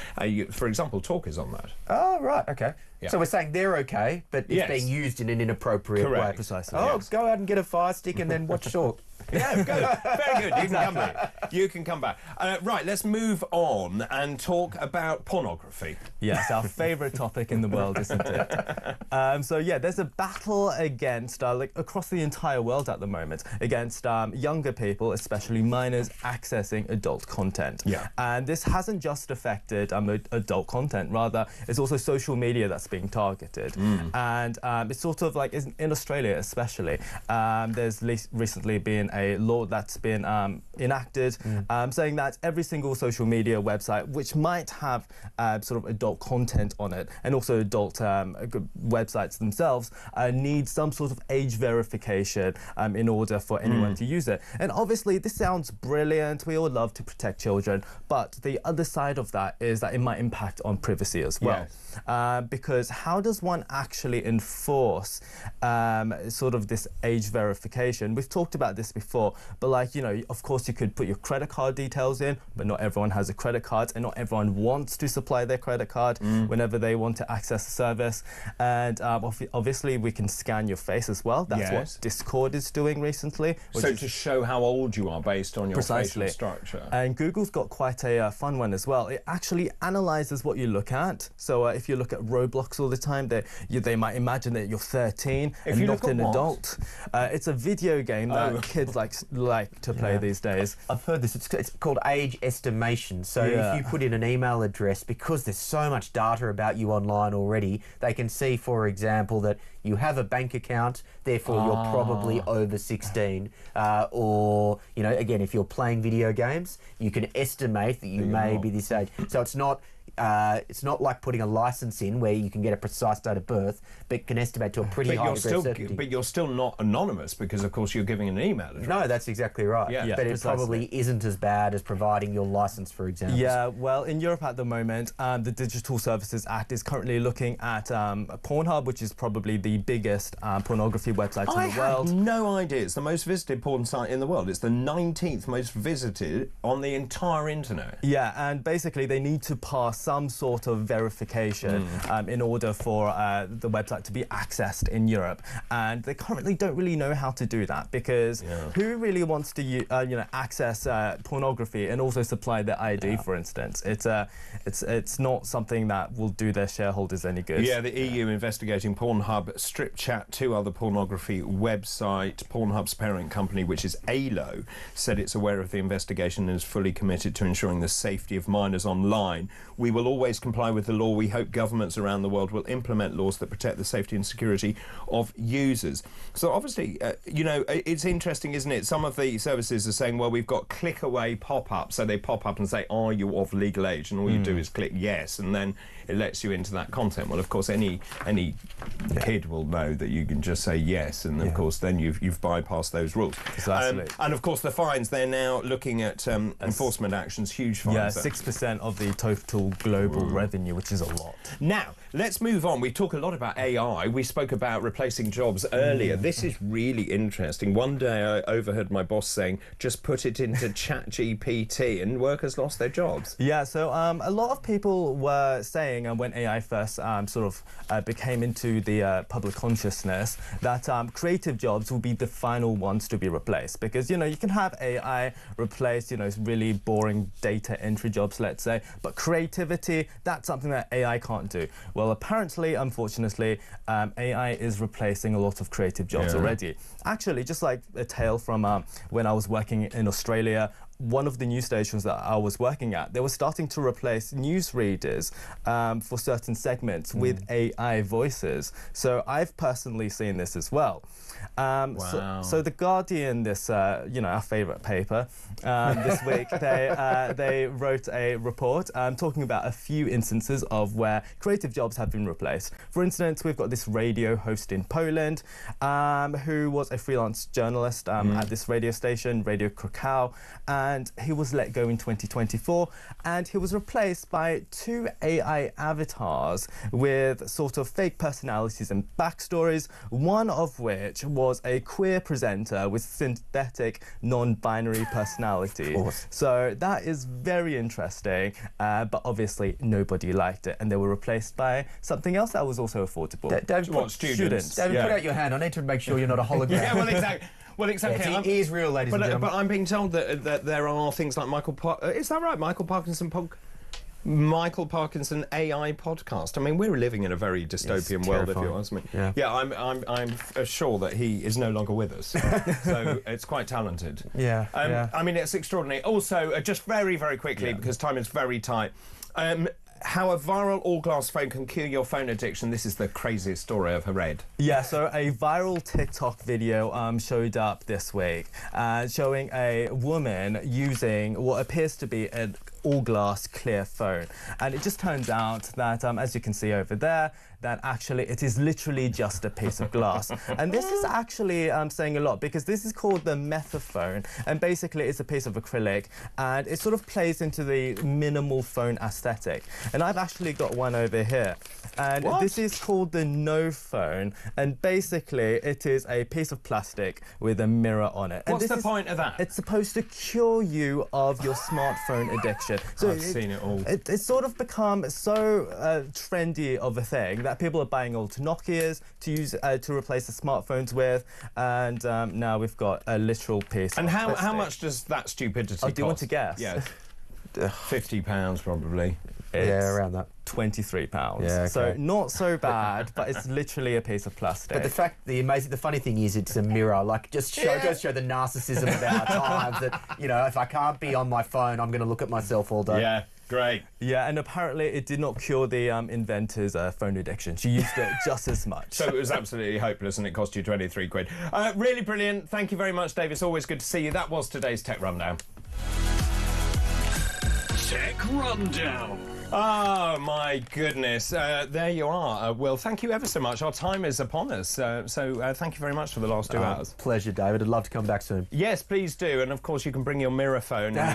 For example, Talk is on that. Oh, right. Okay. Yeah. So we're saying they're okay, but it's being used in an inappropriate way. Precisely. Oh, go out and get a Fire Stick and then watch Talk. Yeah, good. Very good. You can come back. You can come back. Right, let's move on and talk about pornography. Yes, our favourite topic in the world, isn't it? So yeah, there's a battle against, across the entire world at the moment, against younger people, especially minors, accessing adult content. Yeah. And this hasn't just affected adult content, rather it's also social media that's being targeted. And it's sort of like in Australia especially, there's recently been a law that's been enacted saying that every single social media website which might have sort of adult content on it, and also adult websites themselves, need some sort of age verification in order for anyone to use it. And obviously this sounds brilliant, we all love to protect children, but the other side of that is that it might impact on privacy as well. Yes. Because how does one actually enforce sort of this age verification? We've talked about this before for. But like, you know, of course you could put your credit card details in, but not everyone has a credit card, and not everyone wants to supply their credit card whenever they want to access the service. And obviously we can scan your face as well. That's what Discord is doing recently. So to show how old you are based on your facial structure. And Google's got quite a fun one as well. It actually analyzes what you look at. So if you look at Roblox all the time, they might imagine that you're 13 and not an adult. It's a video game that kids like to play these days. I've heard this. It's called age estimation. So if you put in an email address, because there's so much data about you online already, they can see, for example, that you have a bank account, therefore you're probably over 16. Or, you know, again, if you're playing video games, you can estimate that you may be this age. So it's not like putting a license in where you can get a precise date of birth, but can estimate to a pretty high degree of certainty. But you're still not anonymous because, of course, you're giving an email address. No, that's exactly right. Yeah, but it probably isn't as bad as providing your license, for example. Yeah, well, in Europe at the moment, the Digital Services Act is currently looking at Pornhub, which is probably the biggest pornography website in the world. I had no idea. It's the most visited porn site in the world. It's the 19th most visited on the entire internet. Yeah, and basically they need to pass some sort of verification in order for the website to be accessed in Europe, and they currently don't really know how to do that, because who really wants to access pornography and also supply their ID, for instance? It's not something that will do their shareholders any good. Yeah, the EU investigating Pornhub, Strip Chat, two other pornography website. Pornhub's parent company, which is ALO, said it's aware of the investigation and is fully committed to ensuring the safety of minors online. We will always comply with the law. We hope governments around the world will implement laws that protect the safety and security of users. So obviously, it's interesting, isn't it? Some of the services are saying, well, we've got click-away pop-ups. So they pop up and say, are you of legal age? And all you do is click yes, and then it lets you into that content. Well, of course, any kid will know that you can just say yes, and of course, then you've bypassed those rules. Exactly. And of course, the fines, they're now looking at enforcement actions, huge fines. Yeah, 6% of the total global revenue, which is a lot. Now, let's move on. We talk a lot about AI. We spoke about replacing jobs earlier. This is really interesting. One day I overheard my boss saying, just put it into ChatGPT, and workers lost their jobs. Yeah, so a lot of people were saying when AI first became into the public consciousness that creative jobs will be the final ones to be replaced, because, you can have AI replace, really boring data entry jobs, let's say, but creativity, that's something that AI can't do. Well, apparently, unfortunately, AI is replacing a lot of creative jobs already. Actually, just like a tale from when I was working in Australia, one of the news stations that I was working at, they were starting to replace newsreaders for certain segments with AI voices. So I've personally seen this as well. Wow. So The Guardian, this our favourite paper, this week they wrote a report talking about a few instances of where creative jobs have been replaced. For instance, we've got this radio host in Poland who was a freelance journalist at this radio station, Radio Krakow, and he was let go in 2024, and he was replaced by 2 AI avatars with sort of fake personalities and backstories, one of which was a queer presenter with synthetic non-binary personality. So that is very interesting, but obviously nobody liked it, and they were replaced by something else that was also affordable. Students. David, put out your hand. I need to make sure you're not a hologram. Yeah, well, exactly. Well, exactly. Yeah, he is real, ladies and gentlemen. But I'm being told that there are things like is that right? Michael Parkinson AI podcast. I mean, we're living in a very dystopian world, if you ask me. Yeah, I'm sure that he is no longer with us. So it's quite talented. I mean, it's extraordinary. Also, just very, very quickly, because time is very tight. How a viral all-glass phone can cure your phone addiction. This is the craziest story I've read. Yeah, so a viral TikTok video showed up this week showing a woman using what appears to be all-glass clear phone. And it just turns out that, as you can see over there, that actually it is literally just a piece of glass. And this is actually saying a lot, because this is called the Methaphone, and basically it's a piece of acrylic, and it sort of plays into the minimal phone aesthetic. And I've actually got one over here, and this is called the No Phone, and basically it is a piece of plastic with a mirror on it. And What's the point of that? It's supposed to cure you of your smartphone addiction. So I've seen it all. It's sort of become so trendy of a thing that people are buying old Nokias to use to replace the smartphones with, and now we've got a literal piece. And of how plastic. much does that stupidity cost? Do you want to guess? Yeah. £50 probably. It's around that. £23. Yeah, okay. So not so bad, but it's literally a piece of plastic. But the funny thing is, it's a mirror. Like, just goes to show the narcissism of our times. That, you know, if I can't be on my phone, I'm going to look at myself all day. Yeah. Great. Yeah, and apparently it did not cure the inventor's phone addiction. She used it just as much. So it was absolutely hopeless, and it cost you 23 quid. Really brilliant. Thank you very much, Dave. It's always good to see you. That was today's Tech Rundown. Tech Rundown. Oh, my goodness. There you are. Well, thank you ever so much. Our time is upon us. So thank you very much for the last 2 hours. Pleasure, David. I'd love to come back soon. Yes, please do. And, of course, you can bring your mirror phone, and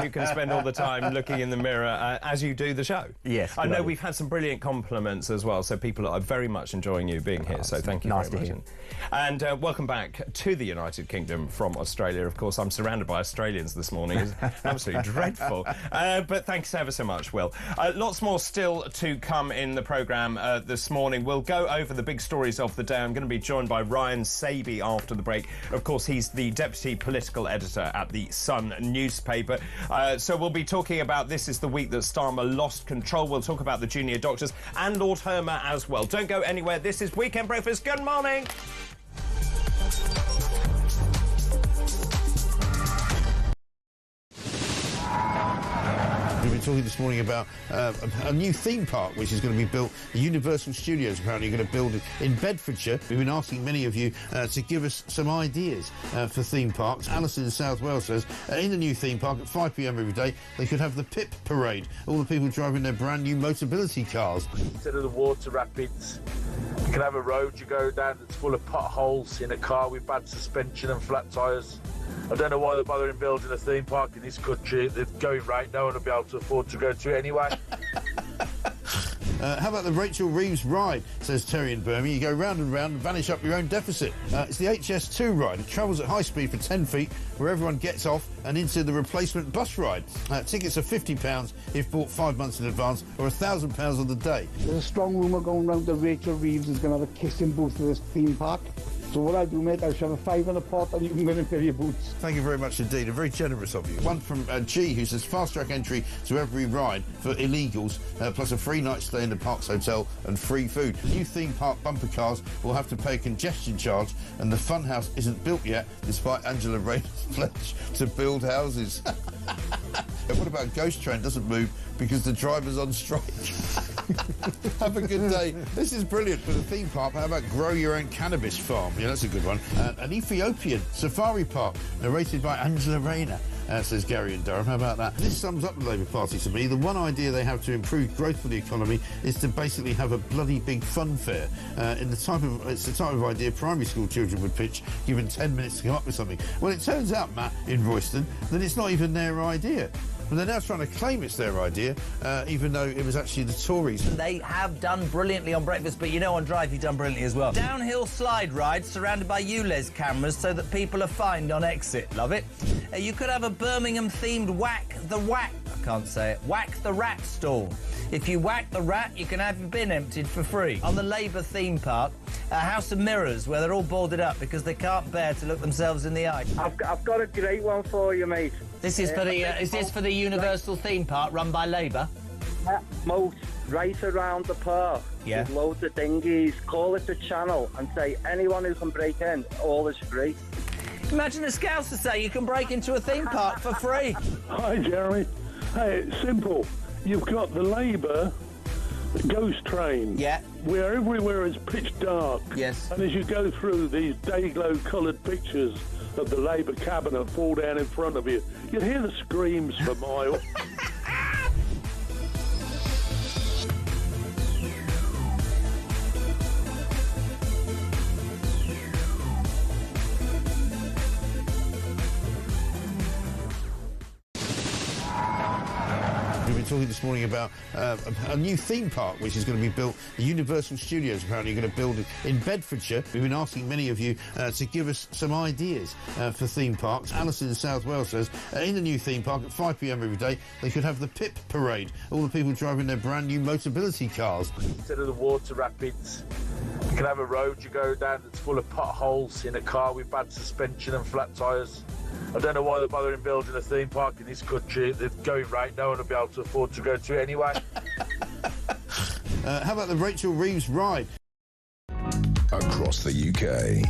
you can spend all the time looking in the mirror as you do the show. Yes. I know we've had some brilliant compliments as well, so people are very much enjoying you being here. So thank you nice very to much. hear. And welcome back to the United Kingdom from Australia. Of course, I'm surrounded by Australians this morning. It's absolutely dreadful. But thanks ever so much, Will. Lots more still to come in the programme this morning. We'll go over the big stories of the day. I'm going to be joined by Ryan Saby after the break. Of course, he's the Deputy Political Editor at the Sun newspaper. So we'll be talking about this is the week that Starmer lost control. We'll talk about the junior doctors and Lord Hermer as well. Don't go anywhere. This is Weekend Breakfast. Good morning. We've been talking this morning about a new theme park which is going to be built. The Universal Studios apparently are going to build it in Bedfordshire. We've been asking many of you to give us some ideas for theme parks. Alison in South Wales says in the new theme park at 5 p.m. every day they could have the PIP parade. All the people driving their brand new Motability cars. Instead of the water rapids, you can have a road you go down that's full of potholes in a car with bad suspension and flat tyres. I don't know why they're bothering building a theme park in this country. They're going right, no one will be able to afford to go to it anyway. How about the Rachel Reeves ride, says Terry in Birmingham. You go round and round and vanish up your own deficit. It's the HS2 ride. It travels at high speed for 10 feet, where everyone gets off and into the replacement bus ride. Tickets are £50 if bought 5 months in advance, or £1,000 on the day. There's a strong rumour going round that Rachel Reeves is going to have a kissing booth at this theme park. So what I do, mate, I'll shove a £5 in a pot and you can go and fill your boots. Thank you very much indeed, and very generous of you. One from G, who says fast-track entry to every ride for illegals, plus a free night stay in the Parks Hotel and free food. New theme park bumper cars will have to pay a congestion charge, and the funhouse isn't built yet, despite Angela Rayner's pledge to build houses. What about Ghost Train doesn't move because the driver's on strike? Have a good day. This is brilliant for the theme park. How about grow your own cannabis farm? Yeah, that's a good one. An Ethiopian safari park narrated by Angela Rayner. Says Gary in Durham. How about that? This sums up the Labour Party to me. The one idea they have to improve growth for the economy is to basically have a bloody big fun fair. It's the type of idea primary school children would pitch, given 10 minutes to come up with something. Well, it turns out, Matt, in Royston, that it's not even their idea. But they're now trying to claim it's their idea, even though it was actually the Tories. They have done brilliantly on breakfast, but you know on Drive you've done brilliantly as well. Downhill slide rides surrounded by ULEZ cameras so that people are fined on exit. Love it. You could have a Birmingham-themed whack the rat stall. If you whack the rat, you can have your bin emptied for free. On the Labour theme park, a house of mirrors where they're all boarded up because they can't bear to look themselves in the eye. I've got a great one for you, mate. This is for the is this for the Universal theme park run by Labour? Moat right around the park. Yeah. With loads of dinghies. Call it the channel and say anyone who can break in, all is free. Imagine a Scouser say you can break into a theme park for free. Hi, Jeremy. Hey, it's simple. You've got the Labour ghost train. Yeah. Where everywhere is pitch dark. Yes. And as you go through, these day-glow coloured pictures of the Labour cabinet fall down in front of you. You'd hear the screams for miles. talking this morning about a new theme park which is going to be built. The Universal Studios apparently going to build it in Bedfordshire. We've been asking many of you to give us some ideas for theme parks. Alison in South Wales says in the new theme park at 5 p.m. every day they could have the PIP parade. All the people driving their brand new Motability cars. Instead of the water rapids, you can have a road you go down that's full of potholes in a car with bad suspension and flat tyres. I don't know why they're bothering building a theme park in this country. They're going right, no one will be able to afford to go to it anyway. How about the Rachel Reeves ride? Across the UK,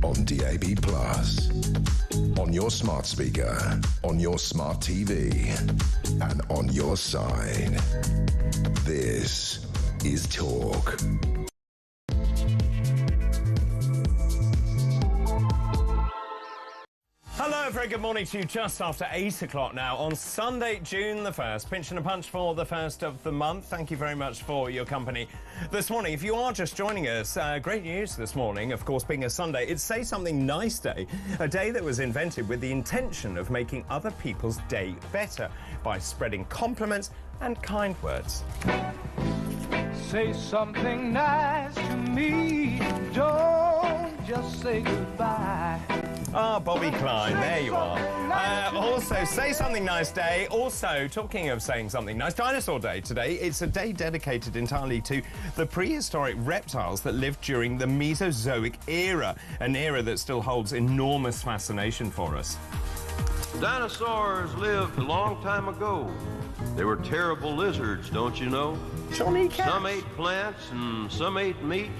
on DAB+, on your smart speaker, on your smart TV, and on your side. This is Talk. Hello, very good morning to you. Just after 8 o'clock now on Sunday, June the 1st. Pinch and a punch for the first of the month. Thank you very much for your company this morning. If you are just joining us, great news this morning, of course, being a Sunday. It's Say Something Nice Day, a day that was invented with the intention of making other people's day better by spreading compliments and kind words. Say something nice to me, don't just say goodbye. Ah, Bobby Klein, there you are. Also, Say Something Nice Day. Also, talking of saying something nice, Dinosaur Day today. It's a day dedicated entirely to the prehistoric reptiles that lived during the Mesozoic era, an era that still holds enormous fascination for us. Dinosaurs lived a long time ago. They were terrible lizards, don't you know? Johnny Cash. Some ate plants and some ate meat.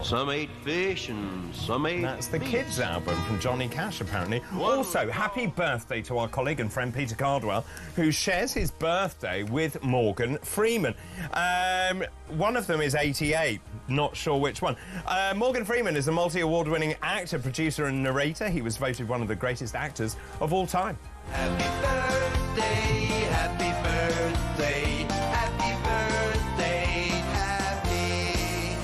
Some ate fish and some ate That's the meat. Kids album from Johnny Cash, apparently. Also, happy birthday to our colleague and friend Peter Cardwell, who shares his birthday with Morgan Freeman. One of them is 88, not sure which one. Morgan Freeman is a multi-award-winning actor, producer and narrator. He was voted one of the greatest actors of all time. Happy birthday, happy birthday, happy birthday, happy.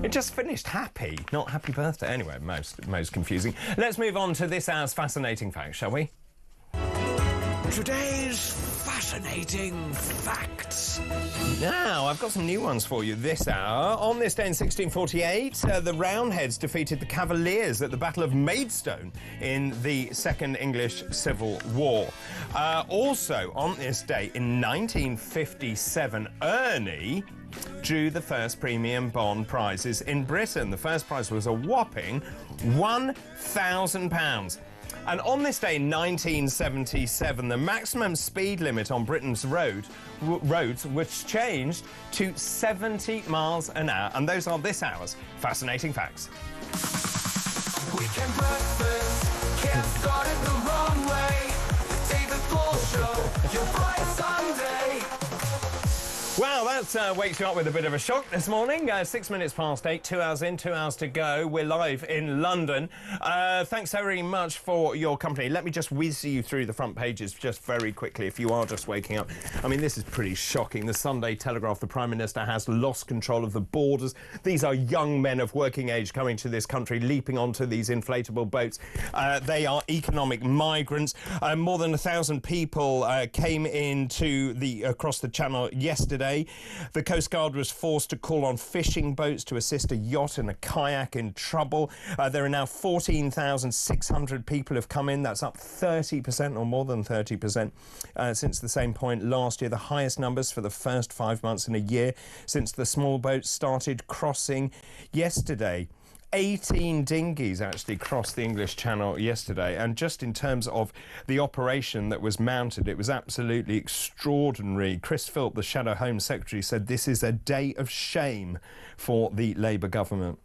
It just finished happy, not happy birthday. Anyway, most confusing. Let's move on to this hour's fascinating facts, shall we? Today's fascinating facts. Now, I've got some new ones for you this hour. On this day in 1648, the Roundheads defeated the Cavaliers at the Battle of Maidstone in the Second English Civil War. Also, on this day in 1957, Ernie drew the first premium bond prizes in Britain. The first prize was a whopping £1,000. And on this day in 1977, the maximum speed limit on Britain's roads was changed to 70 miles an hour. And those are this hour's fascinating facts. Weekend breakfast, can't start it the wrong way. David Bull Show, your bright Sunday. Well, that wakes you up with a bit of a shock this morning. 6 minutes past 8, 2 hours in, 2 hours to go. We're live in London. Thanks very much for your company. Let me just whiz you through the front pages just very quickly if you are just waking up. I mean, this is pretty shocking. The Sunday Telegraph, the Prime Minister has lost control of the borders. These are young men of working age coming to this country, leaping onto these inflatable boats. They are economic migrants. More than 1,000 people came across the channel yesterday. The Coast Guard was forced to call on fishing boats to assist a yacht and a kayak in trouble. There are now 14,600 people have come in. That's up 30% or more than 30% since the same point last year. The highest numbers for the first 5 months in a year since the small boats started crossing yesterday. 18 dinghies actually crossed the English Channel yesterday, and just in terms of the operation that was mounted, it was absolutely extraordinary. Chris Philp, the Shadow Home Secretary, said this is a day of shame for the Labour government.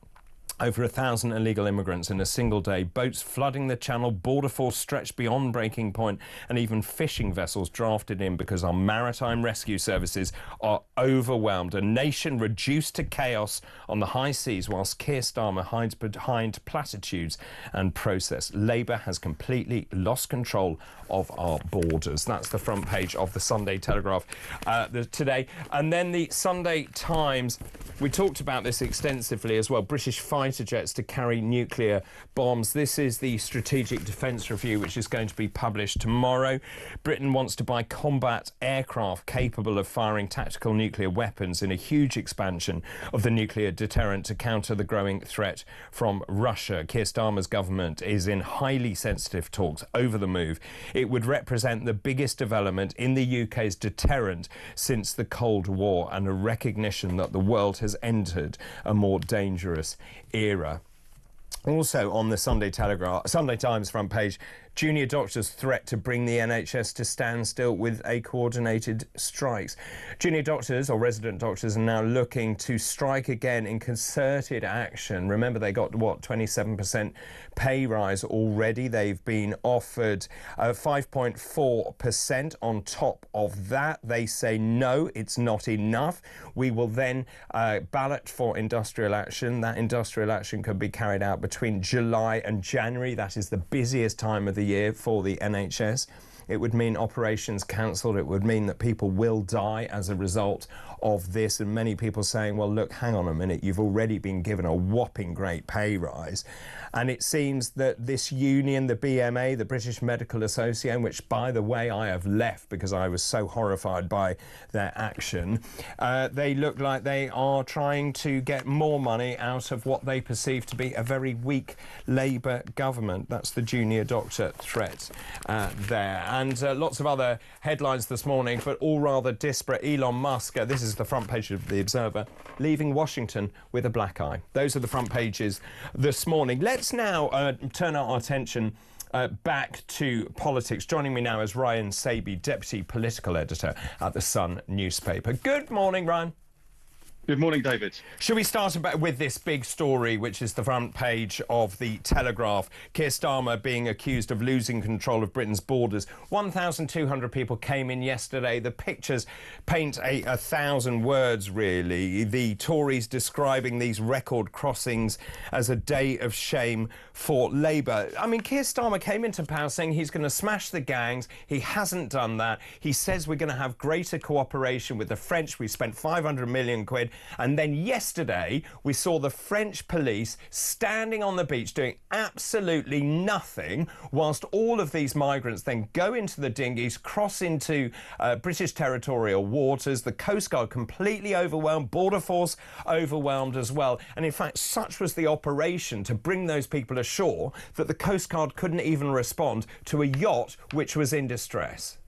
Over 1,000 illegal immigrants in a single day, boats flooding the channel, border force stretched beyond breaking point, and even fishing vessels drafted in because our maritime rescue services are overwhelmed. A nation reduced to chaos on the high seas whilst Keir Starmer hides behind platitudes and process. Labour has completely lost control of our borders. That's the front page of the Sunday Telegraph today. And then the Sunday Times, we talked about this extensively as well. British fire fighter jets to carry nuclear bombs. This is the Strategic Defence Review, which is going to be published tomorrow. Britain wants to buy combat aircraft capable of firing tactical nuclear weapons in a huge expansion of the nuclear deterrent to counter the growing threat from Russia. Keir Starmer's government is in highly sensitive talks over the move. It would represent the biggest development in the UK's deterrent since the Cold War and a recognition that the world has entered a more dangerous era. Also on the Sunday Times front page, junior doctors threat to bring the NHS to standstill with a coordinated strikes. Junior doctors or resident doctors are now looking to strike again in concerted action. Remember, they got, 27% pay rise already. They've been offered 5.4% on top of that. They say, no, it's not enough. We will then ballot for industrial action. That industrial action could be carried out between July and January. That is the busiest time of the year for the NHS. It would mean operations cancelled. It would mean that people will die as a result of this. And many people saying, well, look, hang on a minute, you've already been given a whopping great pay rise. And it seems that this union, the BMA, the British Medical Association, which, by the way, I have left because I was so horrified by their action, they look like they are trying to get more money out of what they perceive to be a very weak Labour government. That's the junior doctor threat there. And lots of other headlines this morning, but all rather disparate. Elon Musk, this is the front page of The Observer, leaving Washington with a black eye. Those are the front pages this morning. Let's now turn our attention back to politics. Joining me now is Ryan Saby, Deputy Political Editor at The Sun newspaper. Good morning, Ryan. Good morning, David. Should we start with this big story, which is the front page of The Telegraph? Keir Starmer being accused of losing control of Britain's borders. 1,200 people came in yesterday. The pictures paint a 1,000 words, really. The Tories describing these record crossings as a day of shame for Labour. I mean, Keir Starmer came into power saying he's going to smash the gangs. He hasn't done that. He says we're going to have greater cooperation with the French. We spent 500 million quid. And then yesterday, we saw the French police standing on the beach doing absolutely nothing, whilst all of these migrants then go into the dinghies, cross into British territorial waters. The Coast Guard completely overwhelmed, Border Force overwhelmed as well. And in fact, such was the operation to bring those people ashore that the Coast Guard couldn't even respond to a yacht which was in distress.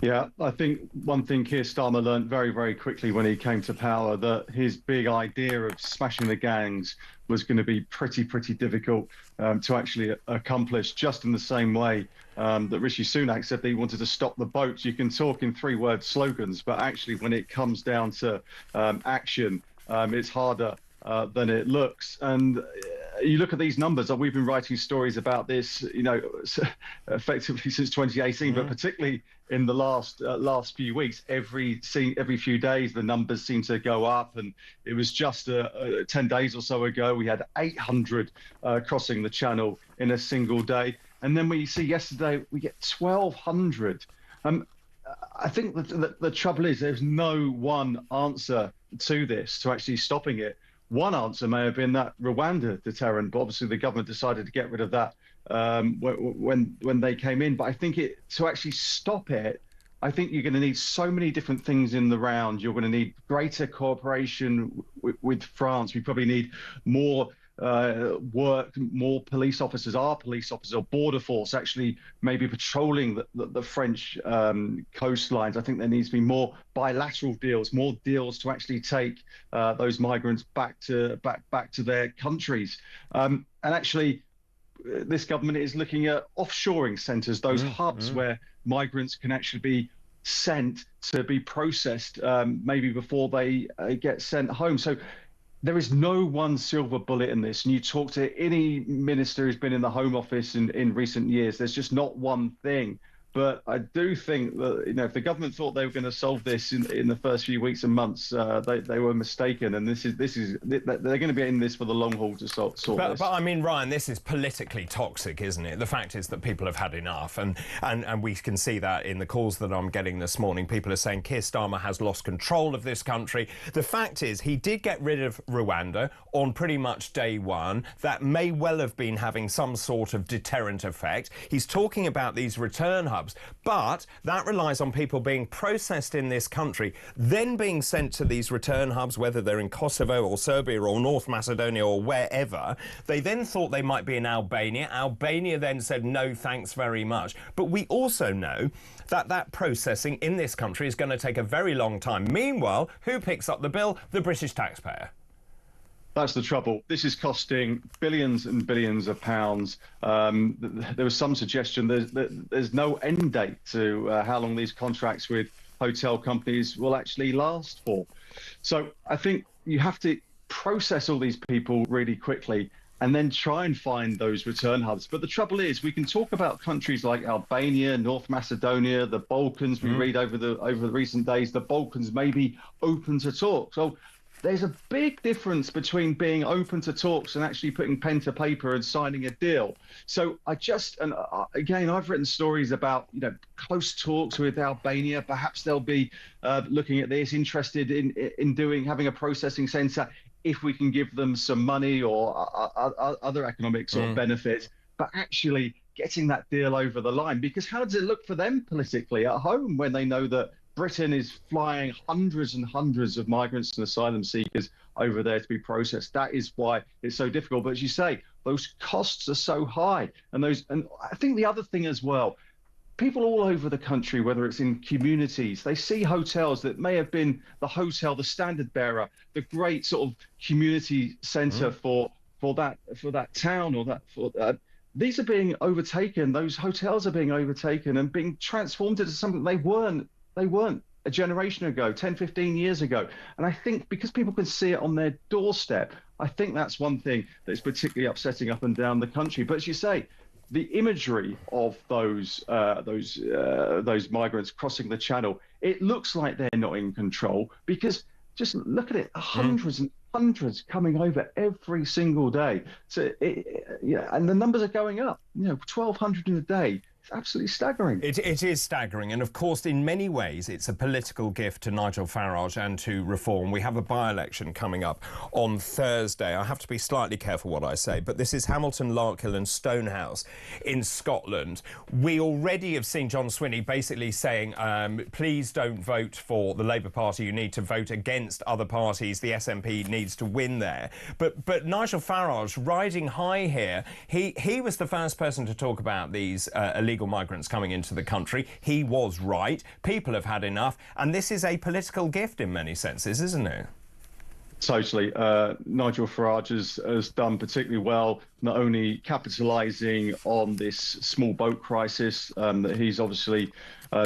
Yeah, I think one thing Keir Starmer learned very, very quickly when he came to power, that his big idea of smashing the gangs was going to be pretty difficult to actually accomplish, just in the same way that Rishi Sunak said that he wanted to stop the boats. You can talk in three-word slogans, but actually when it comes down to action, it's harder than it looks. And you look at these numbers, we've been writing stories about this, effectively since 2018, but particularly in the last few weeks, every few days, the numbers seem to go up. And it was just 10 days or so ago, we had 800 crossing the channel in a single day. And then we see yesterday, we get 1,200. I think that the trouble is there's no one answer to this, to actually stopping it. One answer may have been that Rwanda deterrent, but obviously the government decided to get rid of that when they came in. But I think to actually stop it, I think you're going to need so many different things in the round. You're going to need greater cooperation with France. We probably need more work, more police officers, our police officers, or border force actually maybe patrolling the French coastlines. I think there needs to be more bilateral deals, more deals to actually take those migrants back to their countries. And actually, this government is looking at offshoring centres, those hubs where migrants can actually be sent to be processed maybe before they get sent home. So there is no one silver bullet in this. And you talk to any minister who's been in the Home Office in recent years, there's just not one thing But I do think that, you know, if the government thought they were going to solve this in the first few weeks and months, they were mistaken. And they're going to be in this for the long haul to sort this. But I mean, Ryan, this is politically toxic, isn't it? The fact is that people have had enough, and we can see that in the calls that I'm getting this morning. People are saying Keir Starmer has lost control of this country. The fact is, he did get rid of Rwanda on pretty much day one. That may well have been having some sort of deterrent effect. He's talking about these return hubs. But that relies on people being processed in this country, then being sent to these return hubs, whether they're in Kosovo or Serbia or North Macedonia or wherever. They then thought they might be in Albania. Albania then said, no, thanks very much. But we also know that processing in this country is going to take a very long time. Meanwhile, who picks up the bill? The British taxpayer. That's the trouble. This is costing billions and billions of pounds. There was some suggestion there's no end date to how long these contracts with hotel companies will actually last for. So I think you have to process all these people really quickly and then try and find those return hubs. But the trouble is, we can talk about countries like Albania, North Macedonia, the Balkans. We read over the recent days, the Balkans may be open to talk. So there's a big difference between being open to talks and actually putting pen to paper and signing a deal. So again, I've written stories about, you know, close talks with Albania. Perhaps they'll be looking at this, interested in having a processing centre if we can give them some money or other economic sort of benefits. But actually getting that deal over the line, because how does it look for them politically at home when they know that Britain is flying hundreds and hundreds of migrants and asylum seekers over there to be processed? That is why it's so difficult. But as you say, those costs are so high. And I think the other thing as well, people all over the country, whether it's in communities, they see hotels that may have been the hotel, the standard bearer, the great sort of community centre for that town or these are being overtaken. Those hotels are being overtaken and being transformed into something they weren't a generation ago, 10, 15 years ago. And I think because people can see it on their doorstep, I think that's one thing that's particularly upsetting up and down the country. But as you say, the imagery of those migrants crossing the channel, it looks like they're not in control, because just look at it, hundreds and hundreds coming over every single day. So, and the numbers are going up, 1,200 in a day. It's absolutely staggering. It is staggering. And of course, in many ways, it's a political gift to Nigel Farage and to Reform. We have a by-election coming up on Thursday. I have to be slightly careful what I say, but this is Hamilton, Larkhill and Stonehouse in Scotland. We already have seen John Swinney basically saying, please don't vote for the Labour Party. You need to vote against other parties. The SNP needs to win there. But Nigel Farage, riding high here, he was the first person to talk about these illegal migrants coming into the country. He was right. People have had enough. And this is a political gift in many senses, isn't it? Totally. Nigel Farage has done particularly well, not only capitalising on this small boat crisis, that he's obviously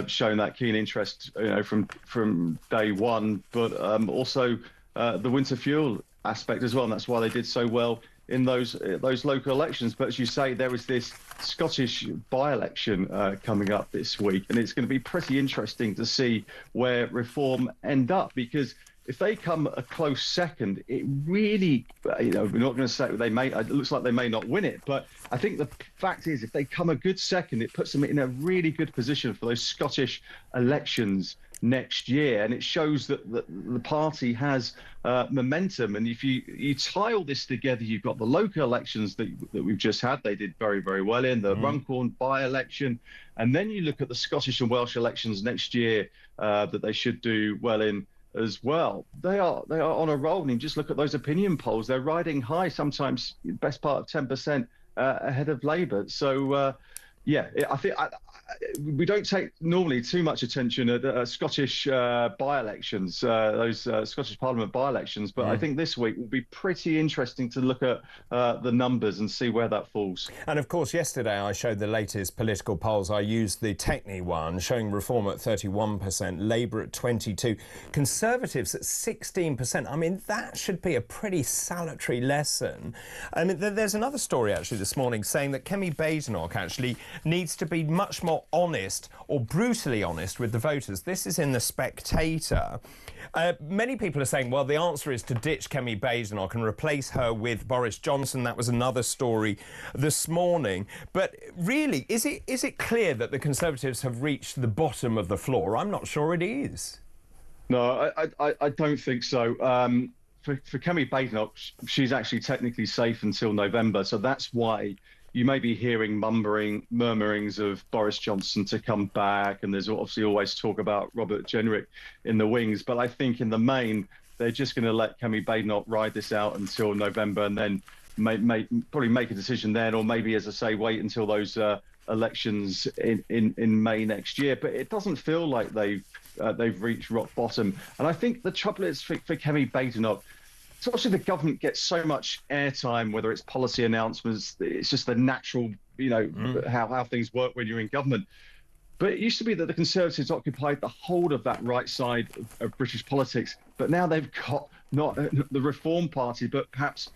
shown that keen interest, from day one, but also the winter fuel aspect as well. And that's why they did so well in those local elections. But as you say, there is this Scottish by-election coming up this week, and it's going to be pretty interesting to see where Reform end up, because if they come a close second, it really, we're not going to say it looks like they may not win it, but I think the fact is, if they come a good second, it puts them in a really good position for those Scottish elections next year, and it shows that the party has momentum. And if you tie all this together, you've got the local elections that we've just had. They did very, very well in the Runcorn by-election, and then you look at the Scottish and Welsh elections next year that they should do well in as well. They are on a roll, and you just look at those opinion polls. They're riding high, sometimes best part of 10% ahead of Labour. So I think we don't take normally too much attention at Scottish by-elections, those Scottish Parliament by-elections, but I think this week will be pretty interesting to look at the numbers and see where that falls. And of course, yesterday I showed the latest political polls. I used the Techni one, showing Reform at 31%, Labour at 22%, Conservatives at 16%. I mean, that should be a pretty salutary lesson. I mean, there's another story actually this morning saying that Kemi Badenoch actually needs to be much more honest or brutally honest with the voters. This is in The Spectator. Many people are saying, well, the answer is to ditch Kemi Badenoch and replace her with Boris Johnson. That was another story this morning. But really, is it clear that the Conservatives have reached the bottom of the floor? I'm not sure it is. No, I don't think so. For Kemi Badenoch, she's actually technically safe until November. So that's why you may be hearing murmurings of Boris Johnson to come back. And there's obviously always talk about Robert Jenrick in the wings. But I think in the main, they're just going to let Kemi Badenoch ride this out until November and then probably make a decision then, or maybe, as I say, wait until those elections in May next year. But it doesn't feel like they've reached rock bottom. And I think the trouble is for Kemi Badenoch, so obviously the government gets so much airtime, whether it's policy announcements, it's just the natural, how things work when you're in government. But it used to be that the Conservatives occupied the whole of that right side of British politics. But now they've got not the Reform Party, but perhaps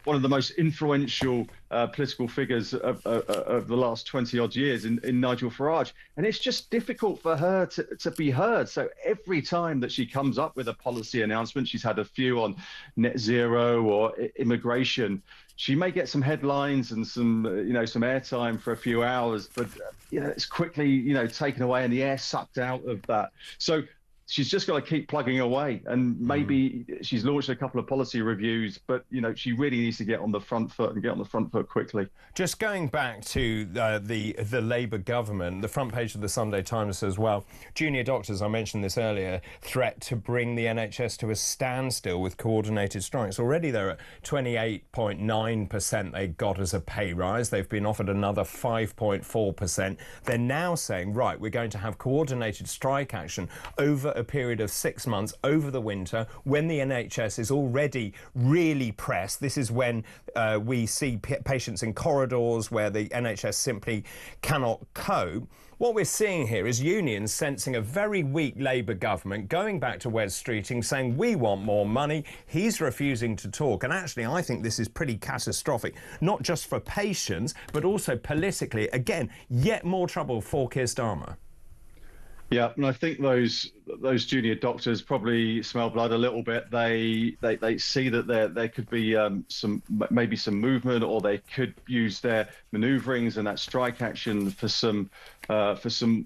one of the most influential political figures of the last 20-odd years in Nigel Farage. And it's just difficult for her to be heard. So every time that she comes up with a policy announcement, she's had a few on net zero or immigration, she may get some headlines and some airtime for a few hours, but it's quickly, taken away and the air sucked out of that. So she's just got to keep plugging away, and maybe she's launched a couple of policy reviews, but she really needs to get on the front foot and get on the front foot quickly. Just going back to the Labour government, the front page of the Sunday Times says, well, junior doctors, I mentioned this earlier, threat to bring the NHS to a standstill with coordinated strikes. Already they're at 28.9% they got as a pay rise. They've been offered another 5.4%. They're now saying, right, we're going to have coordinated strike action over a period of 6 months over the winter when the NHS is already really pressed. This is when we see patients in corridors where the NHS simply cannot cope. What we're seeing here is unions sensing a very weak Labour government going back to Wes Streeting saying we want more money. He's refusing to talk. And actually, I think this is pretty catastrophic, not just for patients, but also politically. Again, yet more trouble for Keir Starmer. Yeah, and I think those junior doctors probably smell blood a little bit. They see that there could be maybe some movement, or they could use their manoeuvrings and that strike action for some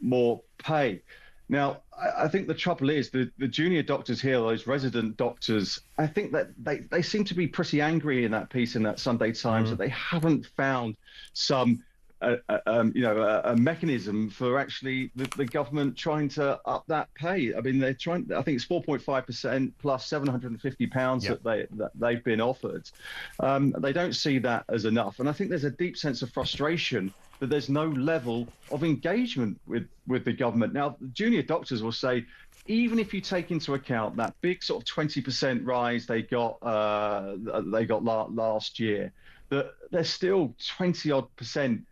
more pay. Now, I think the trouble is the junior doctors here, those resident doctors, I think that they seem to be pretty angry in that piece in that Sunday Times that they haven't found some a mechanism for actually the government trying to up that pay. I mean, they're trying. I think it's 4.5% plus £750 that they've been offered. They don't see that as enough, and I think there's a deep sense of frustration that there's no level of engagement with the government. Now, the junior doctors will say, even if you take into account that big sort of 20% rise they got last year, that they're still 20-odd%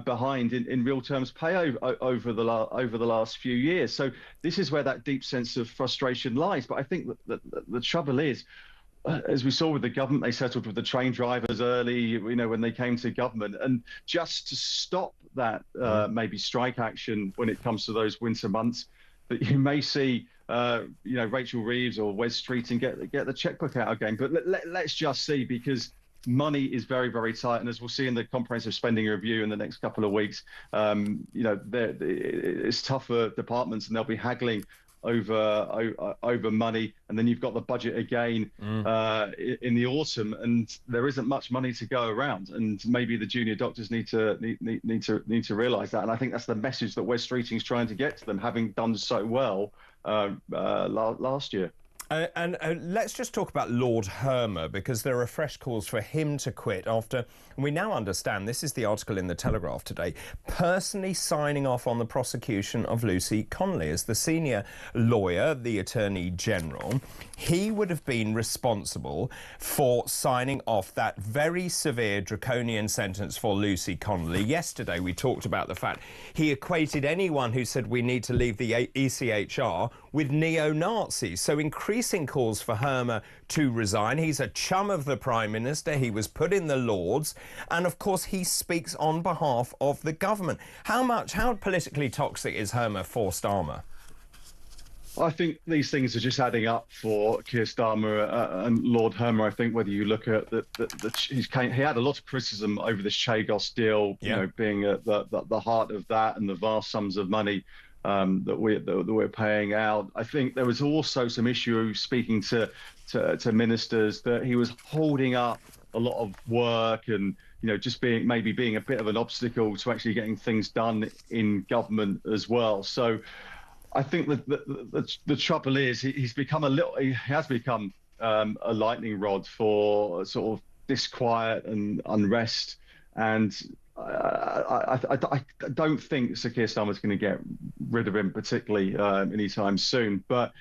behind in real terms pay over the last few years. So this is where that deep sense of frustration lies. But I think that the trouble is, as we saw with the government, they settled with the train drivers early, when they came to government, and just to stop that maybe strike action when it comes to those winter months, that you may see Rachel Reeves or Wes Streeting get the checkbook out again. But let's just see, because money is very, very tight, and as we'll see in the comprehensive spending review in the next couple of weeks, it's tough for departments, and they'll be haggling over money. And then you've got the budget again in the autumn, and there isn't much money to go around. And maybe the junior doctors need to realise that. And I think that's the message that Wes Streeting's trying to get to them, having done so well last year. And let's just talk about Lord Hermer, because there are fresh calls for him to quit after, we now understand, this is the article in the Telegraph today, personally signing off on the prosecution of Lucy Connolly. As the senior lawyer, the Attorney General, he would have been responsible for signing off that very severe draconian sentence for Lucy Connolly. Yesterday we talked about the fact he equated anyone who said we need to leave the ECHR with neo-Nazis. So increasingly racing calls for Hermer to resign. He's a chum of the Prime Minister. He was put in the Lords. And, of course, he speaks on behalf of the government. How politically toxic is Hermer for Starmer? I think these things are just adding up for Keir Starmer and Lord Hermer. I think whether you look at he had a lot of criticism over the Chagos deal, you know, being at the heart of that and the vast sums of money that we're paying out. I think there was also some issue speaking to ministers that he was holding up a lot of work and, you know, just being a bit of an obstacle to actually getting things done in government as well. So I think that the trouble is he has become a lightning rod for sort of disquiet and unrest, and I don't think Sir Keir Starmer's going to get rid of him particularly anytime soon. But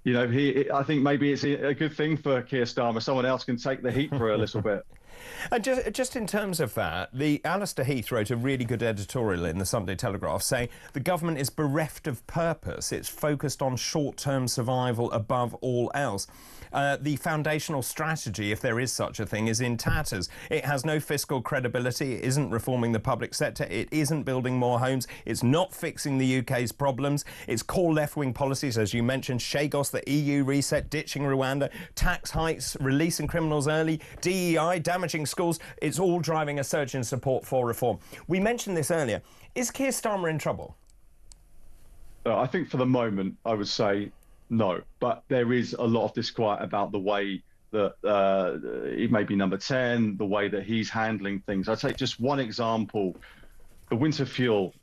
you know, I think maybe it's a good thing for Keir Starmer. Someone else can take the heat for a little bit. And just in terms of that, Alistair Heath wrote a really good editorial in the Sunday Telegraph saying the government is bereft of purpose. It's focused on short-term survival above all else. The foundational strategy, if there is such a thing, is in tatters. It has no fiscal credibility. It isn't reforming the public sector. It isn't building more homes. It's not fixing the UK's problems. Its core left-wing policies, as you mentioned, Chagos, the EU reset, ditching Rwanda, tax hikes, releasing criminals early, DEI, damaging schools. It's all driving a surge in support for reform. We mentioned this earlier. Is Keir Starmer in trouble? I think for the moment, I would say no. But there is a lot of disquiet about the way that he may be number 10, the way that he's handling things. I'll take just one example. The winter fuel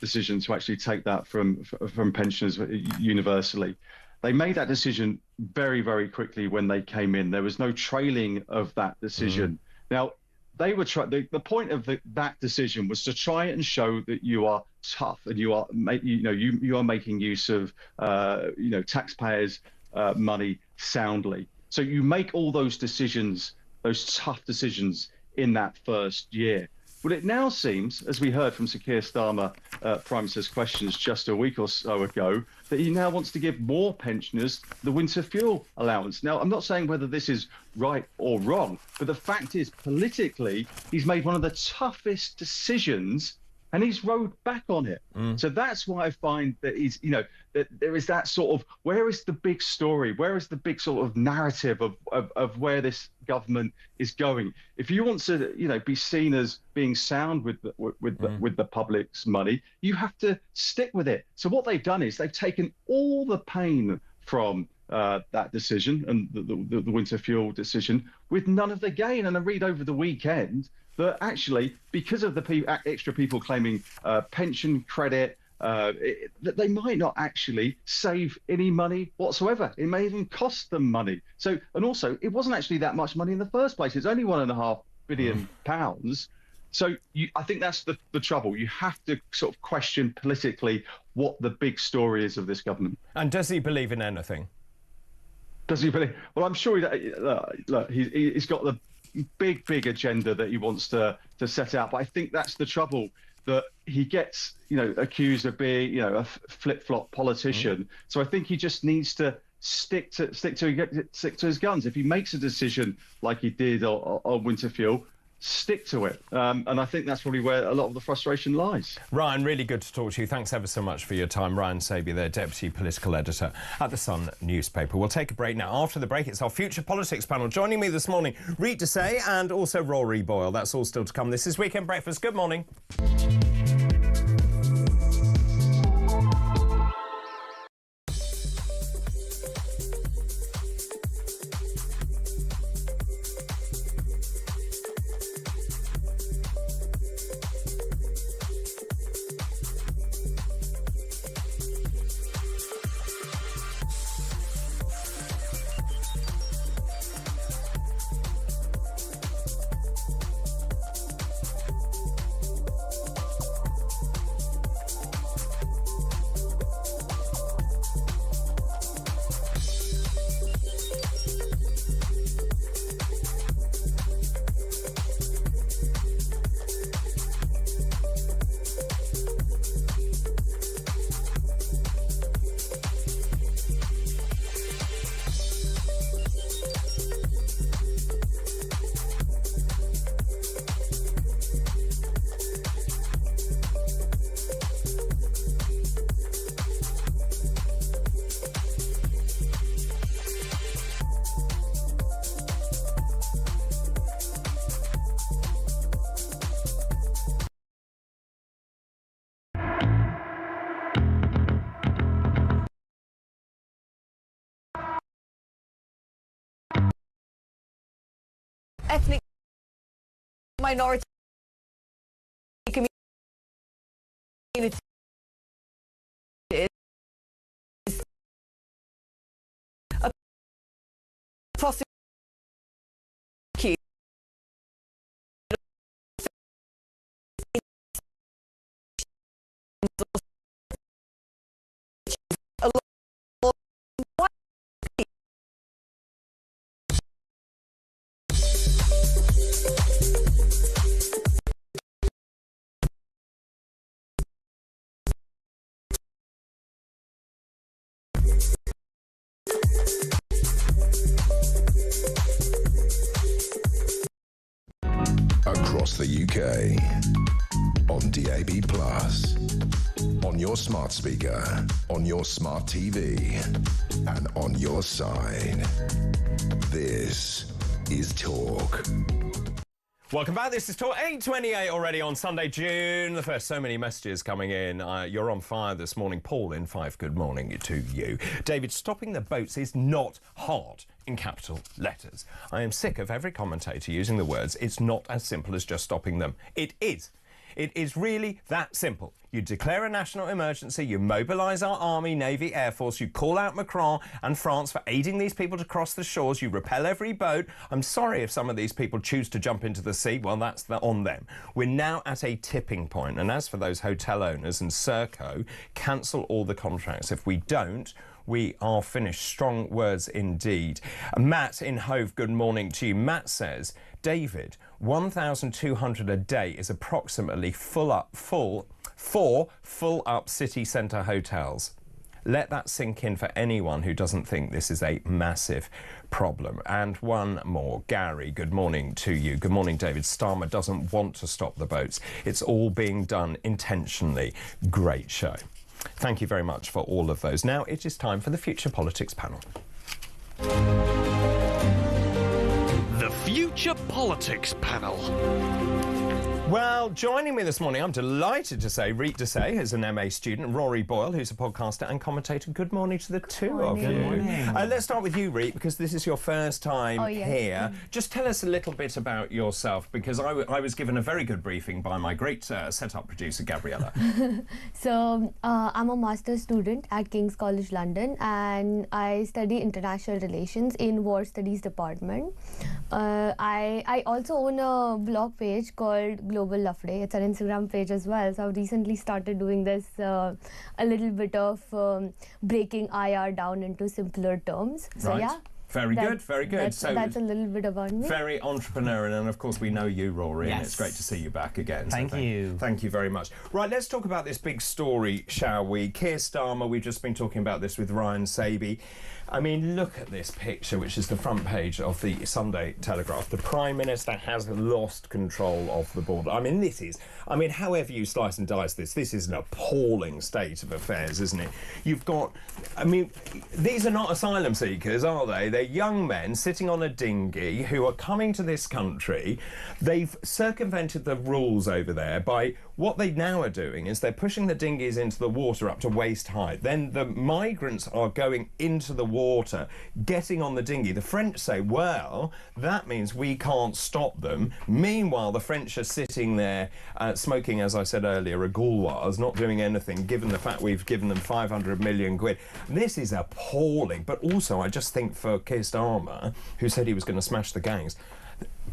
decision to actually take that from pensioners universally. They made that decision very, very quickly when they came in. There was no trailing of that decision. Now, they were the point of that decision was to try and show that you are tough and you are making use of taxpayers' money soundly. So you make all those decisions, those tough decisions, in that first year. Well, it now seems, as we heard from Sir Keir Starmer, Prime Minister's questions just a week or so ago, that he now wants to give more pensioners the winter fuel allowance. Now, I'm not saying whether this is right or wrong, but the fact is, politically, he's made one of the toughest decisions and he's rode back on it. So that's why I find that he's, that there is that sort of, where is the big story? Where is the big sort of narrative of where this government is going? If you want to, be seen as being sound with the public's money, you have to stick with it. So what they've done is they've taken all the pain from that decision and the winter fuel decision with none of the gain. And I read over the weekend that actually, because of the extra people claiming pension credit, that they might not actually save any money whatsoever. It may even cost them money. So, and also, it wasn't actually that much money in the first place. It's only £1.5 billion. So I think that's the trouble. You have to sort of question politically what the big story is of this government. And does he believe in anything? Does he believe? Well, I'm sure he's got the big agenda that he wants to set out. But I think that's the trouble, that he gets, accused of being, a flip-flop politician. So I think he just needs to stick to his guns. If he makes a decision like he did on winter fuel, stick to it. And I think that's probably where a lot of the frustration lies. Ryan, really good to talk to you. Thanks ever so much for your time. Ryan Sabey, there, Deputy Political Editor at The Sun newspaper. We'll take a break now. After the break, it's our Future Politics panel. Joining me this morning, Reid Desay and also Rory Boyle. That's all still to come. This is Weekend Breakfast. Good morning. ethnic minority communities a prosecution Across the UK, on DAB+, on your smart speaker, on your smart TV, and on your side. This is Talk. Welcome back. This is Talk 8:28 already on Sunday, June the 1st. So many messages coming in. You're on fire this morning. Paul in Fife, good morning to you. David, stopping the boats is not hard in capital letters. I am sick of every commentator using the words, it's not as simple as just stopping them. It is. It is really that simple. You declare a national emergency, you mobilise our army, navy, air force, you call out Macron and France for aiding these people to cross the shores, you repel every boat. I'm sorry if some of these people choose to jump into the sea, well, that's on them. We're now at a tipping point, and as for those hotel owners and Serco, cancel all the contracts. If we don't, we are finished. Strong words indeed. Matt in Hove, good morning to you. Matt says, David, 1,200 a day is approximately four full up city centre hotels. Let that sink in for anyone who doesn't think this is a massive problem. And one more. Gary, good morning to you. Good morning, David. Starmer doesn't want to stop the boats. It's all being done intentionally. Great show. Thank you very much for all of those. Now it is time for the Future Politics panel. The Future Politics panel. Well, joining me this morning, I'm delighted to say, Reet Desay is an MA student, Rory Boyle, who's a podcaster and commentator. Good morning to the two of you. Let's start with you, Reet, because this is your first time here. Just tell us a little bit about yourself, because I was given a very good briefing by my great setup producer, Gabriella. So, I'm a master's student at King's College London, and I study international relations in War Studies Department. I also own a blog page called Global Love Day. It's an Instagram page as well. So I've recently started doing this, a little bit of breaking IR down into simpler terms. So right. Yeah. Very good, very good. That's a little bit about me. Very entrepreneurial, and of course we know you, Rory, yes. and it's great to see you back again. Thank you. Thank you very much. Right, let's talk about this big story, shall we? Keir Starmer, we've just been talking about this with Ryan Saby. I mean, look at this picture, which is the front page of the Sunday Telegraph. The Prime Minister has lost control of the border. I mean, however you slice and dice this is an appalling state of affairs, isn't it? You've got, these are not asylum seekers, are they? They're young men sitting on a dinghy who are coming to this country. They've circumvented the rules over there by what they now are doing is they're pushing the dinghies into the water up to waist height. Then the migrants are going into the water, getting on the dinghy. The French say, well, that means we can't stop them. Meanwhile, the French are sitting there smoking, as I said earlier, a gauloise, not doing anything, given the fact we've given them 500 million quid. This is appalling. But also, I just think for Keir Starmer, who said he was going to smash the gangs,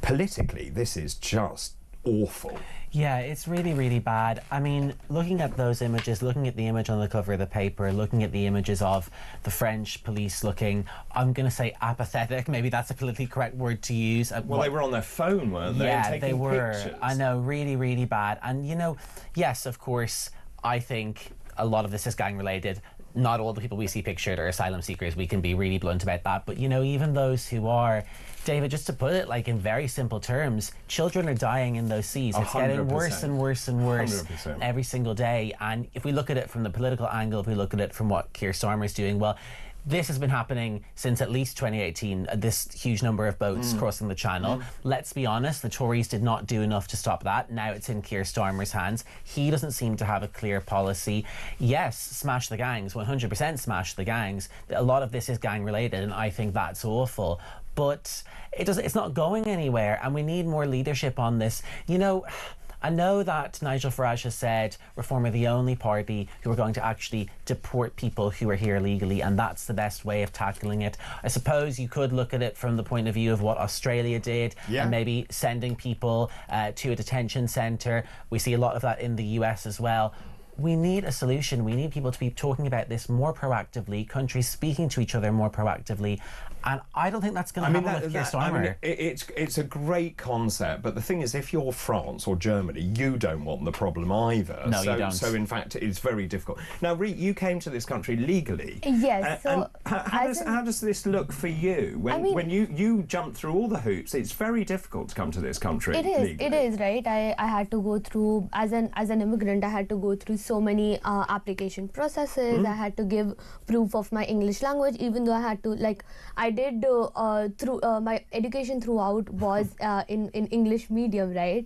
politically, this is just awful. Yeah, it's really, really bad. I mean, looking at those images, looking at the image on the cover of the paper, looking at the images of the French police looking, I'm going to say apathetic, maybe that's a politically correct word to use. Well, they were on their phone, weren't they? Yeah, taking they were. Pictures. I know, really, really bad. And, you know, yes, of course, I think a lot of this is gang related. Not all the people we see pictured are asylum seekers. We can be really blunt about that. But, you know, even those who are, David, just to put it like in very simple terms, children are dying in those seas. It's 100%. getting worse and worse and worse 100%. every single day. And if we look at it from the political angle, if we look at it from what Keir Starmer is doing, well, this has been happening since at least 2018, this huge number of boats crossing the channel. Let's be honest, the Tories did not do enough to stop that. Now it's in Keir Starmer's hands. He doesn't seem to have a clear policy. Yes, smash the gangs, 100% smash the gangs. A lot of this is gang related, and I think that's awful. but it's not going anywhere, and we need more leadership on this. You know, I know that Nigel Farage has said Reform are the only party who are going to actually deport people who are here legally, and that's the best way of tackling it. I suppose you could look at it from the point of view of what Australia did, and maybe sending people to a detention centre. We see a lot of that in the US as well. We need a solution. We need people to be talking about this more proactively, countries speaking to each other more proactively, and I don't think that's going to happen with Keir Starmer. It's a great concept, but the thing is, if you're France or Germany, you don't want the problem either. No, you don't. So in fact, it's very difficult. Now, Reet, you came to this country legally. Yes. So how does this look for you? When you jump through all the hoops, it's very difficult to come to this country. Legally. It is, right? I had to go through, as an immigrant, I had to go through so many application processes. I had to give proof of my English language, even though I had to, I did through my education throughout was in English medium, right?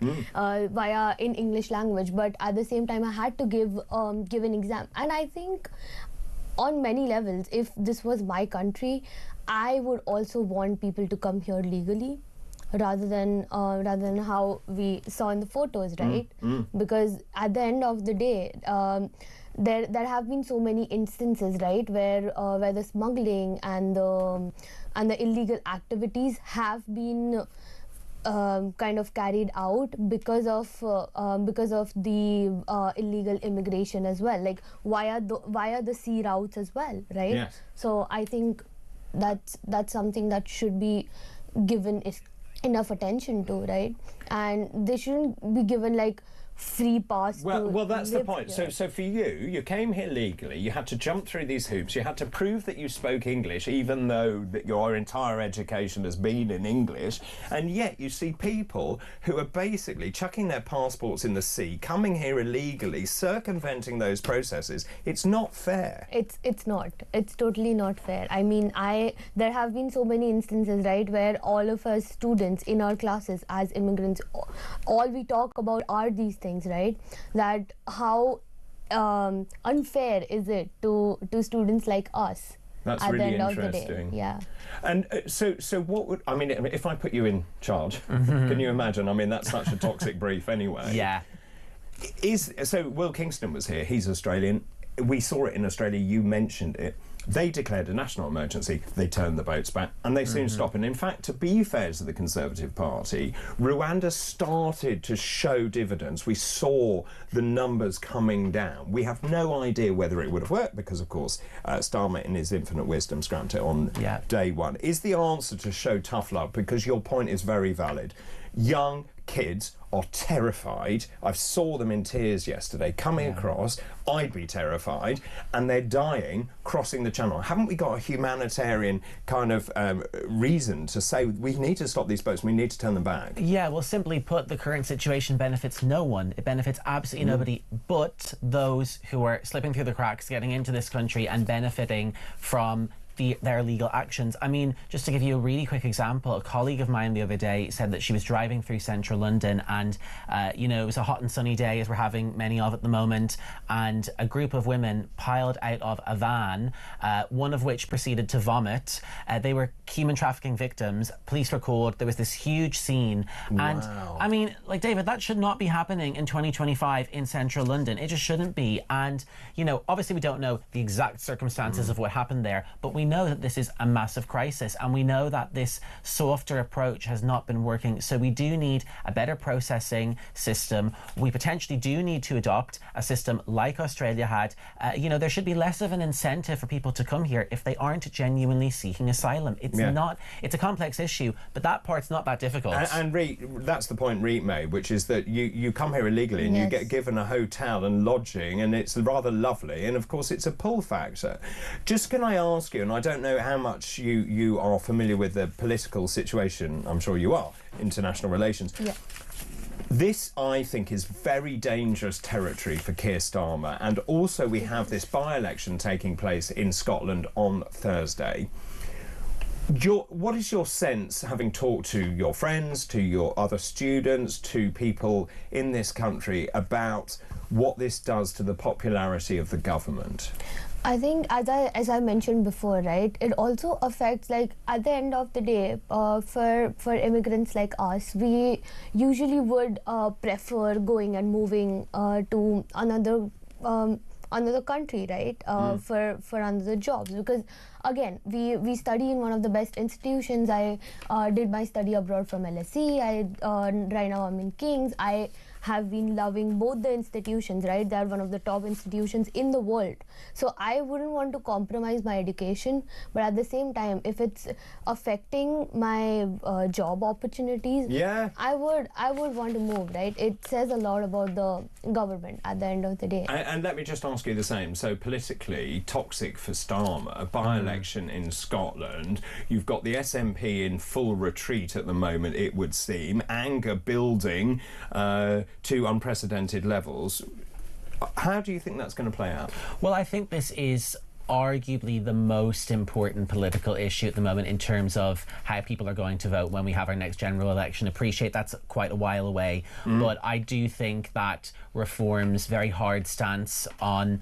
In English language, but at the same time I had to give an exam. And I think on many levels, if this was my country, I would also want people to come here legally, rather than how we saw in the photos, right? Because at the end of the day, there have been so many instances, right, where the smuggling and the illegal activities have been kind of carried out because of the illegal immigration as well, like via the sea routes as well, right? Yes. So I think that's something that should be given enough attention to, right? And they shouldn't be given free pass. Well, that's the point. So for you came here legally. You had to jump through these hoops. You had to prove that you spoke English, even though that your entire education has been in English. And yet you see people who are basically chucking their passports in the sea, coming here illegally, circumventing those processes. It's not fair. It's not. It's totally not fair. I mean, there have been so many instances, right, where all of us students in our classes as immigrants, all we talk about are these things, right? That how unfair is it to students like us? That's at really the end interesting. Of the day. Yeah. And so what would I mean? If I put you in charge, can you imagine? I mean, that's such a toxic brief anyway. Yeah. So Will Kingston was here. He's Australian. We saw it in Australia. You mentioned it. They declared a national emergency, they turned the boats back, and they soon stopped. And in fact, to be fair to the Conservative Party, Rwanda started to show dividends. We saw the numbers coming down. We have no idea whether it would have worked because, of course, Starmer, in his infinite wisdom, scrapped it on day one. Is the answer to show tough love? Because your point is very valid. Young kids are terrified. I saw them in tears yesterday coming across. I'd be terrified, and they're dying crossing the channel. Haven't we got a humanitarian kind of reason to say we need to stop these boats, we need to turn them back? Yeah, well, simply put, the current situation benefits no one. It benefits absolutely nobody but those who are slipping through the cracks, getting into this country and benefiting from their illegal actions. I mean, just to give you a really quick example, a colleague of mine the other day said that she was driving through central London and, it was a hot and sunny day, as we're having many of at the moment, and a group of women piled out of a van, one of which proceeded to vomit. They were human trafficking victims. Police record, there was this huge scene. And, I mean, David, that should not be happening in 2025 in central London. It just shouldn't be. And, obviously we don't know the exact circumstances of what happened there, but we know that this is a massive crisis, and we know that this softer approach has not been working. So we do need a better processing system. We potentially do need to adopt a system like Australia had. There should be less of an incentive for people to come here if they aren't genuinely seeking asylum. It's a complex issue, but that part's not that difficult. And Reet, that's the point Reet made, which is that you come here illegally and you get given a hotel and lodging, and it's rather lovely, and of course it's a pull factor. Just can I ask you, and I don't know how much you are familiar with the political situation, I'm sure you are, international relations. Yeah. This, I think, is very dangerous territory for Keir Starmer, and also we have this by-election taking place in Scotland on Thursday. What is your sense, having talked to your friends, to your other students, to people in this country, about what this does to the popularity of the government? I think, as I mentioned before, right, it also affects, like, at the end of the day, for immigrants like us, we usually would prefer going and moving to another country, right, for another jobs, because again, we study in one of the best institutions. I did my study abroad from LSE. Right now I'm in King's. I have been loving both the institutions, right? They're one of the top institutions in the world. So I wouldn't want to compromise my education, but at the same time, if it's affecting my job opportunities, I would want to move, right? It says a lot about the government at the end of the day. And let me just ask you the same. So politically toxic for Starmer, by-election in Scotland, you've got the SNP in full retreat at the moment, it would seem, anger building to unprecedented levels. How do you think that's going to play out? Well, I think this is arguably the most important political issue at the moment in terms of how people are going to vote when we have our next general election. Appreciate that's quite a while away, but I do think that Reform's very hard stance on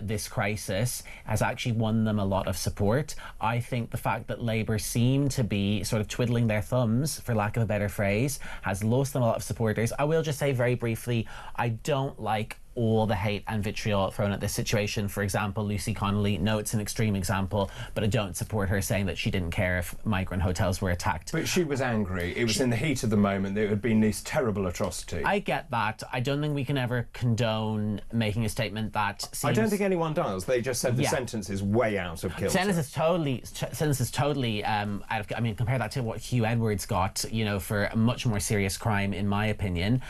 this crisis has actually won them a lot of support. I think the fact that Labour seem to be sort of twiddling their thumbs, for lack of a better phrase, has lost them a lot of supporters. I will just say very briefly, I don't like all the hate and vitriol thrown at this situation. For example, Lucy Connolly, no, it's an extreme example, but I don't support her saying that she didn't care if migrant hotels were attacked. But she was angry. It was in the heat of the moment. There had been this terrible atrocity. I get that. I don't think we can ever condone making a statement that seems... I don't think anyone does. They just said the sentence is way out of kilter. Sentence is totally out of... I mean, compare that to what Hugh Edwards got, you know, for a much more serious crime, in my opinion.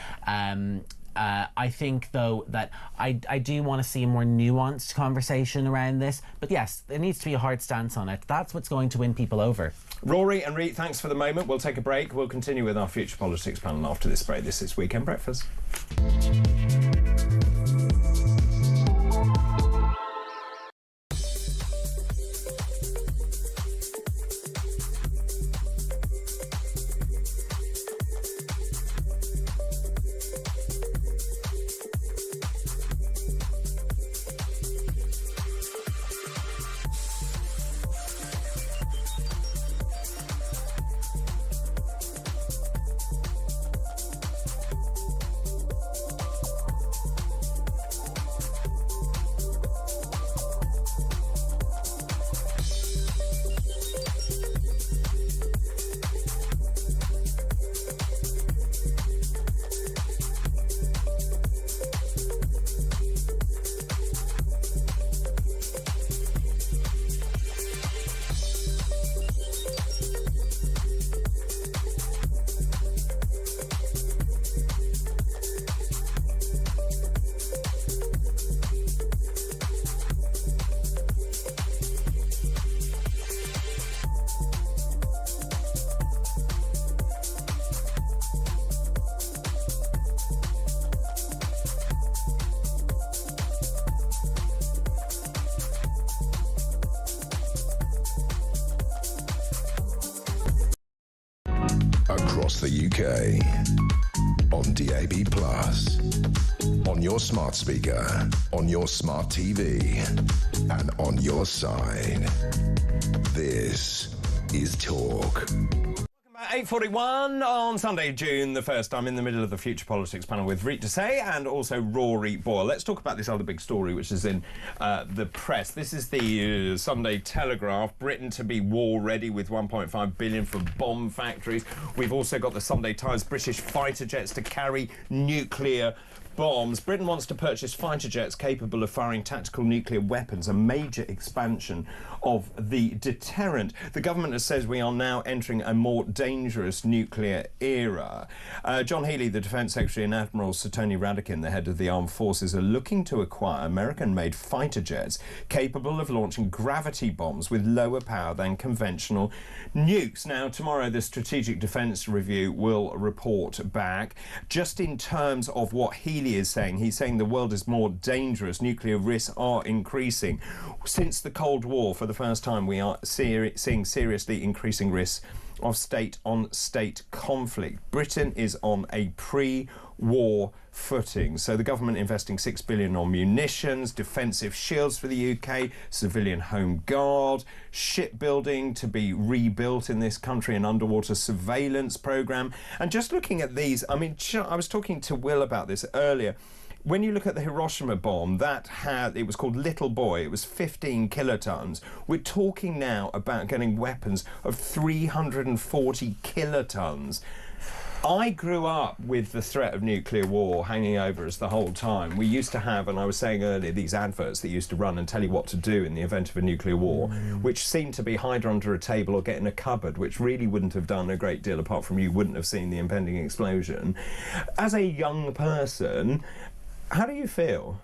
I think, though, that I do want to see a more nuanced conversation around this. But yes, there needs to be a hard stance on it. That's what's going to win people over. Rory and Reet, thanks for the moment. We'll take a break. We'll continue with our Future Politics panel after this break. This is Weekend Breakfast. Across the UK, on DAB+, on your smart speaker, on your smart TV, and on your side. This is Talk. 8:41 on Sunday, June the 1st. I'm in the middle of the Future Politics panel with Reet Desai and also Rory Boyle. Let's talk about this other big story which is in the press. This is the Sunday Telegraph. Britain to be war ready with 1.5 billion for bomb factories. We've also got the Sunday Times. British fighter jets to carry nuclear bombs. Britain wants to purchase fighter jets capable of firing tactical nuclear weapons, a major expansion of the deterrent. The government says we are now entering a more dangerous nuclear era. John Healey, the Defence Secretary, and Admiral Sir Tony Radakin, the head of the armed forces, are looking to acquire American-made fighter jets capable of launching gravity bombs with lower power than conventional nukes. Now, tomorrow, the Strategic Defence Review will report back. Just in terms of what Healey is saying, he's saying the world is more dangerous. Nuclear risks are increasing. Since the Cold War, for the first time, we are seeing seriously increasing risks of state-on-state conflict. Britain is on a war footing. So the government investing $6 billion on munitions, defensive shields for the UK, civilian home guard, shipbuilding to be rebuilt in this country, an underwater surveillance programme. And just looking at these, I mean, I was talking to Will about this earlier. When you look at the Hiroshima bomb, it was called Little Boy, it was 15 kilotons. We're talking now about getting weapons of 340 kilotons. I grew up with the threat of nuclear war hanging over us the whole time. We used to have, and I was saying earlier, these adverts that used to run and tell you what to do in the event of a nuclear war, which seemed to be hide under a table or get in a cupboard, which really wouldn't have done a great deal apart from you wouldn't have seen the impending explosion. As a young person, how do you feel?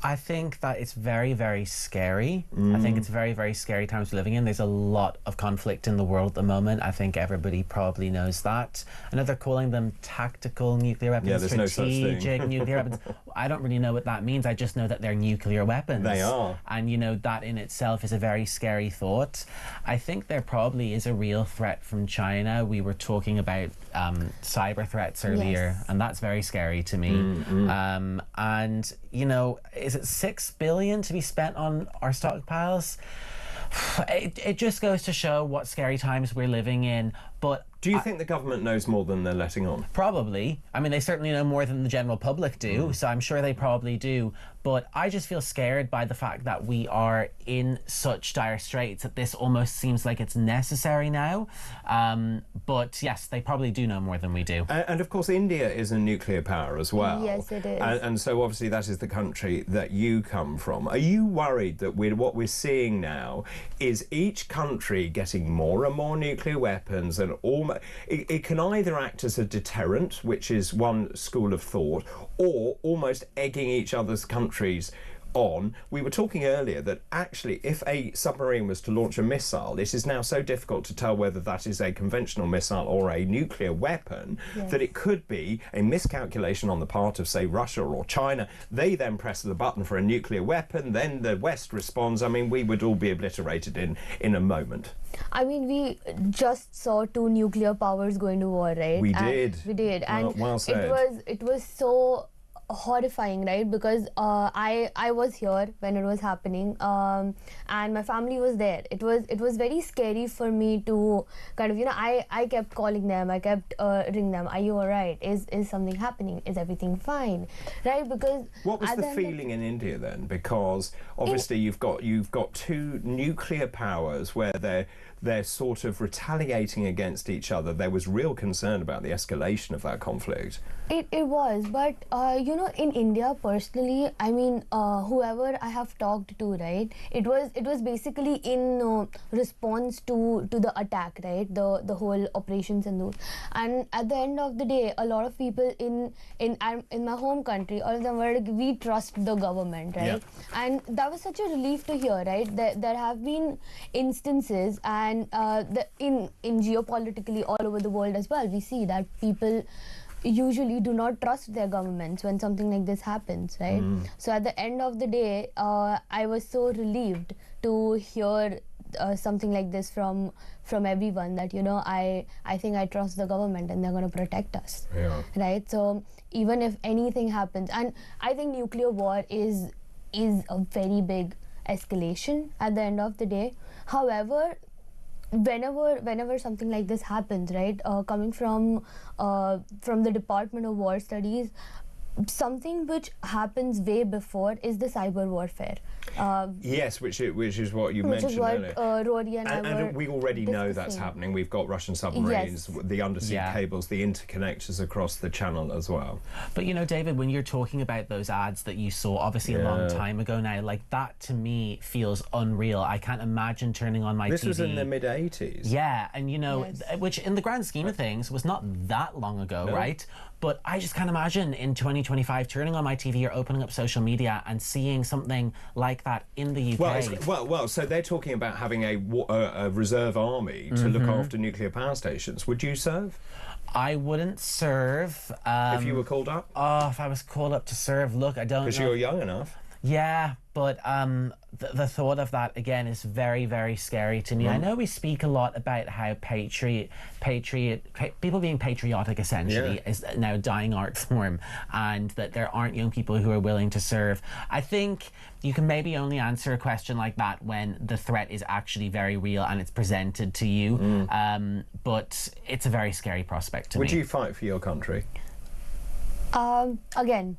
I think that it's very, very scary. I think it's very, very scary times we're living in. There's a lot of conflict in the world at the moment. I think everybody probably knows that. I know they're calling them tactical nuclear weapons, yeah, there's no such thing. strategic nuclear weapons. I don't really know what that means. I just know that they're nuclear weapons. They are. And, you know, that in itself is a very scary thought. I think there probably is a real threat from China. We were talking about cyber threats earlier, and that's very scary to me. And, you know, is it $6 billion to be spent on our stockpiles? It just goes to show what scary times we're living in. But do you think the government knows more than they're letting on? Probably. I mean, they certainly know more than the general public do, so I'm sure they probably do. But I just feel scared by the fact that we are in such dire straits that this almost seems like it's necessary now. But yes, they probably do know more than we do. And of course, India is a nuclear power as well. Yes, it is. And so obviously that is the country that you come from. Are you worried that what we're seeing now is each country getting more and more nuclear weapons, and it can either act as a deterrent, which is one school of thought, or almost egging each other's countries on? We were talking earlier that actually if a submarine was to launch a missile, it is now so difficult to tell whether that is a conventional missile or a nuclear weapon, that it could be a miscalculation on the part of, say, Russia or China. They then press the button for a nuclear weapon, then the West responds. I mean, we would all be obliterated in a moment. I mean, we just saw 2 nuclear powers going to war, right? We did. And well said. it was so horrifying, right? Because I was here when it was happening, and my family was there. It was very scary for me to kind of, you know, I kept calling them, I kept ringing them. Are you all right? Is something happening? Is everything fine? Right? Because what was the feeling in India then? Because obviously you've got 2 nuclear powers where they're sort of retaliating against each other. There was real concern about the escalation of that conflict. It was, but you know, in India personally, I mean, whoever I have talked to, right, it was basically in response to the attack, right, the whole operations and those. And at the end of the day, a lot of people in my home country, all of them were like, we trust the government, right? And that was such a relief to hear, right? There have been instances, and in geopolitically all over the world as well, we see that people usually do not trust their governments when something like this happens, right? So at the end of the day, I was so relieved to hear something like this from everyone, that, you know, I think I trust the government and they're going to protect us, right? So even if anything happens, and I think nuclear war is a very big escalation at the end of the day. However, whenever something like this happens, right, coming from the Department of War Studies, something which happens way before is the cyber warfare. Yes, which is what you mentioned earlier. Rory and we already know that's happening. We've got Russian submarines, the undersea cables, the interconnectors across the channel as well. But you know, David, when you're talking about those ads that you saw obviously a long time ago now, like that to me feels unreal. I can't imagine turning on my TV. This was in the mid-80s. Yeah, and you know, which in the grand scheme of things was not that long ago, right? But I just can't imagine in 2025 turning on my TV or opening up social media and seeing something like that in the UK. Well, so they're talking about having a reserve army to look after nuclear power stations. Would you serve? I wouldn't serve. If you were called up? Oh, if I was called up to serve, look, I don't know. Because you're young enough. Yeah, but the thought of that again is very, very scary to me. I know we speak a lot about how people being patriotic essentially is now a dying art form, and that there aren't young people who are willing to serve. I think you can maybe only answer a question like that when the threat is actually very real and it's presented to you. But it's a very scary prospect to me. Would you fight for your country? Again,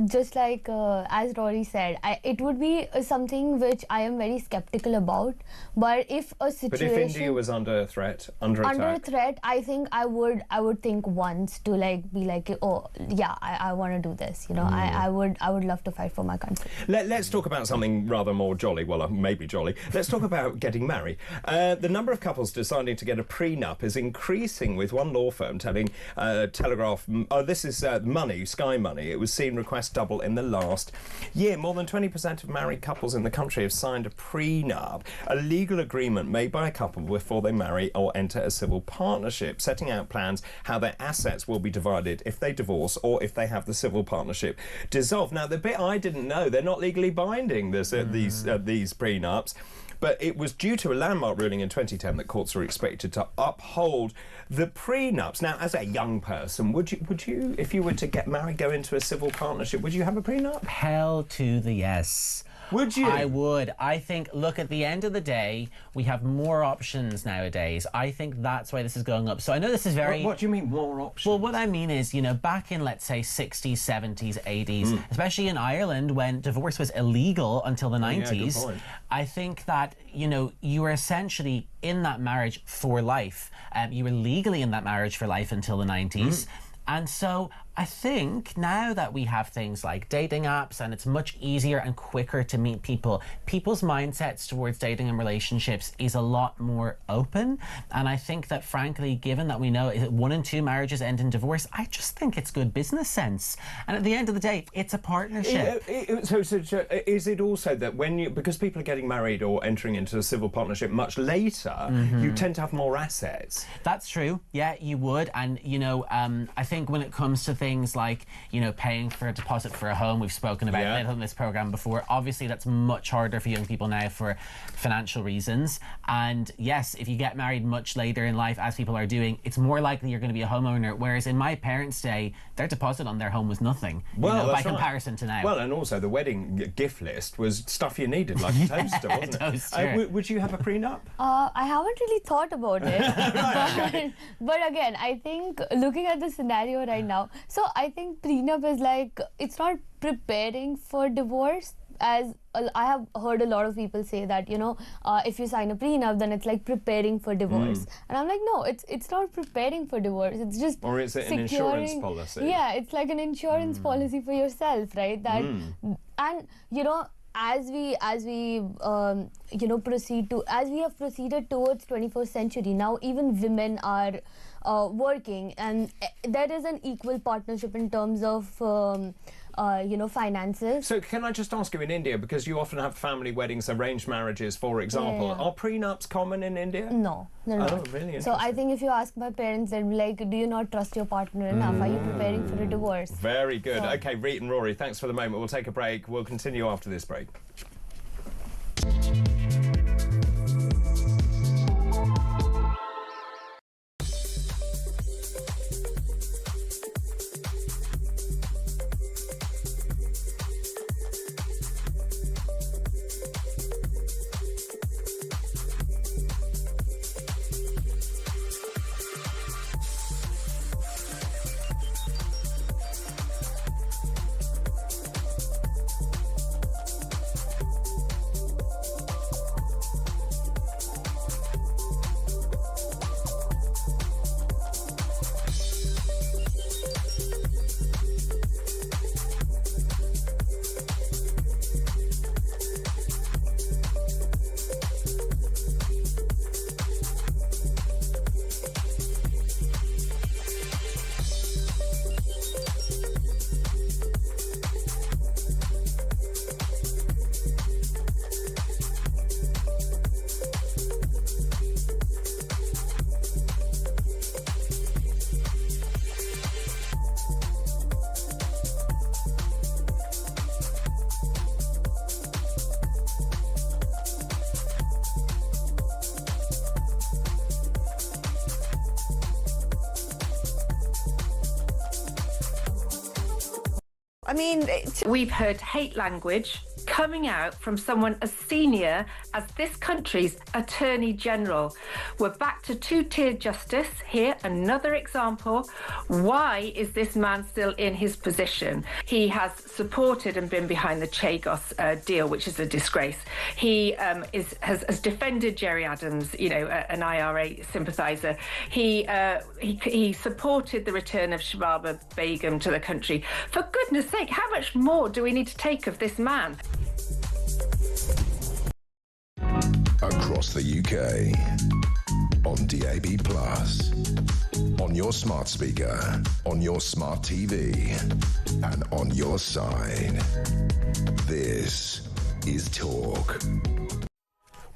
just like as Rory said, it would be something which I am very skeptical about. But if a situation, but if India was under threat, under attack, I think I would think once to like be like, oh yeah, I want to do this. You know, I would love to fight for my country. Let's talk about something rather more jolly. Well, maybe jolly. Let's talk about getting married. The number of couples deciding to get a prenup is increasing, with one law firm telling Telegraph, this is Money, Sky Money. It was seen requests double in the last year. More than 20% of married couples in the country have signed a prenup, a legal agreement made by a couple before they marry or enter a civil partnership, setting out plans how their assets will be divided if they divorce or if they have the civil partnership dissolved. Now, the bit I didn't know, they're not legally binding, these prenups. But it was due to a landmark ruling in 2010 that courts are expected to uphold the prenups. Now, as a young person, would you, if you were to get married, go into a civil partnership, would you have a prenup? Hell to the yes. Would you? I would. I think, look, at the end of the day, we have more options nowadays. I think that's why this is going up. So I know this is very... What do you mean, more options? Well, what I mean is, you know, back in, let's say, 60s, 70s, 80s, especially in Ireland, when divorce was illegal until the 90s, good point. I think that, you know, you were essentially in that marriage for life. You were legally in that marriage for life until the 90s. And so I think now that we have things like dating apps and it's much easier and quicker to meet people, people's mindsets towards dating and relationships is a lot more open. And I think that, frankly, given that we know 1 in 2 marriages end in divorce, I just think it's good business sense. And at the end of the day, it's a partnership. So is it also that because people are getting married or entering into a civil partnership much later, you tend to have more assets? That's true. Yeah, you would. And, you know, I think when it comes to things like, you know, paying for a deposit for a home, we've spoken about it on this programme before. Obviously, that's much harder for young people now for financial reasons. And yes, if you get married much later in life, as people are doing, it's more likely you're going to be a homeowner. Whereas in my parents' day, their deposit on their home was nothing, by comparison to now. Well, and also the wedding gift list was stuff you needed, like a toaster, wasn't it? Would you have a prenup? I haven't really thought about it. but again, I think looking at the scenario right now, so I think prenup is like, it's not preparing for divorce, as I have heard a lot of people say that, you know, if you sign a prenup, then it's like preparing for divorce. And I'm like, no, it's not preparing for divorce. It's just Or is it an insurance policy? Yeah, it's like an insurance policy for yourself, right? That and, you know, as we you know, as we have proceeded towards 21st century, now even women are working, and there is an equal partnership in terms of you know, finances. So can I just ask you, in India, because you often have family weddings, arranged marriages, for example, are prenups common in India? No, they're not. Really? So I think if you ask my parents, they'll be like, do you not trust your partner enough? Are you preparing for a divorce? Very good. Okay, Reet and Rory, thanks for the moment. We'll take a break. We'll continue after this break. I mean... We've heard hate language coming out from someone as senior as this country's Attorney General. We're back to two-tiered justice. Here, another example. Why is this man still in his position? He has supported and been behind the Chagos deal, which is a disgrace. He has defended Jerry Adams, you know, an IRA sympathiser. He supported the return of Shababa Begum to the country. For goodness sake, how much more do we need to take of this man? Across the UK, on DAB+, on your smart speaker, on your smart TV, and on your side. This is Talk.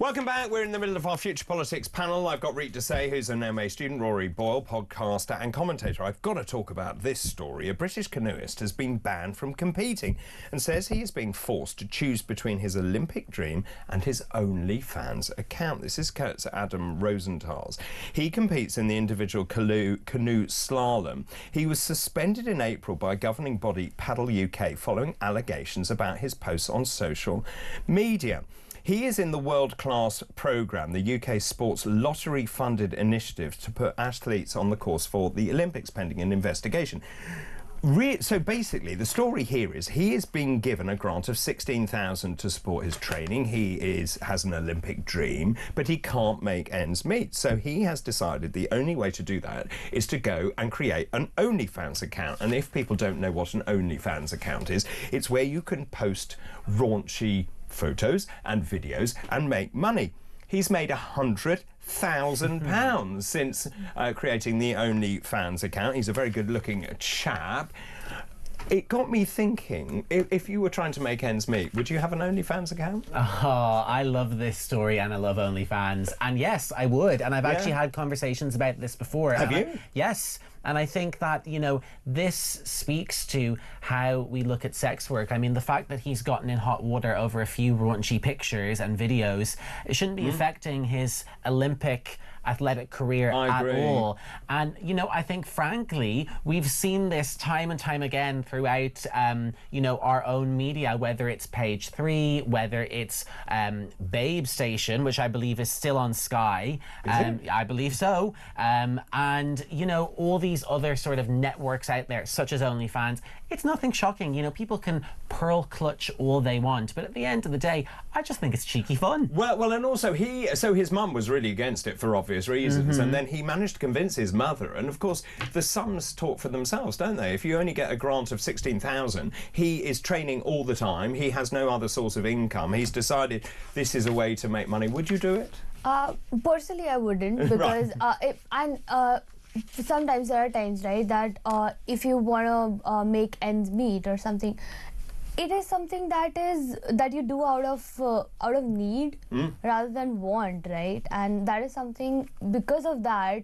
Welcome back. We're in the middle of our Future Politics panel. I've got Reet Desai, who's an MA student, Rory Boyle, podcaster and commentator. I've got to talk about this story. A British canoeist has been banned from competing and says he is being forced to choose between his Olympic dream and his OnlyFans account. This is Kurt's Adam Rosenthal's. He competes in the individual canoe slalom. He was suspended in April by governing body Paddle UK following allegations about his posts on social media. He is in the world-class programme, the UK Sports Lottery-funded initiative to put athletes on the course for the Olympics, pending an investigation. So basically, the story here is he is being given a grant of $16,000 to support his training. He has an Olympic dream, but he can't make ends meet. So he has decided the only way to do that is to go and create an OnlyFans account. And if people don't know what an OnlyFans account is, it's where you can post raunchy photos and videos and make money. He's made £100,000 since creating the OnlyFans account. He's a very good-looking chap. It got me thinking, if you were trying to make ends meet, would you have an OnlyFans account? Oh, I love this story and I love OnlyFans. And yes, I would. And I've actually had conversations about this before. Have you? Yes. And I think that, you know, this speaks to how we look at sex work. I mean, the fact that he's gotten in hot water over a few raunchy pictures and videos, it shouldn't be affecting his Olympic athletic career at all. And, you know, I think, frankly, we've seen this time and time again throughout, you know, our own media, whether it's Page 3, whether it's Babe Station, which I believe is still on Sky. I believe so. And, you know, all these other sort of networks out there, such as OnlyFans, it's nothing shocking. You know, people can pearl clutch all they want, but at the end of the day, I just think it's cheeky fun. Well, and also his mum was really against it for obvious reasons, and then he managed to convince his mother, and of course the sums talk for themselves, don't they? If you only get a grant of $16,000, he is training all the time, he has no other source of income, he's decided this is a way to make money. Would you do it? Personally, I wouldn't, because sometimes there are times, right, that if you want to make ends meet or something, it is something that you do out of need rather than want, right? And that is something, because of that,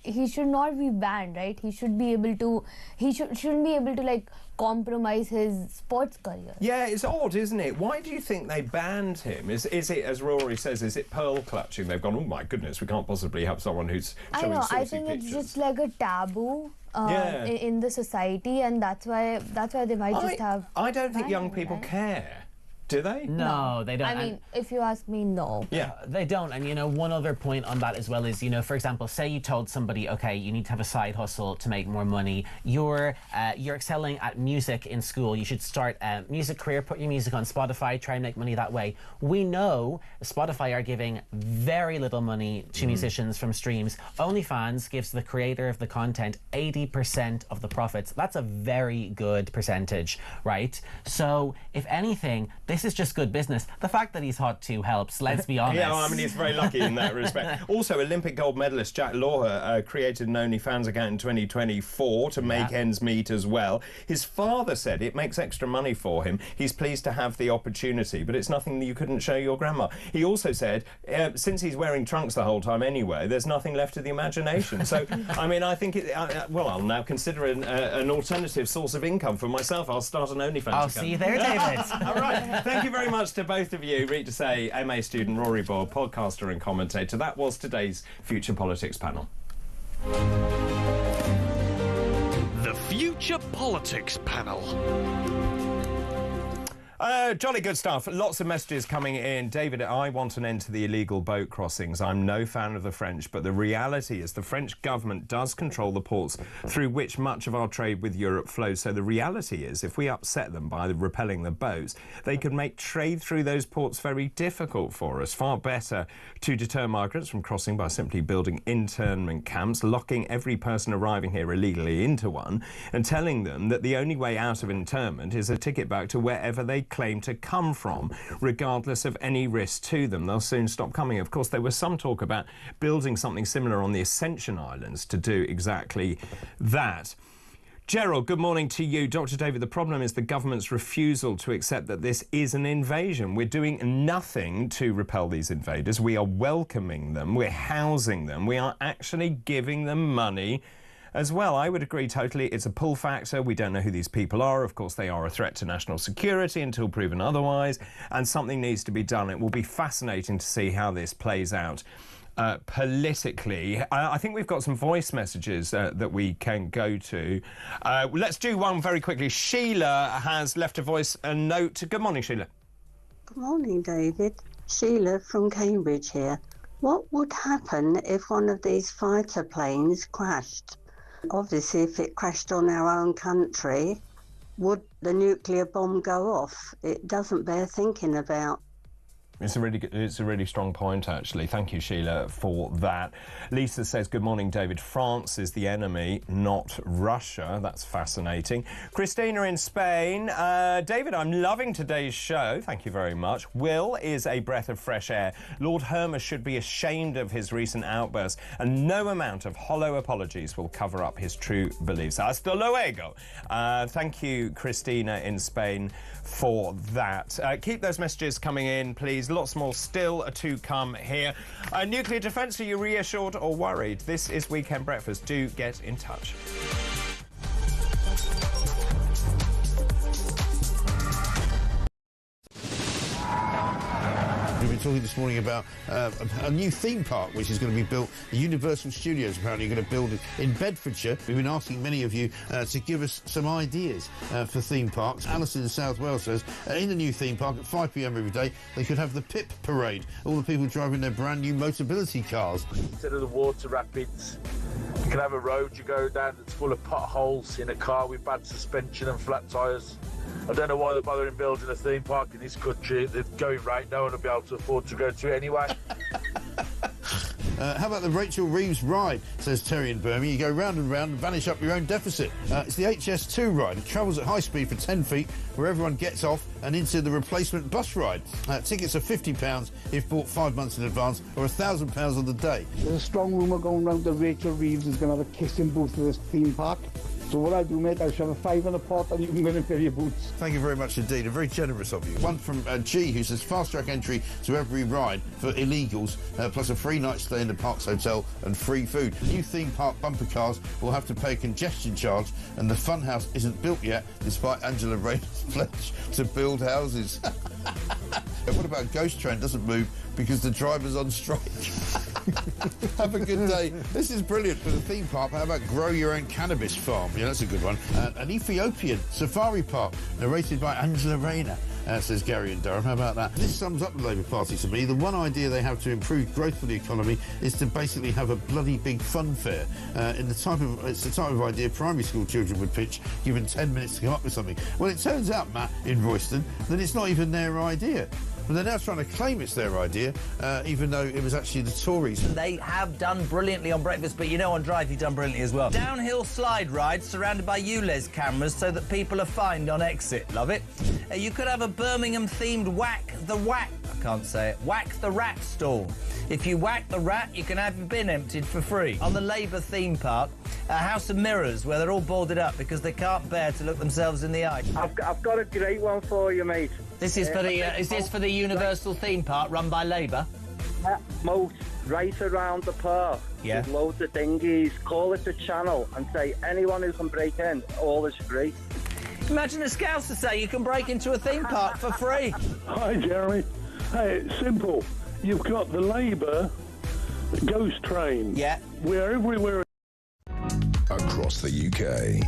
he should not be banned, right? He should be able to, shouldn't be able to like compromise his sports career. Yeah, it's odd, isn't it? Why do you think they banned him? Is it, as Rory says, is it pearl clutching? They've gone, oh my goodness, we can't possibly have someone who's showing saucy I think pictures. It's just like a taboo in the society, and that's why they might just have. I don't think young people care. Do they? No, they don't. I mean, if you ask me, no. Yeah, they don't. And, you know, one other point on that as well is, you know, for example, say you told somebody, okay, you need to have a side hustle to make more money. You're excelling at music in school. You should start a music career, put your music on Spotify, try and make money that way. We know Spotify are giving very little money to musicians from streams. OnlyFans gives the creator of the content 80% of the profits. That's a very good percentage, right? So, if anything, this is just good business. The fact that he's hot too helps, let's be honest. Yeah, well, I mean, he's very lucky in that respect. Also, Olympic gold medalist Jack Lawher created an OnlyFans account in 2024 to make ends meet as well. His father said it makes extra money for him. He's pleased to have the opportunity, but it's nothing that you couldn't show your grandma. He also said, since he's wearing trunks the whole time anyway, there's nothing left to the imagination. So, I mean, I think, well, I'll now consider an alternative source of income for myself. I'll start an OnlyFans account. I'll see you there, David. All right. Thank you very much to both of you. Reet Desai, MA student, Rory Boyle, podcaster and commentator. That was today's Future Politics panel. The Future Politics panel. Jolly good stuff. Lots of messages coming in. David, I want an end to the illegal boat crossings. I'm no fan of the French, but the reality is the French government does control the ports through which much of our trade with Europe flows. So the reality is if we upset them by repelling the boats, they could make trade through those ports very difficult for us. Far better to deter migrants from crossing by simply building internment camps, locking every person arriving here illegally into one, and telling them that the only way out of internment is a ticket back to wherever they claim to come from, regardless of any risk to them. They'll soon stop coming. Of course, there was some talk about building something similar on the Ascension Islands to do exactly that. Gerald, good morning to you. Dr. David, the problem is the government's refusal to accept that this is an invasion. We're doing nothing to repel these invaders. We are welcoming them. We're housing them. We are actually giving them money as well. I would agree totally. It's a pull factor. We don't know who these people are. Of course, they are a threat to national security until proven otherwise, and something needs to be done. It will be fascinating to see how this plays out politically. I think we've got some voice messages that we can go to. Let's do one very quickly. Sheila has left a note. Good morning, Sheila. Good morning, David. Sheila from Cambridge here. What would happen if one of these fighter planes crashed? Obviously, if it crashed on our own country, would the nuclear bomb go off? It doesn't bear thinking about. It's a really strong point, actually. Thank you, Sheila, for that. Lisa says, good morning, David. France is the enemy, not Russia. That's fascinating. Christina in Spain. David, I'm loving today's show. Thank you very much. Will is a breath of fresh air. Lord Hermes should be ashamed of his recent outburst, and no amount of hollow apologies will cover up his true beliefs. Hasta luego. Thank you, Christina in Spain, for that. Keep those messages coming in, please. Lots more still to come here. Nuclear defence, are you reassured or worried? This is Weekend Breakfast. Do get in touch. We've been talking this morning about a new theme park which is going to be built. The Universal Studios apparently are going to build it in Bedfordshire. We've been asking many of you to give us some ideas for theme parks. Alison in South Wales says in the new theme park at 5 p.m. every day they could have the PIP parade. All the people driving their brand new Motability cars. Instead of the water rapids, you can have a road you go down that's full of potholes in a car with bad suspension and flat tyres. I don't know why they're bothering building a theme park in this country. They're going right, no one will be able to afford to go to it anyway. How about the Rachel Reeves ride, says Terry in Birmingham. You go round and round and vanish up your own deficit. It's the HS2 ride. It travels at high speed for 10 feet, where everyone gets off and into the replacement bus ride. Tickets are £50 if bought 5 months in advance, or £1,000 on the day. There's a strong rumour going round that Rachel Reeves is going to have a kissing booth at this theme park. So what I do, mate, I shove a 5 in a pot and you can go in and fill your boots. Thank you very much indeed, and very generous of you. One from G, who says fast-track entry to every ride for illegals, plus a free night stay in the Parks Hotel and free food. New theme park bumper cars will have to pay a congestion charge, and the funhouse isn't built yet, despite Angela Rayner's pledge to build houses. And what about Ghost Train doesn't move because the driver's on strike? Have a good day. This is brilliant for the theme park. How about grow your own cannabis farm? Yeah, that's a good one. An Ethiopian safari park narrated by Angela Rayner. Says Gary in Durham. How about that? This sums up the Labour Party to me. The one idea they have to improve growth for the economy is to basically have a bloody big fun fair. It's the type of idea primary school children would pitch, given 10 minutes to come up with something. Well, it turns out, Matt, in Royston, that it's not even their idea. But they're now trying to claim it's their idea, even though it was actually the Tories. They have done brilliantly on breakfast, but you know on Drive you've done brilliantly as well. Downhill slide rides surrounded by ULEZ cameras so that people are fined on exit. Love it. You could have a Birmingham-themed whack the rat stall. If you whack the rat, you can have your bin emptied for free. On the Labour theme park, a house of mirrors where they're all boarded up because they can't bear to look themselves in the eye. I've got a great one for you, mate. This is for the is this for the Universal theme park run by Labour? Moat right around the park. Yeah. With loads of dinghies. Call it the channel and say anyone who can break in, all is free. Imagine a Scouser say you can break into a theme park for free. Hi, Jeremy. Hey, it's simple. You've got the Labour ghost train. Yeah. We're everywhere. Across the UK,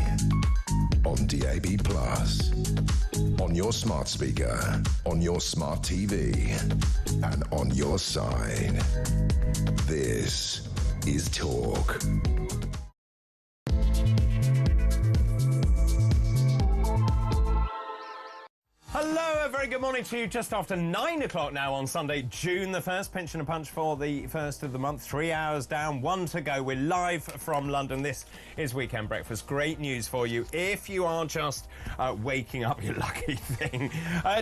on DAB+, on your smart speaker, on your smart TV, and on your side. This is Talk. Hello, a very good morning to you. Just after 9 o'clock now on Sunday, June the 1st. Pinch and a punch for the first of the month. 3 hours down, 1 to go. We're live from London. This is Weekend Breakfast. Great news for you if you are just waking up, you lucky thing.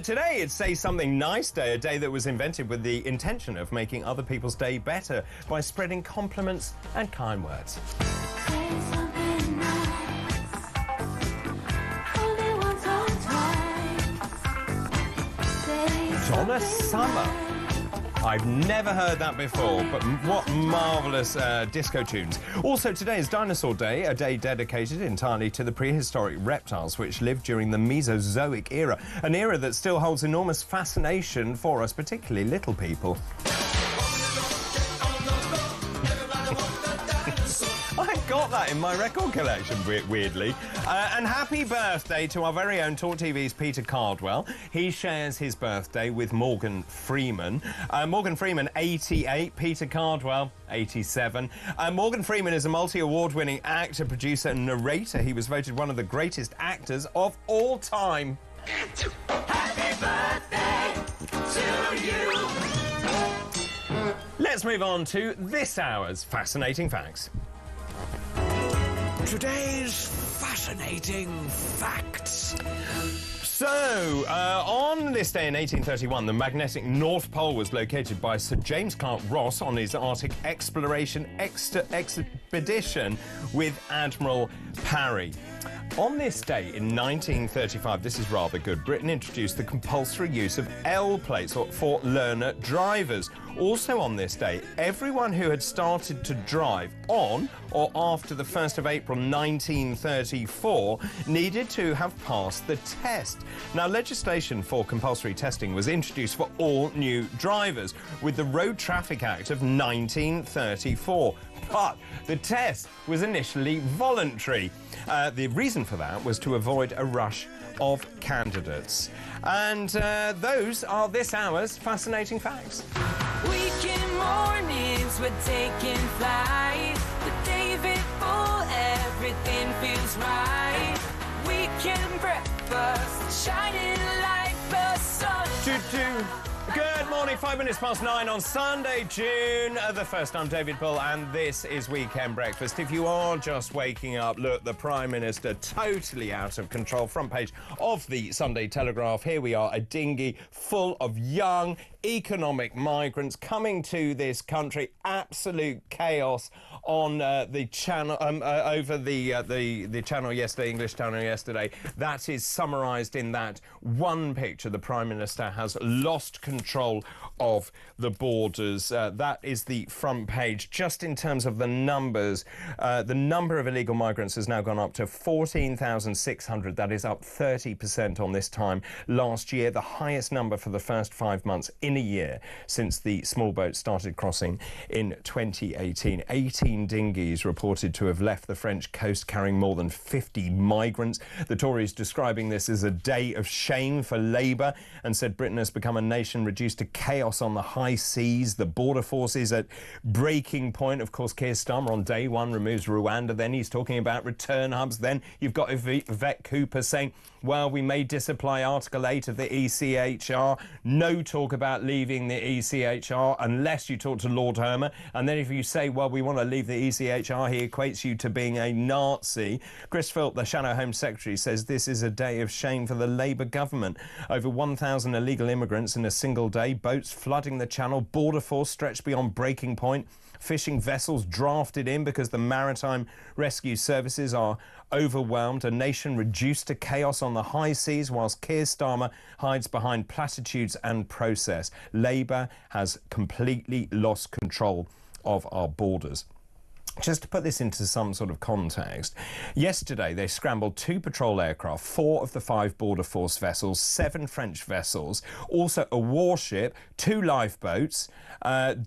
Today, it's Say Something Nice Day, a day that was invented with the intention of making other people's day better by spreading compliments and kind words. Donna Summer. I've never heard that before, but what marvellous disco tunes. Also, today is Dinosaur Day, a day dedicated entirely to the prehistoric reptiles which lived during the Mesozoic era, an era that still holds enormous fascination for us, particularly little people. I've got that in my record collection, weirdly. And happy birthday to our very own talkTV's Peter Cardwell. He shares his birthday with Morgan Freeman. Morgan Freeman, 88. Peter Cardwell, 87. Morgan Freeman is a multi-award-winning actor, producer and narrator. He was voted one of the greatest actors of all time. Happy birthday to you. Let's move on to this hour's Fascinating Facts. Today's fascinating facts. So, on this day in 1831, the magnetic North Pole was located by Sir James Clark Ross on his Arctic exploration expedition with Admiral Parry. On this day in 1935, this is rather good, Britain introduced the compulsory use of L plates for learner drivers. Also on this day, everyone who had started to drive on or after the 1st of April 1934 needed to have passed the test. Now, legislation for compulsory testing was introduced for all new drivers with the Road Traffic Act of 1934. But the test was initially voluntary. The reason for that was to avoid a rush of candidates. And those are this hour's Fascinating Facts. Weekend mornings we're taking flight. With David Bull, everything feels right. Weekend breakfast, shining like the sun. Good morning, 5 minutes past 9 on Sunday, June the 1st. I'm David Bull, and this is Weekend Breakfast. If you are just waking up, look, the Prime Minister totally out of control. Front page of the Sunday Telegraph. Here we are, a dinghy full of young economic migrants coming to this country. Absolute chaos on the channel, over the channel yesterday, English channel yesterday. That is summarised in that one picture. The Prime Minister has lost control of the borders. That is the front page. Just in terms of the numbers, the number of illegal migrants has now gone up to 14,600. That is up 30% on this time last year, the highest number for the first 5 months in a year since the small boats started crossing in 2018. 18 dinghies reported to have left the French coast carrying more than 50 migrants. The Tories describing this as a day of shame for Labour and said Britain has become a nation reduced to chaos on the high seas, the border forces at breaking point. Of course, Keir Starmer on day one removes Rwanda, then he's talking about return hubs, then you've got Yvette Cooper saying, well, we may disapply Article 8 of the ECHR, no talk about leaving the ECHR unless you talk to Lord Hermer, and then if you say, well, we want to leave the ECHR, he equates you to being a Nazi. Chris Philp, the Shadow Home Secretary, says this is a day of shame for the Labour government. Over 1,000 illegal immigrants in a single day, boats flooding the channel, border force stretched beyond breaking point, fishing vessels drafted in because the maritime rescue services are overwhelmed, a nation reduced to chaos on the high seas whilst Keir Starmer hides behind platitudes and process. Labour has completely lost control of our borders. Just to put this into some sort of context, yesterday they scrambled 2 patrol aircraft, 4 of the 5 border force vessels, 7 French vessels, also a warship, 2 lifeboats,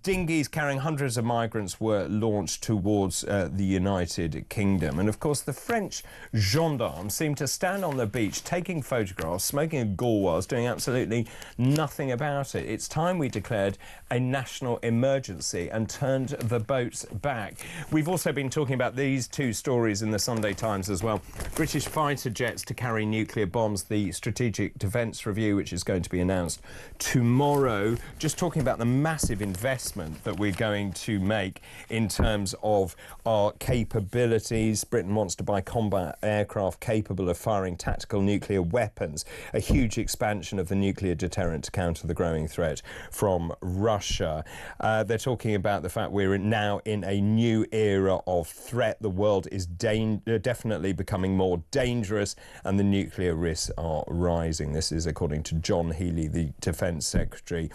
dinghies carrying hundreds of migrants were launched towards the United Kingdom. And of course the French gendarmes seemed to stand on the beach taking photographs, smoking a gauloise, doing absolutely nothing about it. It's time we declared a national emergency and turned the boats back. We've also been talking about these 2 stories in the Sunday Times as well. British fighter jets to carry nuclear bombs, the Strategic Defence Review, which is going to be announced tomorrow. Just talking about the massive investment that we're going to make in terms of our capabilities. Britain wants to buy combat aircraft capable of firing tactical nuclear weapons, a huge expansion of the nuclear deterrent to counter the growing threat from Russia. They're talking about the fact we're now in a new era of threat. The world is definitely becoming more dangerous and the nuclear risks are rising. This is according to John Healey, the Defence Secretary.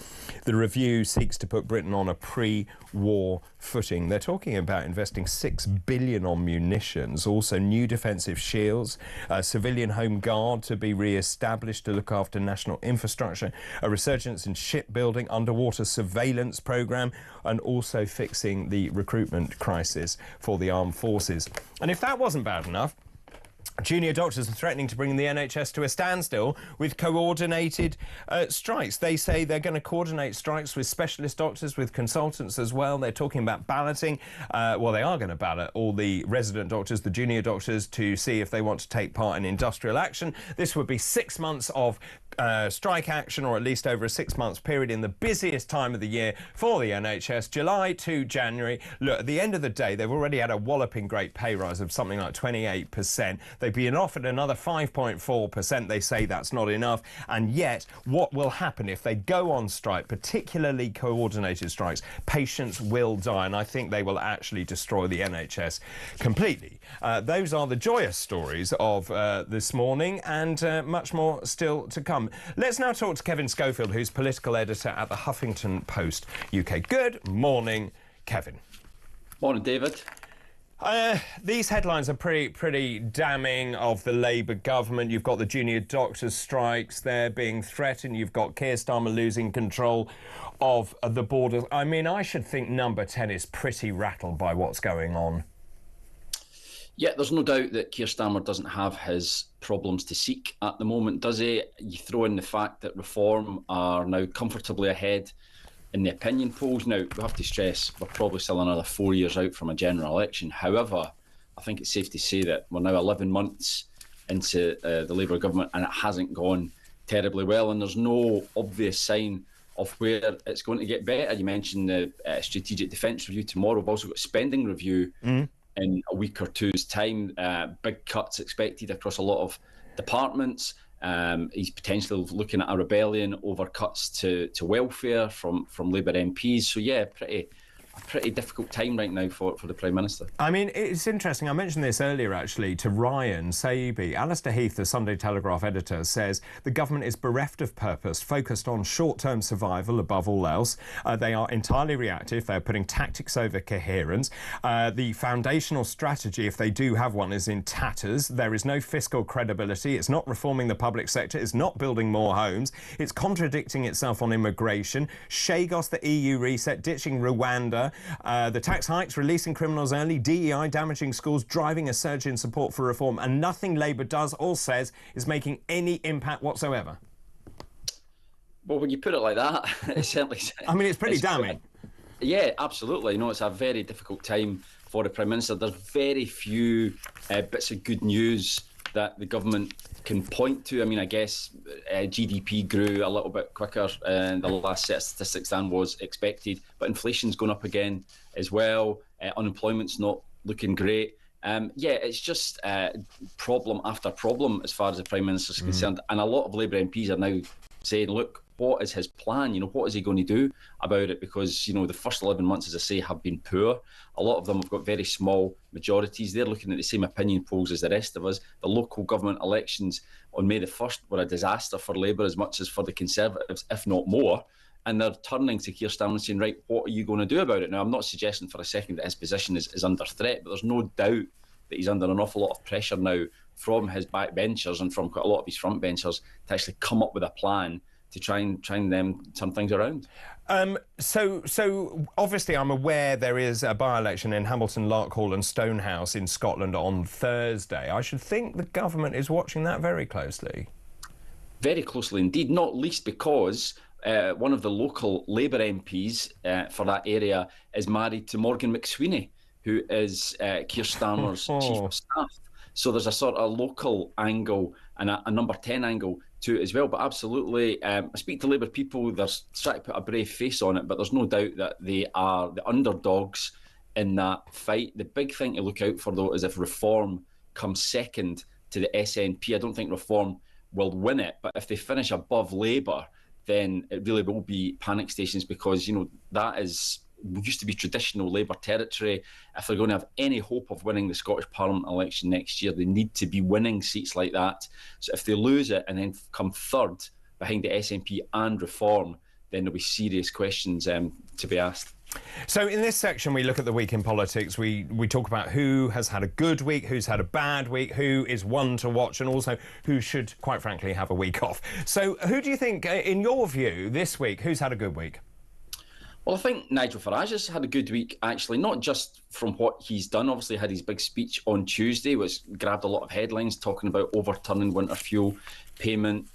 The review seeks to put Britain on a pre-war footing. They're talking about investing $6 billion on munitions, also new defensive shields, a civilian home guard to be re-established to look after national infrastructure, a resurgence in shipbuilding, underwater surveillance programme, and also fixing the recruitment crisis for the armed forces. And if that wasn't bad enough, junior doctors are threatening to bring the NHS to a standstill with coordinated strikes. They say they're going to coordinate strikes with specialist doctors, with consultants as well. They're talking about balloting. Well, they are going to ballot all the resident doctors, the junior doctors, to see if they want to take part in industrial action. This would be 6 months of strike action, or at least over a 6 months period in the busiest time of the year for the NHS, July to January. Look, at the end of the day, they've already had a walloping great pay rise of something like 28%. They've been offered another 5.4%. They say that's not enough. And yet, what will happen if they go on strike, particularly coordinated strikes? Patients will die, and I think they will actually destroy the NHS completely. Those are the joyous stories of this morning, and much more still to come. Let's now talk to Kevin Schofield, who's political editor at the Huffington Post UK. Good morning, Kevin. Morning, David. These headlines are pretty damning of the Labour government. You've got the junior doctors' strikes, they're being threatened. You've got Keir Starmer losing control of the borders. I mean, I should think Number 10 is pretty rattled by what's going on. Yeah, there's no doubt that Keir Starmer doesn't have his problems to seek at the moment, does he? You throw in the fact that Reform are now comfortably ahead in the opinion polls. Now, we have to stress we're probably still another 4 years out from a general election. However, I think it's safe to say that we're now 11 months into the Labour government and it hasn't gone terribly well, and there's no obvious sign of where it's going to get better. You mentioned the Strategic Defence Review tomorrow. We've also got a spending review in a week or two's time. Big cuts expected across a lot of departments. He's potentially looking at a rebellion over cuts to welfare from Labour MPs. So yeah, a pretty difficult time right now for the Prime Minister. I mean, it's interesting. I mentioned this earlier, actually, to Ryan Saby. Alistair Heath, the Sunday Telegraph editor, says the government is bereft of purpose, focused on short-term survival above all else. They are entirely reactive. They're putting tactics over coherence. The foundational strategy, if they do have one, is in tatters. There is no fiscal credibility. It's not reforming the public sector. It's not building more homes. It's contradicting itself on immigration. Chagos, the EU reset, ditching Rwanda. The tax hikes, releasing criminals early, DEI damaging schools, driving a surge in support for reform, and nothing Labour does or says is making any impact whatsoever. Well, when you put it like that, it certainly... I mean, it's pretty damning. Yeah, absolutely. You know, it's a very difficult time for the Prime Minister. There's very few bits of good news that the government can point to. I mean, I guess GDP grew a little bit quicker in the last set of statistics than was expected, but inflation's going up again as well. Unemployment's not looking great. Yeah, it's just problem after problem as far as the Prime Minister's concerned. And a lot of Labour MPs are now saying, look, what is his plan? You know, what is he going to do about it? Because, you know, the first 11 months, as I say, have been poor. A lot of them have got very small majorities. They're looking at the same opinion polls as the rest of us. The local government elections on May the 1st were a disaster for Labour as much as for the Conservatives, if not more. and they're turning to Keir Starmer and saying, right, what are you going to do about it? Now, I'm not suggesting for a second that his position is under threat, but there's no doubt that he's under an awful lot of pressure now from his backbenchers and from quite a lot of his frontbenchers to actually come up with a plan to try and turn things around. So obviously I'm aware there is a by-election in Hamilton, Larkhall and Stonehouse in Scotland on Thursday. I should think the government is watching that very closely. Very closely indeed, not least because one of the local Labour MPs for that area is married to Morgan McSweeney, who is Keir Starmer's chief of staff. So there's a sort of local angle and a number 10 angle to it as well. But absolutely, I speak to Labour people, they're trying to put a brave face on it, but there's no doubt that they are the underdogs in that fight. The big thing to look out for, though, is if Reform comes second to the SNP. I don't think Reform will win it, but if they finish above Labour, then it really will be panic stations, because, you know, that used to be traditional Labour territory. If they're going to have any hope of winning the Scottish Parliament election next year, they need to be winning seats like that. So if they lose it and then come third behind the SNP and Reform, then there'll be serious questions to be asked. So in this section, we look at the week in politics. We talk about who has had a good week, who's had a bad week, who is one to watch, and also who should, quite frankly, have a week off. So who do you think, in your view, this week, who's had a good week? Well, I think Nigel Farage has had a good week, actually, not just from what he's done. Obviously, had his big speech on Tuesday, which grabbed a lot of headlines, talking about overturning winter fuel payment,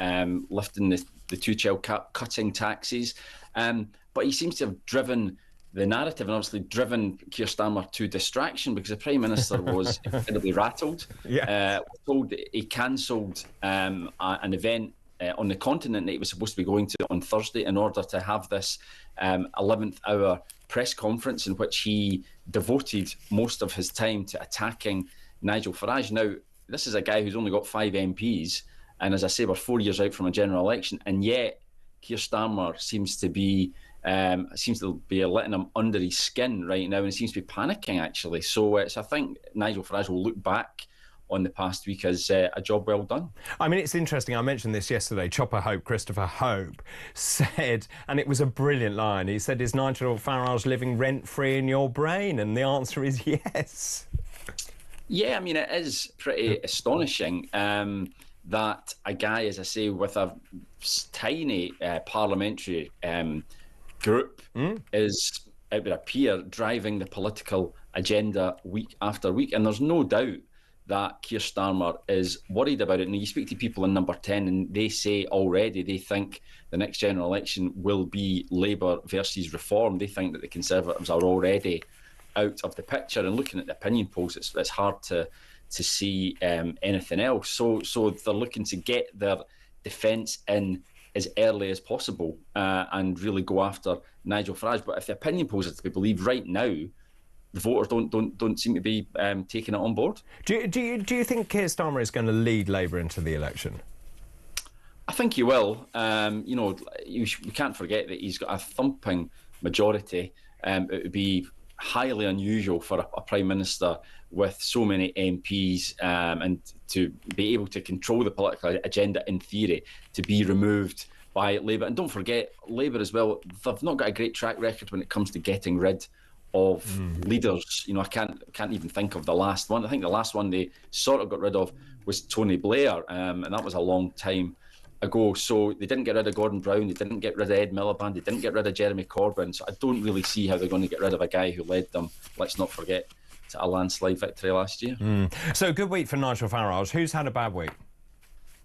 lifting the two-child cap, cutting taxes. But he seems to have driven the narrative and obviously driven Keir Starmer to distraction, because the Prime Minister was incredibly rattled. Told he cancelled an event on the continent that he was supposed to be going to on Thursday in order to have this 11th hour press conference in which he devoted most of his time to attacking Nigel Farage. Now, this is a guy who's only got 5 MPs, and as I say, we're 4 years out from a general election, and yet Keir Starmer seems to be letting him under his skin right now, and seems to be panicking, actually. So I think Nigel Farage will look back on the past week as a job well done. I mean, it's interesting. I mentioned this yesterday. Christopher Hope said, and it was a brilliant line, he said, is Nigel Farage living rent-free in your brain? And the answer is yes. Yeah, I mean, it is pretty astonishing that a guy, as I say, with a tiny parliamentary group is, it would appear, driving the political agenda week after week. And there's no doubt that Keir Starmer is worried about it. And you speak to people in number 10 and they say already they think the next general election will be Labour versus Reform. They think that the Conservatives are already out of the picture. And looking at the opinion polls, it's hard to see anything else. So they're looking to get their defence in as early as possible and really go after Nigel Farage. But if the opinion polls are to be believed right now, the voters don't seem to be taking it on board. Do you think Keir Starmer is going to lead Labour into the election? I think he will. You know, we can't forget that he's got a thumping majority. It would be highly unusual for a Prime Minister with so many MPs and to be able to control the political agenda in theory, to be removed by Labour. And don't forget, Labour as well, they've not got a great track record when it comes to getting rid of leaders. You know, I can't even think of the last one. I think the last one they sort of got rid of was Tony Blair, and that was a long time ago. So they didn't get rid of Gordon Brown, they didn't get rid of Ed Miliband, they didn't get rid of Jeremy Corbyn. So I don't really see how they're going to get rid of a guy who led them, let's not forget, to a landslide victory last year. So good week for Nigel Farage. Who's had a bad week?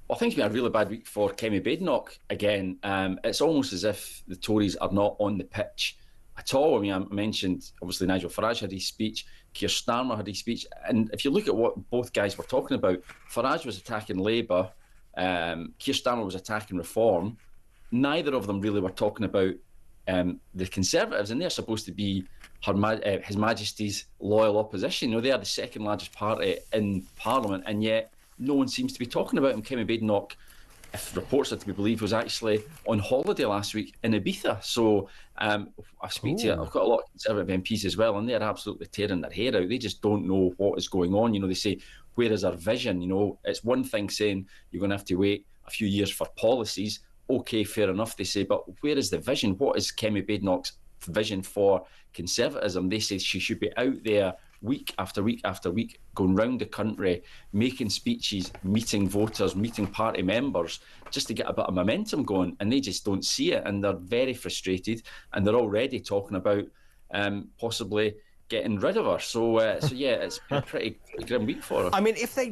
Well, I think it's been a really bad week for Kemi Badenoch again. It's almost as if the Tories are not on the pitch at all. I mean, I mentioned, obviously, Nigel Farage had his speech, Keir Starmer had his speech, and if you look at what both guys were talking about, Farage was attacking Labour, Keir Starmer was attacking Reform. Neither of them really were talking about the Conservatives, and they're supposed to be His Majesty's loyal opposition. You know, they are the second largest party in Parliament, and yet no one seems to be talking about him. Kemi Badenoch, if reports are to be believed, was actually on holiday last week in Ibiza. So I've got a lot of Conservative MPs as well, and they're absolutely tearing their hair out. They just don't know what is going on. You know, they say, where is our vision? You know, it's one thing saying you're going to have to wait a few years for policies, OK, fair enough, they say, but where is the vision? What is Kemi Badenoch's vision for Conservatism? They say she should be out there week after week after week, going round the country, making speeches, meeting voters, meeting party members, just to get a bit of momentum going, and they just don't see it, and they're very frustrated, and they're already talking about possibly getting rid of her. So yeah, it's been a pretty grim week for her. I mean, if they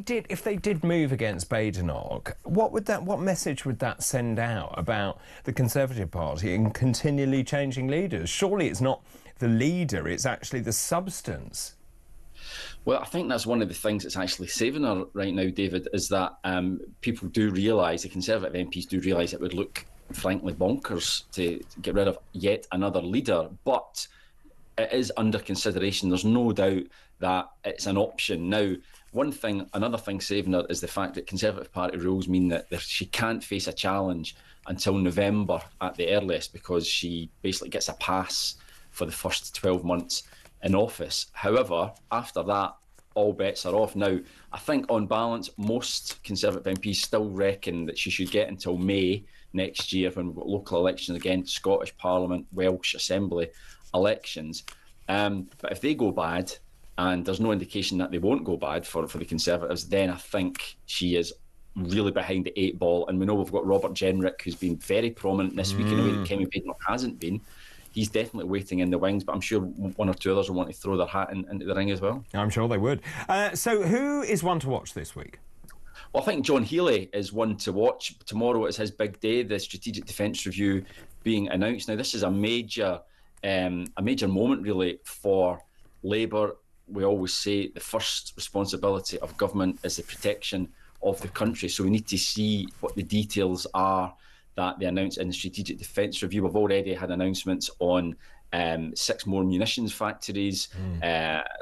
did move against Badenoch, what message would that send out about the Conservative Party and continually changing leaders? Surely it's not the leader, it's actually the substance. Well, I think that's one of the things that's actually saving her right now, David, is that people do realise, the Conservative MPs do realise it would look, frankly, bonkers to get rid of yet another leader, but it is under consideration. There's no doubt that it's an option. Now, another thing saving her is the fact that Conservative Party rules mean that she can't face a challenge until November at the earliest, because she basically gets a pass for the first 12 months in office. However, after that, all bets are off. Now, I think on balance, most Conservative MPs still reckon that she should get until May next year, when we've got local elections again, Scottish Parliament, Welsh Assembly elections. But if they go bad, and there's no indication that they won't go bad for the Conservatives, then I think she is really behind the 8 ball. And we know we've got Robert Jenrick, who's been very prominent this week in a way that Kemi Badenoch hasn't been. He's definitely waiting in the wings, but I'm sure one or two others will want to throw their hat into the ring as well. I'm sure they would. So who is one to watch this week? Well, I think John Healey is one to watch. Tomorrow is his big day, the Strategic Defence Review being announced. Now, this is a major moment, really, for Labour. We always say the first responsibility of government is the protection of the country. So we need to see what the details are that they announced in the Strategic Defence Review. We've already had announcements on 6 more munitions factories,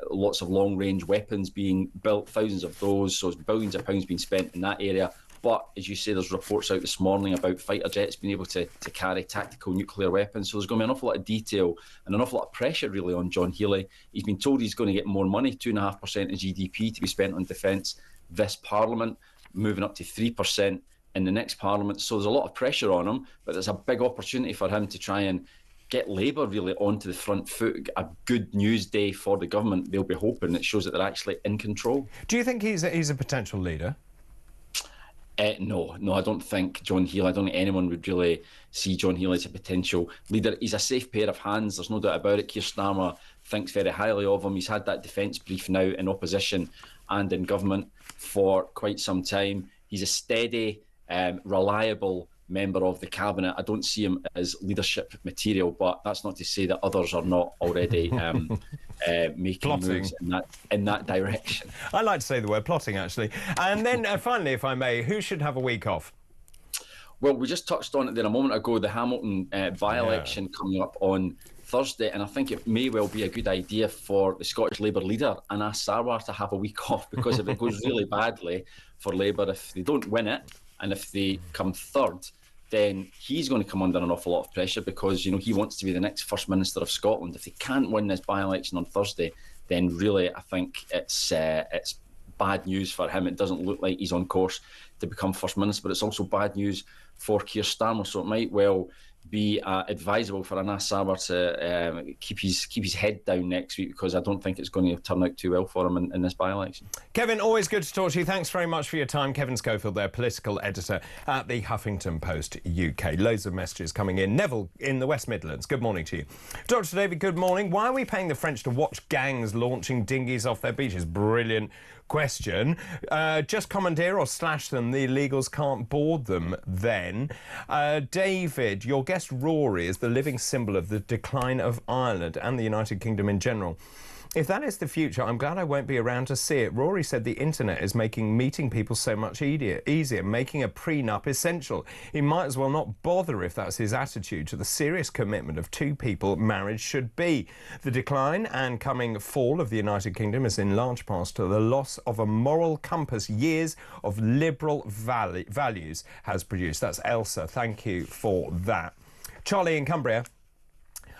lots of long-range weapons being built, thousands of those, so billions of pounds being spent in that area. But, as you say, there's reports out this morning about fighter jets being able to carry tactical nuclear weapons. So there's going to be an awful lot of detail and an awful lot of pressure, really, on John Healey. He's been told he's going to get more money, 2.5% of GDP to be spent on defence this Parliament, moving up to 3% in the next Parliament. So there's a lot of pressure on him, but there's a big opportunity for him to try and get Labour really onto the front foot. A good news day for the government, they'll be hoping. It shows that they're actually in control. Do you think he's a potential leader? No, I don't think John Healey, I don't think anyone would really see John Healey as a potential leader. He's a safe pair of hands, there's no doubt about it. Keir Starmer thinks very highly of him. He's had that defence brief now in opposition and in government for quite some time. He's a steady, reliable member of the cabinet. I don't see him as leadership material, but that's not to say that others are not already making plotting moves in that direction. I like to say the word plotting, actually. And then finally, if I may, who should have a week off? Well, we just touched on it there a moment ago, the Hamilton by-election coming up on Thursday, and I think it may well be a good idea for the Scottish Labour leader, Anas Sarwar, to have a week off, because if it goes really badly for Labour, if they don't win it, and if they come third, then he's going to come under an awful lot of pressure, because, you know, he wants to be the next First Minister of Scotland. If they can't win this by-election on Thursday, then really I think it's bad news for him. It doesn't look like he's on course to become First Minister, but it's also bad news for Keir Starmer. So it might well be advisable for Anas Sarwar to keep his head down next week, because I don't think it's going to turn out too well for him in this by-election. Kevin, always good to talk to you. Thanks very much for your time. Kevin Schofield there, political editor at the Huffington Post UK. Loads of messages coming in. Neville in the West Midlands, good morning to you. Dr. David, good morning. Why are we paying the French to watch gangs launching dinghies off their beaches? Brilliant question. Just commandeer or slash them. The illegals can't board them then. David, your guest Rory is the living symbol of the decline of Ireland and the United Kingdom in general. If that is the future, I'm glad I won't be around to see it. Rory said the internet is making meeting people so much easier, making a prenup essential. He might as well not bother if that's his attitude to the serious commitment of two people marriage should be. The decline and coming fall of the United Kingdom is in large part to the loss of a moral compass years of liberal values has produced. That's Elsa. Thank you for that. Charlie in Cumbria.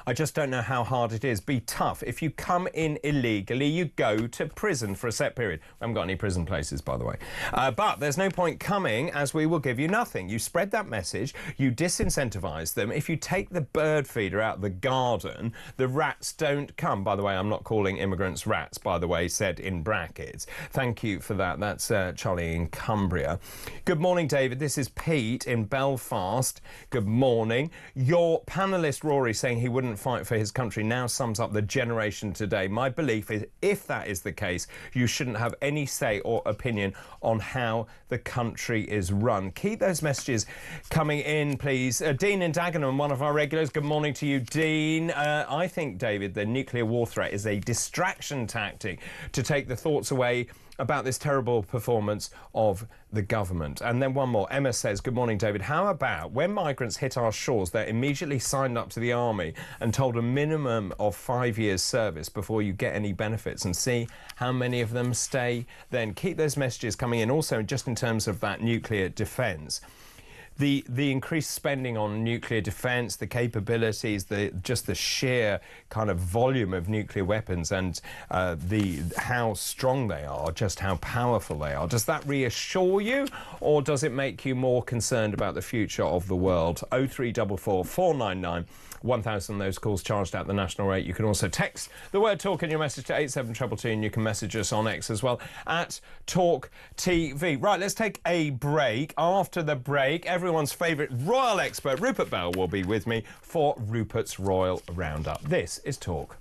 I just don't know how hard it is. Be tough. If you come in illegally, you go to prison for a set period. We haven't got any prison places, by the way. But there's no point coming, as we will give you nothing. You spread that message, you disincentivise them. If you take the bird feeder out of the garden, the rats don't come. By the way, I'm not calling immigrants rats, by the way, said in brackets. Thank you for that. That's Charlie in Cumbria. Good morning, David. This is Pete in Belfast. Good morning. Your panellist, Rory, saying he wouldn't fight for his country now sums up the generation today. My belief is, if that is the case, you shouldn't have any say or opinion on how the country is run. Keep those messages coming in, please. Dean in Dagenham, one of our regulars. Good morning to you, Dean. I think, David, the nuclear war threat is a distraction tactic to take the thoughts away about this terrible performance of the government. And then one more. Emma says, good morning, David. How about when migrants hit our shores, they're immediately signed up to the army and told a minimum of 5 years service before you get any benefits, and see how many of them stay then. Keep those messages coming in. Also, just in terms of that nuclear defence, the increased spending on nuclear defence, the capabilities, just the sheer kind of volume of nuclear weapons, and how strong they are, just how powerful they are. Does that reassure you, or does it make you more concerned about the future of the world? 0344 499 1000, those calls charged at the national rate. You can also text the word talk in your message to 87222, and you can message us on X as well at talkTV. Right, let's take a break. After the break, everyone's favourite royal expert, Rupert Bell, will be with me for Rupert's Royal Roundup. This is Talk.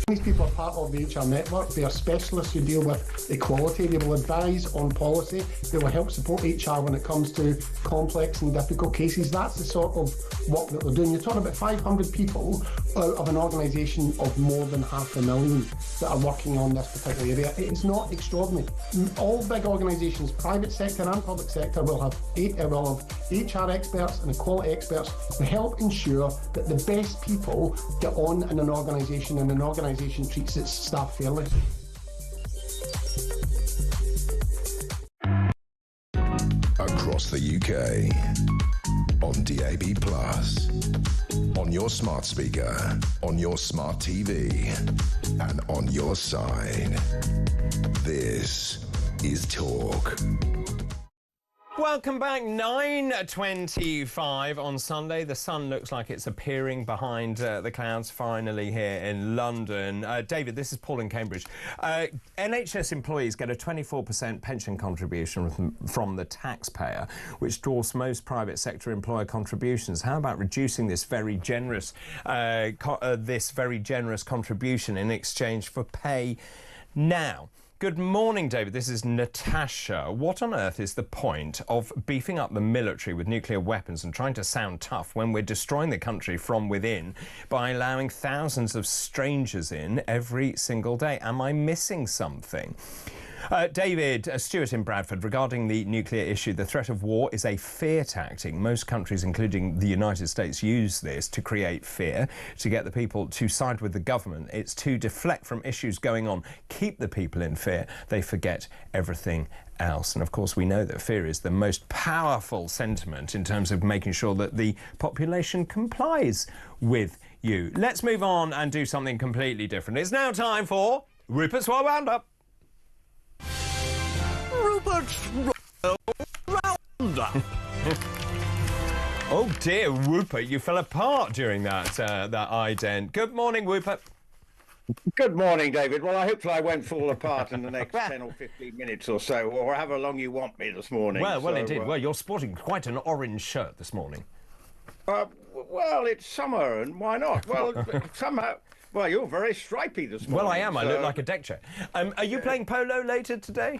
These people are part of the HR network. They are specialists who deal with equality. They will advise on policy. They will help support HR when it comes to complex and difficult cases. That's the sort of work that they're doing. You're talking about 500 people out of an organisation of more than 500,000 that are working on this particular area. It is not extraordinary. All big organisations, private sector and public sector, will have HR experts and equality experts to help ensure that the best people get on in an organisation, and an organisation treats its staff fairly. Across the UK, on DAB+, on your smart speaker, on your smart TV, and on your side. This is Talk. Welcome back. 9:25 on Sunday. The sun looks like it's appearing behind the clouds finally here in London. David, this is Paul in Cambridge. NHS employees get a 24% pension contribution from the taxpayer, which dwarfs most private sector employer contributions. How about reducing this very generous contribution in exchange for pay now? Good morning, David. This is Natasha. What on earth is the point of beefing up the military with nuclear weapons and trying to sound tough when we're destroying the country from within by allowing thousands of strangers in every single day? Am I missing something? David Stewart in Bradford, regarding the nuclear issue, the threat of war is a fear tactic. Most countries, including the United States, use this to create fear, to get the people to side with the government. It's to deflect from issues going on, keep the people in fear. They forget everything else. And of course, we know that fear is the most powerful sentiment in terms of making sure that the population complies with you. Let's move on and do something completely different. It's now time for Rupert's Roundup. Rupert's Roundup. Oh dear, Rupert, you fell apart during that ident. Good morning, Rupert. Good morning, David. Well, I hope I won't fall apart in the next 10 or 15 minutes or so, or however long you want me this morning. Well, indeed. Well, you're sporting quite an orange shirt this morning. Well, it's summer, and why not? Well, somehow... Well, you're very stripy this morning. Well, I am. I look like a deck chair. Are you playing polo later today?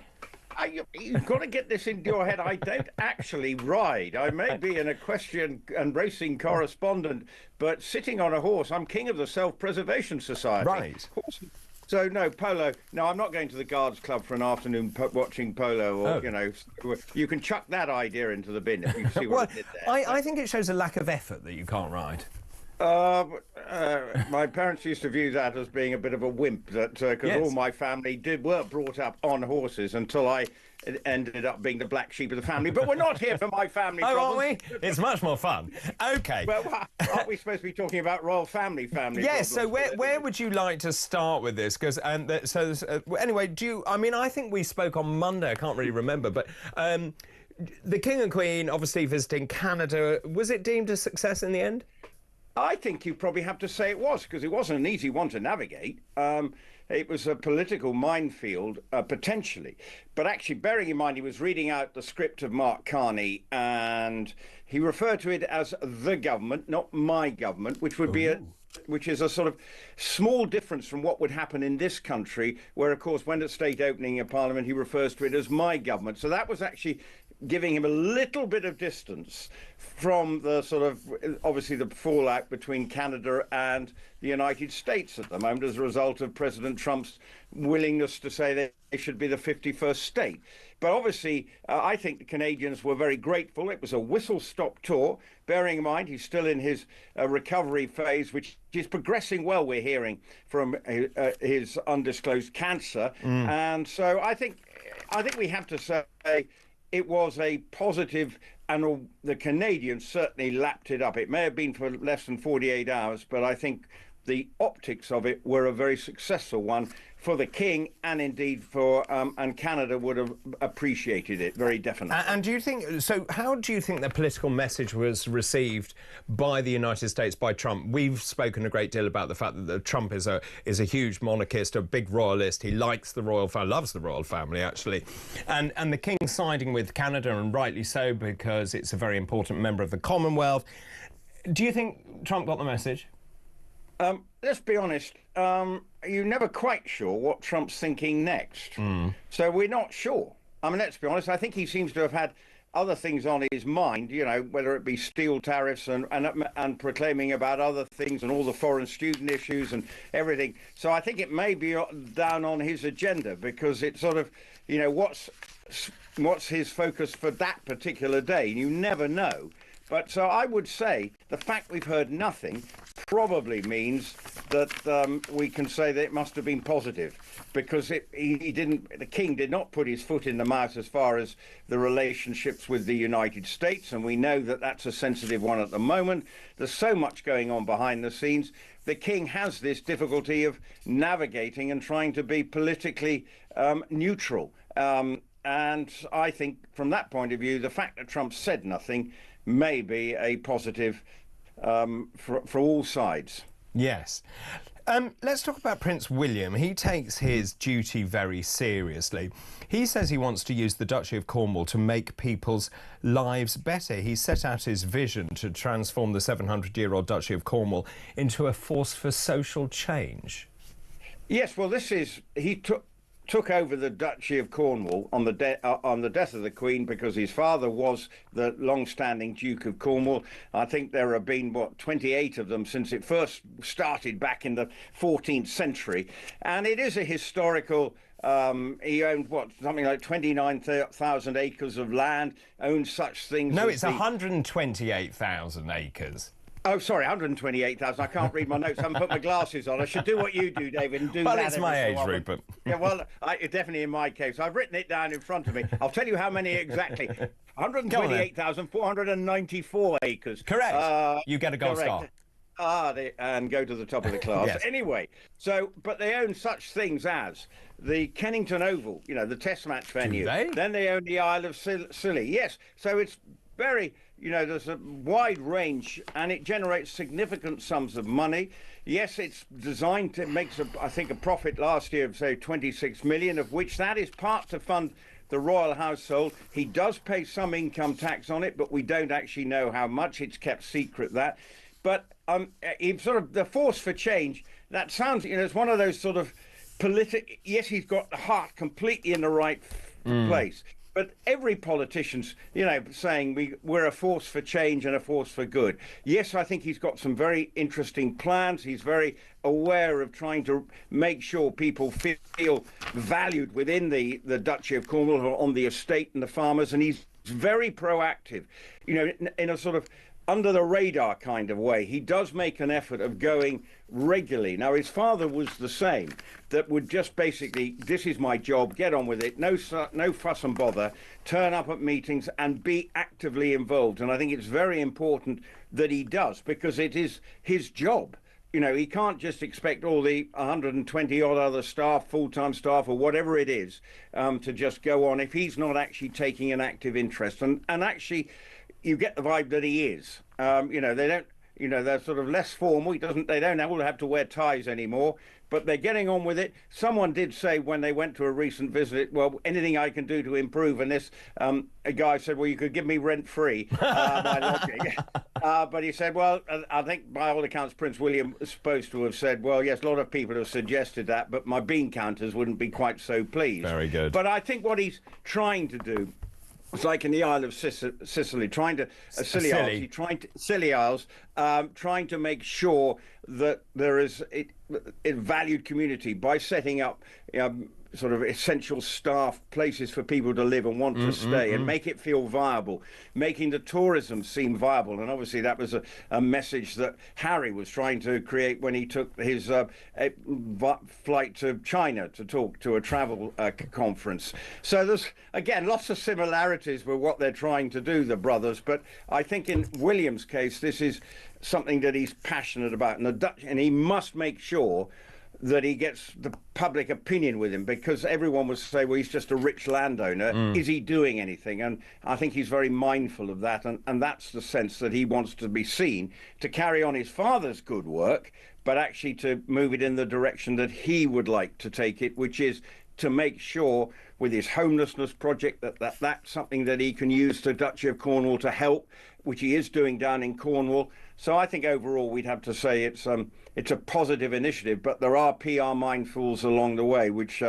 You've got to get this into your head. I don't actually ride. I may be an equestrian and racing correspondent, but sitting on a horse, I'm king of the Self-Preservation Society. Right. So, no, polo. No, I'm not going to the Guards Club for an afternoon watching polo, or, you know, you can chuck that idea into the bin if you see what I did there. I think it shows a lack of effort that you can't ride. My parents used to view that as being a bit of a wimp, that because all my family were brought up on horses until I ended up being the black sheep of the family. But we're not here for my family problems. Aren't we? It's much more fun. Okay. Well, aren't we supposed to be talking about royal family Yes. problems? So where would you like to start with this? Because anyway, I think we spoke on Monday. I can't really remember, but. The King and Queen obviously visiting Canada. Was it deemed a success in the end? I think you probably have to say it was, because it wasn't an easy one to navigate. It was a political minefield, potentially. But actually, bearing in mind, he was reading out the script of Mark Carney, and he referred to it as the government, not my government, which would be which is a sort of small difference from what would happen in this country, where, of course, when at state opening in Parliament, he refers to it as my government. So that was actually giving him a little bit of distance from the sort of, obviously, the fallout between Canada and the United States at the moment as a result of President Trump's willingness to say that they should be the 51st state. But obviously, I think the Canadians were very grateful. It was a whistle-stop tour, bearing in mind he's still in his recovery phase, which is progressing well, we're hearing, from his undisclosed cancer. And so I think we have to say it was a positive, and the Canadians certainly lapped it up. It may have been for less than 48 hours, but I think the optics of it were a very successful one for the King, and indeed for and Canada would have appreciated it very definitely. And do you think so? How do you think the political message was received by the United States, by Trump? We've spoken a great deal about the fact that Trump is a huge monarchist, a big royalist. He likes the royal family, loves the royal family actually, and the King siding with Canada, and rightly so, because it's a very important member of the Commonwealth. Do you think Trump got the message? Let's be honest, you're never quite sure what Trump's thinking next. So we're not sure. I mean, let's be honest, I think he seems to have had other things on his mind, you know, whether it be steel tariffs and proclaiming about other things and all the foreign student issues and everything. So I think it may be down on his agenda, because it's sort of, you know, what's his focus for that particular day? You never know. But so I would say the fact we've heard nothing probably means that we can say that it must have been positive, because the King did not put his foot in the mouth as far as the relationships with the United States, and we know that that's a sensitive one at the moment. There's so much going on behind the scenes. The King has this difficulty of navigating and trying to be politically neutral. And I think from that point of view, the fact that Trump said nothing may be a positive for all sides. Yes. Let's talk about Prince William. He takes his duty very seriously. He says he wants to use the Duchy of Cornwall to make people's lives better. He set out his vision to transform the 700-year-old Duchy of Cornwall into a force for social change. Yes, well, he took over the Duchy of Cornwall on the death of the Queen, because his father was the long-standing Duke of Cornwall. I think there have been, 28 of them since it first started back in the 14th century. And it is a historical... he owned, something like 29,000 acres of land, owned such things... No, it's 128,000 acres. Oh, sorry, 128,000. I can't read my notes. I haven't put my glasses on. I should do what you do, David, and do well, that. Well, it's my age, Rupert. Yeah, well, definitely in my case. I've written it down in front of me. I'll tell you how many exactly. 128,494 acres. Correct. You get a gold star. And go to the top of the class. Yes. Anyway, but they own such things as the Kennington Oval, the Test match venue. Do they? Then they own the Isle of Scilly. Yes. So it's very, there's a wide range, and it generates significant sums of money. Yes, it's designed to make, I think, a profit last year of, say, 26 million, of which that is part to fund the royal household. He does pay some income tax on it, but we don't actually know how much. It's kept secret, that. But sort of the force for change, that sounds, it's one of those sort of yes, he's got the heart completely in the right place. But every politician's, saying we're a force for change and a force for good. Yes, I think he's got some very interesting plans. He's very aware of trying to make sure people feel valued within the Duchy of Cornwall, or on the estate and the farmers. And he's very proactive, in a sort of under the radar kind of way. He does make an effort of going regularly. Now, his father was the same, that would just basically, this is my job, get on with it, no fuss and bother, turn up at meetings and be actively involved. And I think it's very important that he does, because it is his job. He can't just expect all the 120 odd other staff, full-time staff, or whatever it is, to just go on if he's not actually taking an active interest. And actually, you get the vibe that he is. They don't, they're sort of less formal. They don't all have to wear ties anymore, but they're getting on with it. Someone did say when they went to a recent visit, well, anything I can do to improve. And this, a guy said, well, you could give me rent-free, my lodging. But he said, well, I think by all accounts, Prince William is supposed to have said, well, yes, a lot of people have suggested that, but my bean counters wouldn't be quite so pleased. Very good. But I think what he's trying to do, it's like in the Isle of Scilly, trying to Scilly Isles, trying to make sure that there is a valued community by setting up sort of essential staff, places for people to live and want to stay, and make it feel viable, making the tourism seem viable. And obviously that was a message that Harry was trying to create when he took his flight to China to talk to a travel conference. So there's, again, lots of similarities with what they're trying to do, the brothers. But I think in William's case, this is something that he's passionate about, and he must make sure that he gets the public opinion with him, because everyone will say, well, he's just a rich landowner. Is he doing anything? And I think he's very mindful of that. And that's the sense that he wants to be seen to carry on his father's good work, but actually to move it in the direction that he would like to take it, which is to make sure with his homelessness project that's something that he can use the Duchy of Cornwall to help, which he is doing down in Cornwall. So I think overall we'd have to say it's a positive initiative, but there are PR minefields along the way, which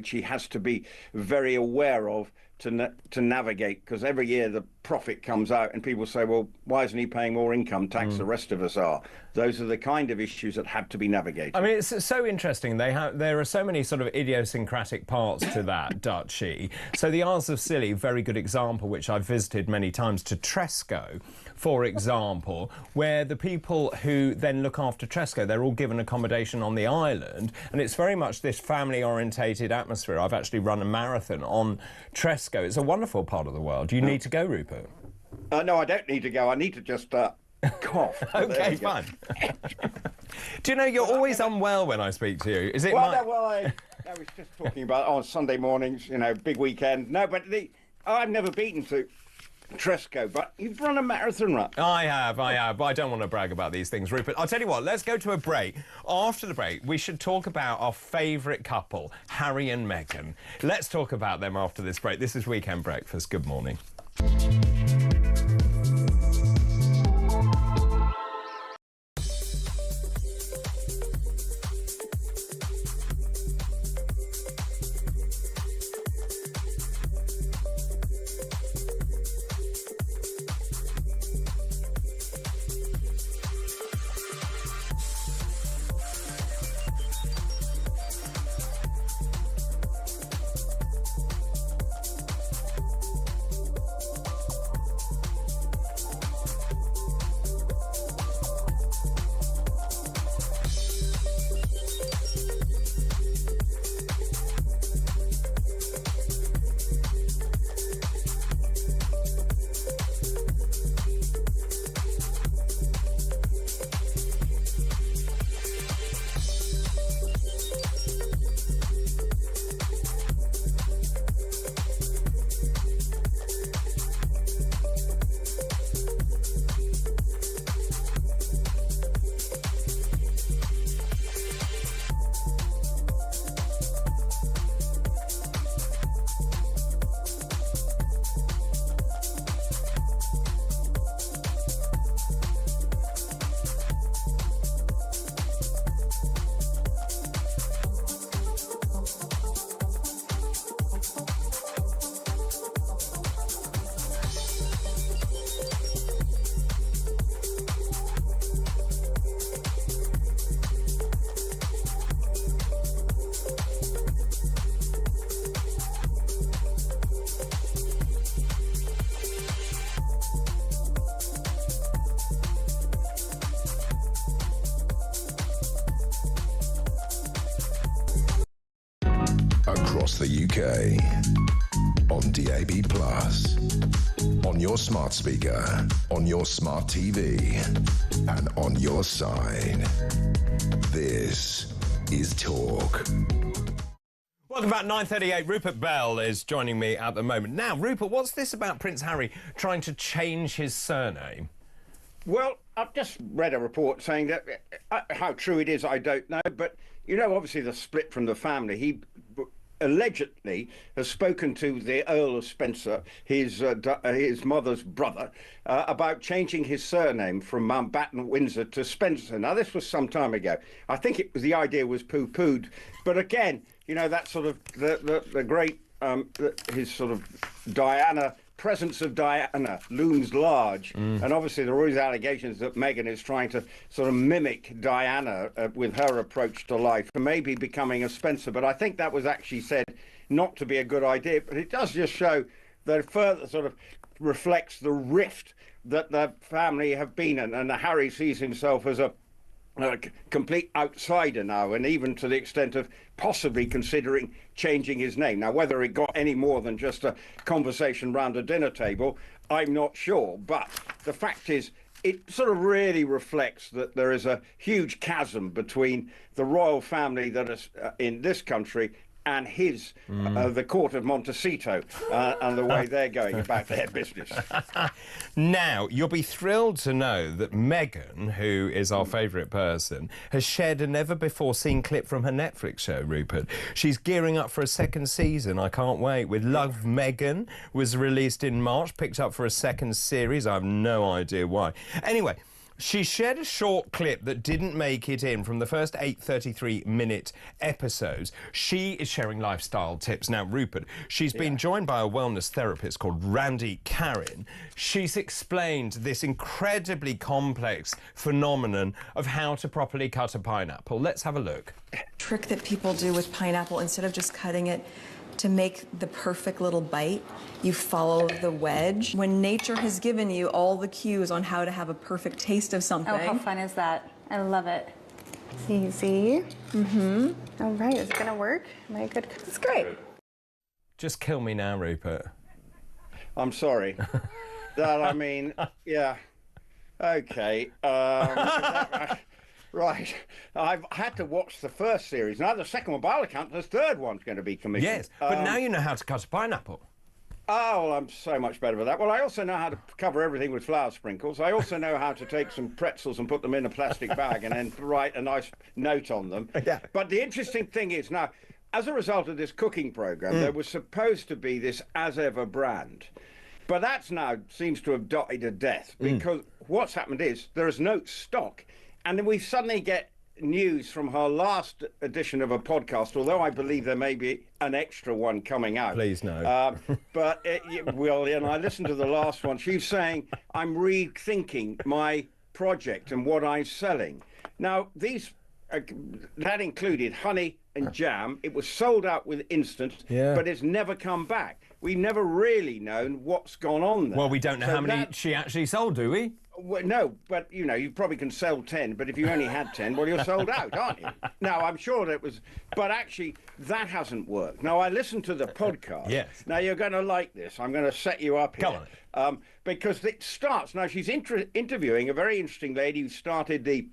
he has to be very aware of to navigate, because every year the profit comes out and people say, well, why isn't he paying more income tax? The rest of us are. Those are the kind of issues that have to be navigated. I mean, it's so interesting. There are so many sort of idiosyncratic parts to that duchy. So the Isles of Scilly, very good example, which I've visited many times, to Tresco, for example, where the people who then look after Tresco, they're all given accommodation on the island, and it's very much this family-orientated atmosphere. I've actually run a marathon on Tresco. It's a wonderful part of the world. You need to go, Rupert. No, I don't need to go. I need to just cough. OK, fine. Do you know, you're always unwell when I speak to you? Is it I was just talking about on Sunday mornings, big weekend. No, but I've never beaten to Tresco, but you've run a marathon run. I have, but I don't want to brag about these things, Rupert. I'll tell you what, let's go to a break. After the break, we should talk about our favourite couple, Harry and Meghan. Let's talk about them after this break. This is Weekend Breakfast. Good morning. across the UK. On DAB+, on your smart speaker, on your smart TV, and on your side. This is Talk. Welcome back, 9:38. Rupert Bell is joining me at the moment. Now, Rupert, what's this about Prince Harry trying to change his surname? Well, I've just read a report saying that how true it is, I don't know. But, you know, obviously the split from the family. He allegedly has spoken to the Earl of Spencer, his mother's brother, about changing his surname from Mountbatten Windsor to Spencer. Now, this was some time ago. I think the idea was poo-pooed. But again, you know, that sort of the great his sort of Diana. Presence of Diana looms large, and obviously there are always allegations that Meghan is trying to sort of mimic Diana with her approach to life, and maybe becoming a Spencer. But I think that was actually said not to be a good idea. But it does just show that it further sort of reflects the rift that the family have been in, and Harry sees himself as a complete outsider now, and even to the extent of possibly considering changing his name. Now, whether it got any more than just a conversation round a dinner table, I'm not sure. But the fact is, it sort of really reflects that there is a huge chasm between the royal family that is in this country and his, the court of Montecito, and the way they're going about their business. Now, you'll be thrilled to know that Meghan, who is our favourite person, has shared a never-before-seen clip from her Netflix show, Rupert. She's gearing up for a second season. I can't wait. With Love, Meghan was released in March, picked up for a second series. I have no idea why. Anyway, she shared a short clip that didn't make it in from the first 8:33-minute episodes. She is sharing lifestyle tips. Now, Rupert, she's been joined by a wellness therapist called Randy Karin. She's explained this incredibly complex phenomenon of how to properly cut a pineapple. Let's have a look. Trick that people do with pineapple, instead of just cutting it to make the perfect little bite, you follow the wedge. When nature has given you all the cues on how to have a perfect taste of something. Oh, how fun is that? I love it. Easy. All right, is it gonna work? Am I a good? It's great. Just kill me now, Rupert. I'm sorry. I mean, yeah. Okay. Right. I've had to watch the first series. Now the second one, by all accounts, the third one's going to be commissioned. Yes, but now you know how to cut a pineapple. Oh, well, I'm so much better with that. Well, I also know how to cover everything with flour sprinkles. I also know how to take some pretzels and put them in a plastic bag and then write a nice note on them. Yeah. But the interesting thing is, now, as a result of this cooking program, there was supposed to be this As Ever brand. But that's now seems to have died a death, because what's happened is there is no stock. And then we suddenly get news from her last edition of a podcast, although I believe there may be an extra one coming out. Please, no. But, and I listened to the last one. She's saying, I'm rethinking my project and what I'm selling. Now, that included honey and jam. It was sold out with instant, but it's never come back. We've never really known what's gone on there. Well, we don't know how many she actually sold, do we? Well, no, but, you know, you probably can sell 10, but if you only had 10, well, you're sold out, aren't you? Now, I'm sure that was... But actually, that hasn't worked. Now, I listened to the podcast. Yes. Now, you're going to like this. I'm going to set you up here. Come on. Because it starts... Now, she's interviewing a very interesting lady who started the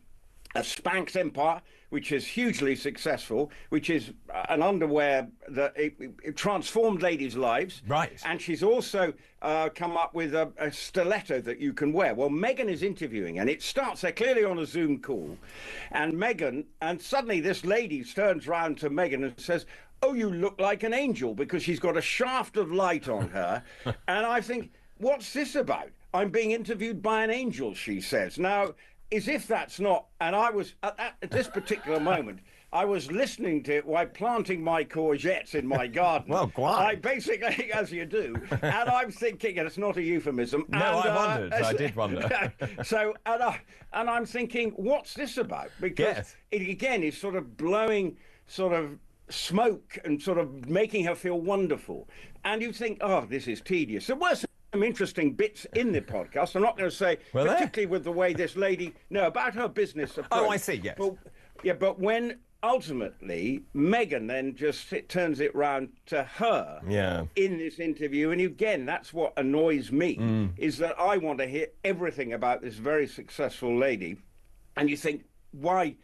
Spanx empire, which is hugely successful, which is an underwear that it transformed ladies' lives. Right. And she's also come up with a stiletto that you can wear. Well, Meghan is interviewing, and it starts, they're clearly on a Zoom call, and suddenly this lady turns round to Meghan and says, oh, you look like an angel, because she's got a shaft of light on her. And I think, what's this about? I'm being interviewed by an angel, she says. Now, as if that's not, and I was, at this particular moment, I was listening to it while planting my courgettes in my garden. Well, quite. I basically, as you do, and I'm thinking, and it's not a euphemism. No, I wondered. I did wonder. So, and I'm thinking, what's this about? Because it, again, is sort of blowing sort of smoke and sort of making her feel wonderful. And you think, oh, this is tedious. There were some interesting bits in the podcast. I'm not going to say, particularly with the way this lady, about her business approach. Oh, I see, yes. But when ultimately, Meghan then just turns it round to her in this interview. And again, that's what annoys me, is that I want to hear everything about this very successful lady. And you think, why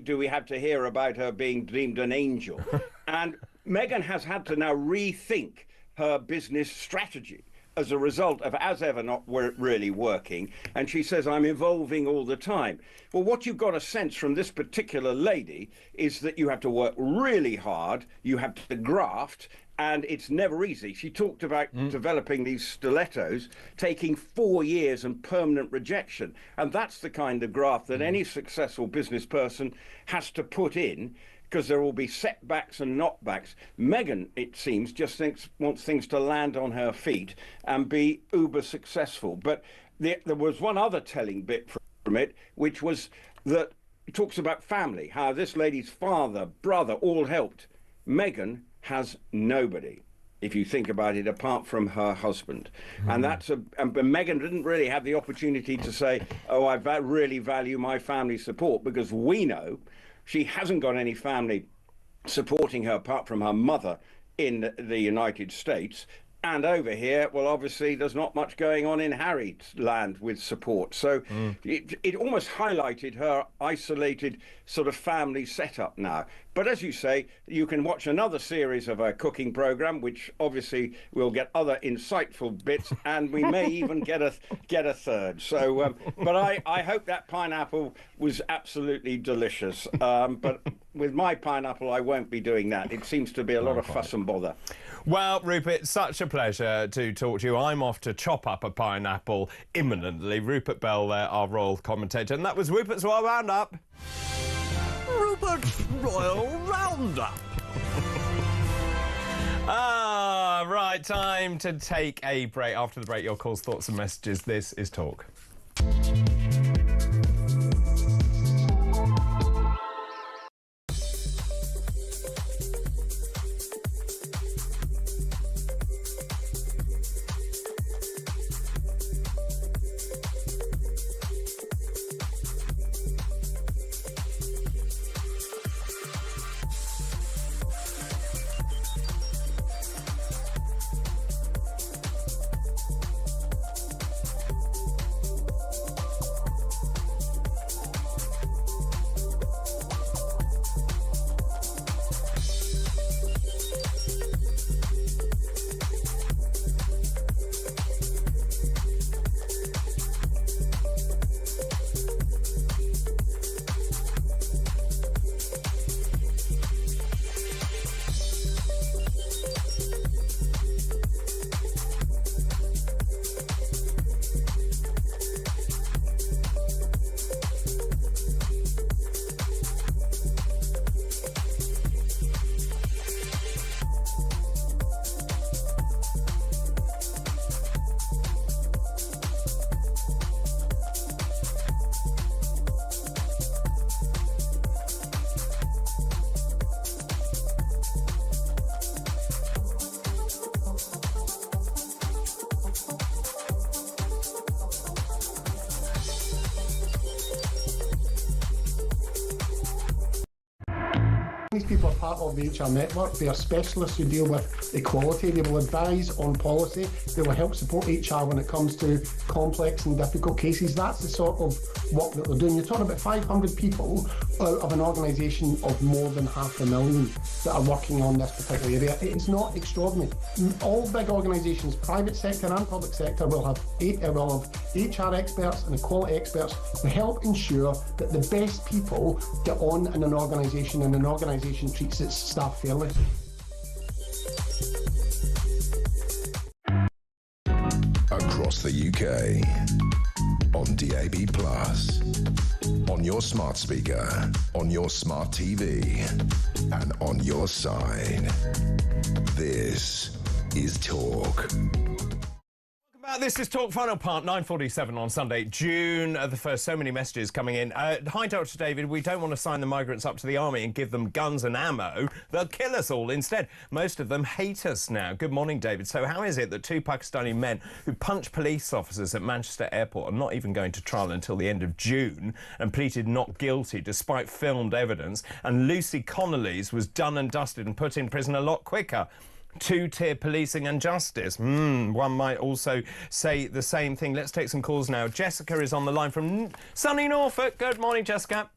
do we have to hear about her being deemed an angel? And Meghan has had to now rethink her business strategy as a result of, as ever, not really working. And she says, I'm evolving all the time. Well, what you've got a sense from this particular lady is that you have to work really hard, you have to graft, and it's never easy. She talked about developing these stilettos, taking 4 years and permanent rejection. And that's the kind of graft that any successful business person has to put in, because there will be setbacks and knockbacks. Meghan, it seems, just wants things to land on her feet and be uber successful. But there was one other telling bit from it, which was that it talks about family, how this lady's father, brother, all helped. Meghan has nobody, if you think about it, apart from her husband. And that's but Meghan didn't really have the opportunity to say, oh, I really value my family support, because we know she hasn't got any family supporting her apart from her mother in the United States. And over here, well, obviously, there's not much going on in Harry's land with support. So it almost highlighted her isolated sort of family setup now. But as you say, you can watch another series of her cooking program, which obviously will get other insightful bits, and we may even get a third. So, but I hope that pineapple was absolutely delicious. But with my pineapple, I won't be doing that. It seems to be a lot of fuss and bother. Well, Rupert, such a pleasure to talk to you. I'm off to chop up a pineapple imminently. Rupert Bell there, our royal commentator. And that was Rupert's Royal Roundup. Rupert's Royal Roundup. Right, time to take a break. After the break, your calls, thoughts and messages. This is Talk. These people are part of the HR network. They are specialists who deal with equality. They will advise on policy. They will help support HR when it comes to complex and difficult cases. That's the sort of work that they're doing. You're talking about 500 people out of an organisation of more than 500,000 that are working on this particular area. It's not extraordinary. All big organisations, private sector and public sector, will have HR experts and equality experts to help ensure that the best people get on in an organisation and an organisation treats its staff fairly. Across the UK, on DAB+, on your smart speaker, on your smart TV, and on your side. This is Talk. This is Talk Final Part, 9:47 on Sunday, June the 1st. So many messages coming in. Hi, Dr. David. We don't want to sign the migrants up to the army and give them guns and ammo. They'll kill us all instead. Most of them hate us now. Good morning, David. So how is it that 2 Pakistani men who punched police officers at Manchester Airport are not even going to trial until the end of June and pleaded not guilty despite filmed evidence, and Lucy Connolly's was done and dusted and put in prison a lot quicker? Two-tier policing and justice. One might also say the same thing. Let's take some calls now. Jessica is on the line from sunny Norfolk. Good morning, Jessica.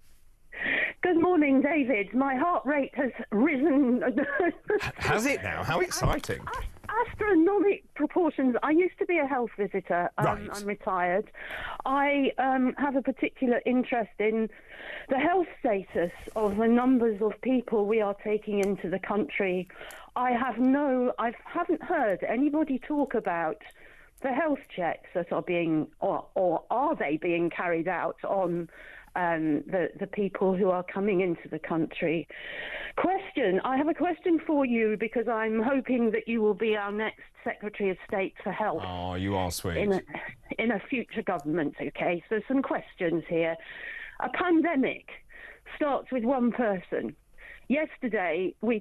Good morning, David. My heart rate has risen. Has it now? How exciting. Astronomic proportions. I used to be a health visitor. Right. I'm retired. I have a particular interest in the health status of the numbers of people we are taking into the country. I haven't heard anybody talk about the health checks that are being, or are they being carried out on the people who are coming into the country. I have a question for you, because I'm hoping that you will be our next Secretary of State for Health. Oh, you are sweet. In a future government, okay? So some questions here. A pandemic starts with one person. Yesterday, we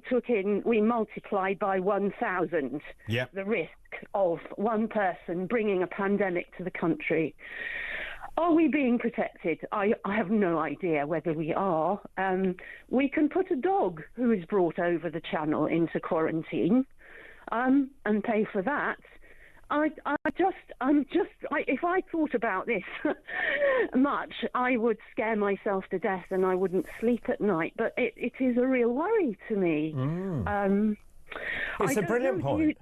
multiplied by 1,000 the risk of one person bringing a pandemic to the country. Are we being protected? I have no idea whether we are. We can put a dog who is brought over the channel into quarantine and pay for that. If I thought about this much, I would scare myself to death and I wouldn't sleep at night. But it is a real worry to me. It's a brilliant point.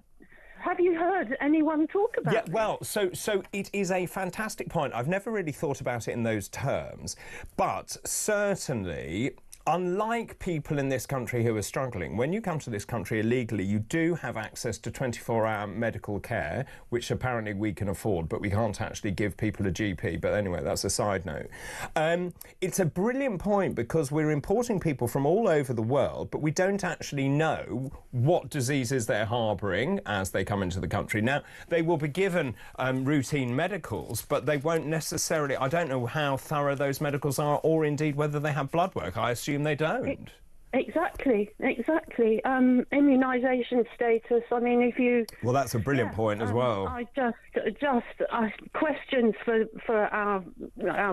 Have you heard anyone talk about it? Well, so it is a fantastic point. I've never really thought about it in those terms, but certainly, unlike people in this country who are struggling, when you come to this country illegally, you do have access to 24-hour medical care, which apparently we can afford, but we can't actually give people a GP. But anyway, that's a side note. It's a brilliant point, because we're importing people from all over the world, but we don't actually know what diseases they're harbouring as they come into the country. Now, they will be given routine medicals, but they won't necessarily... I don't know how thorough those medicals are, or indeed whether they have blood work. I assume they don't. Exactly. Immunisation status. I mean, if you... Well, that's a brilliant point as well. I just questions for our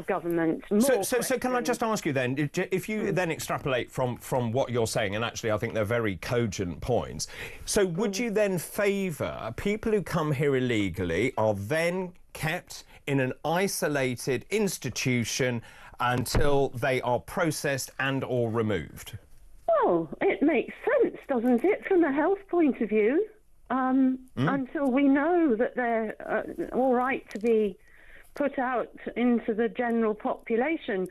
government. So can I just ask you then, if you then extrapolate from what you're saying, and actually I think they're very cogent points, so would you then favour people who come here illegally are then kept in an isolated institution until they are processed and or removed? Well, it makes sense, doesn't it, from a health point of view, until we know that they're all right to be put out into the general population.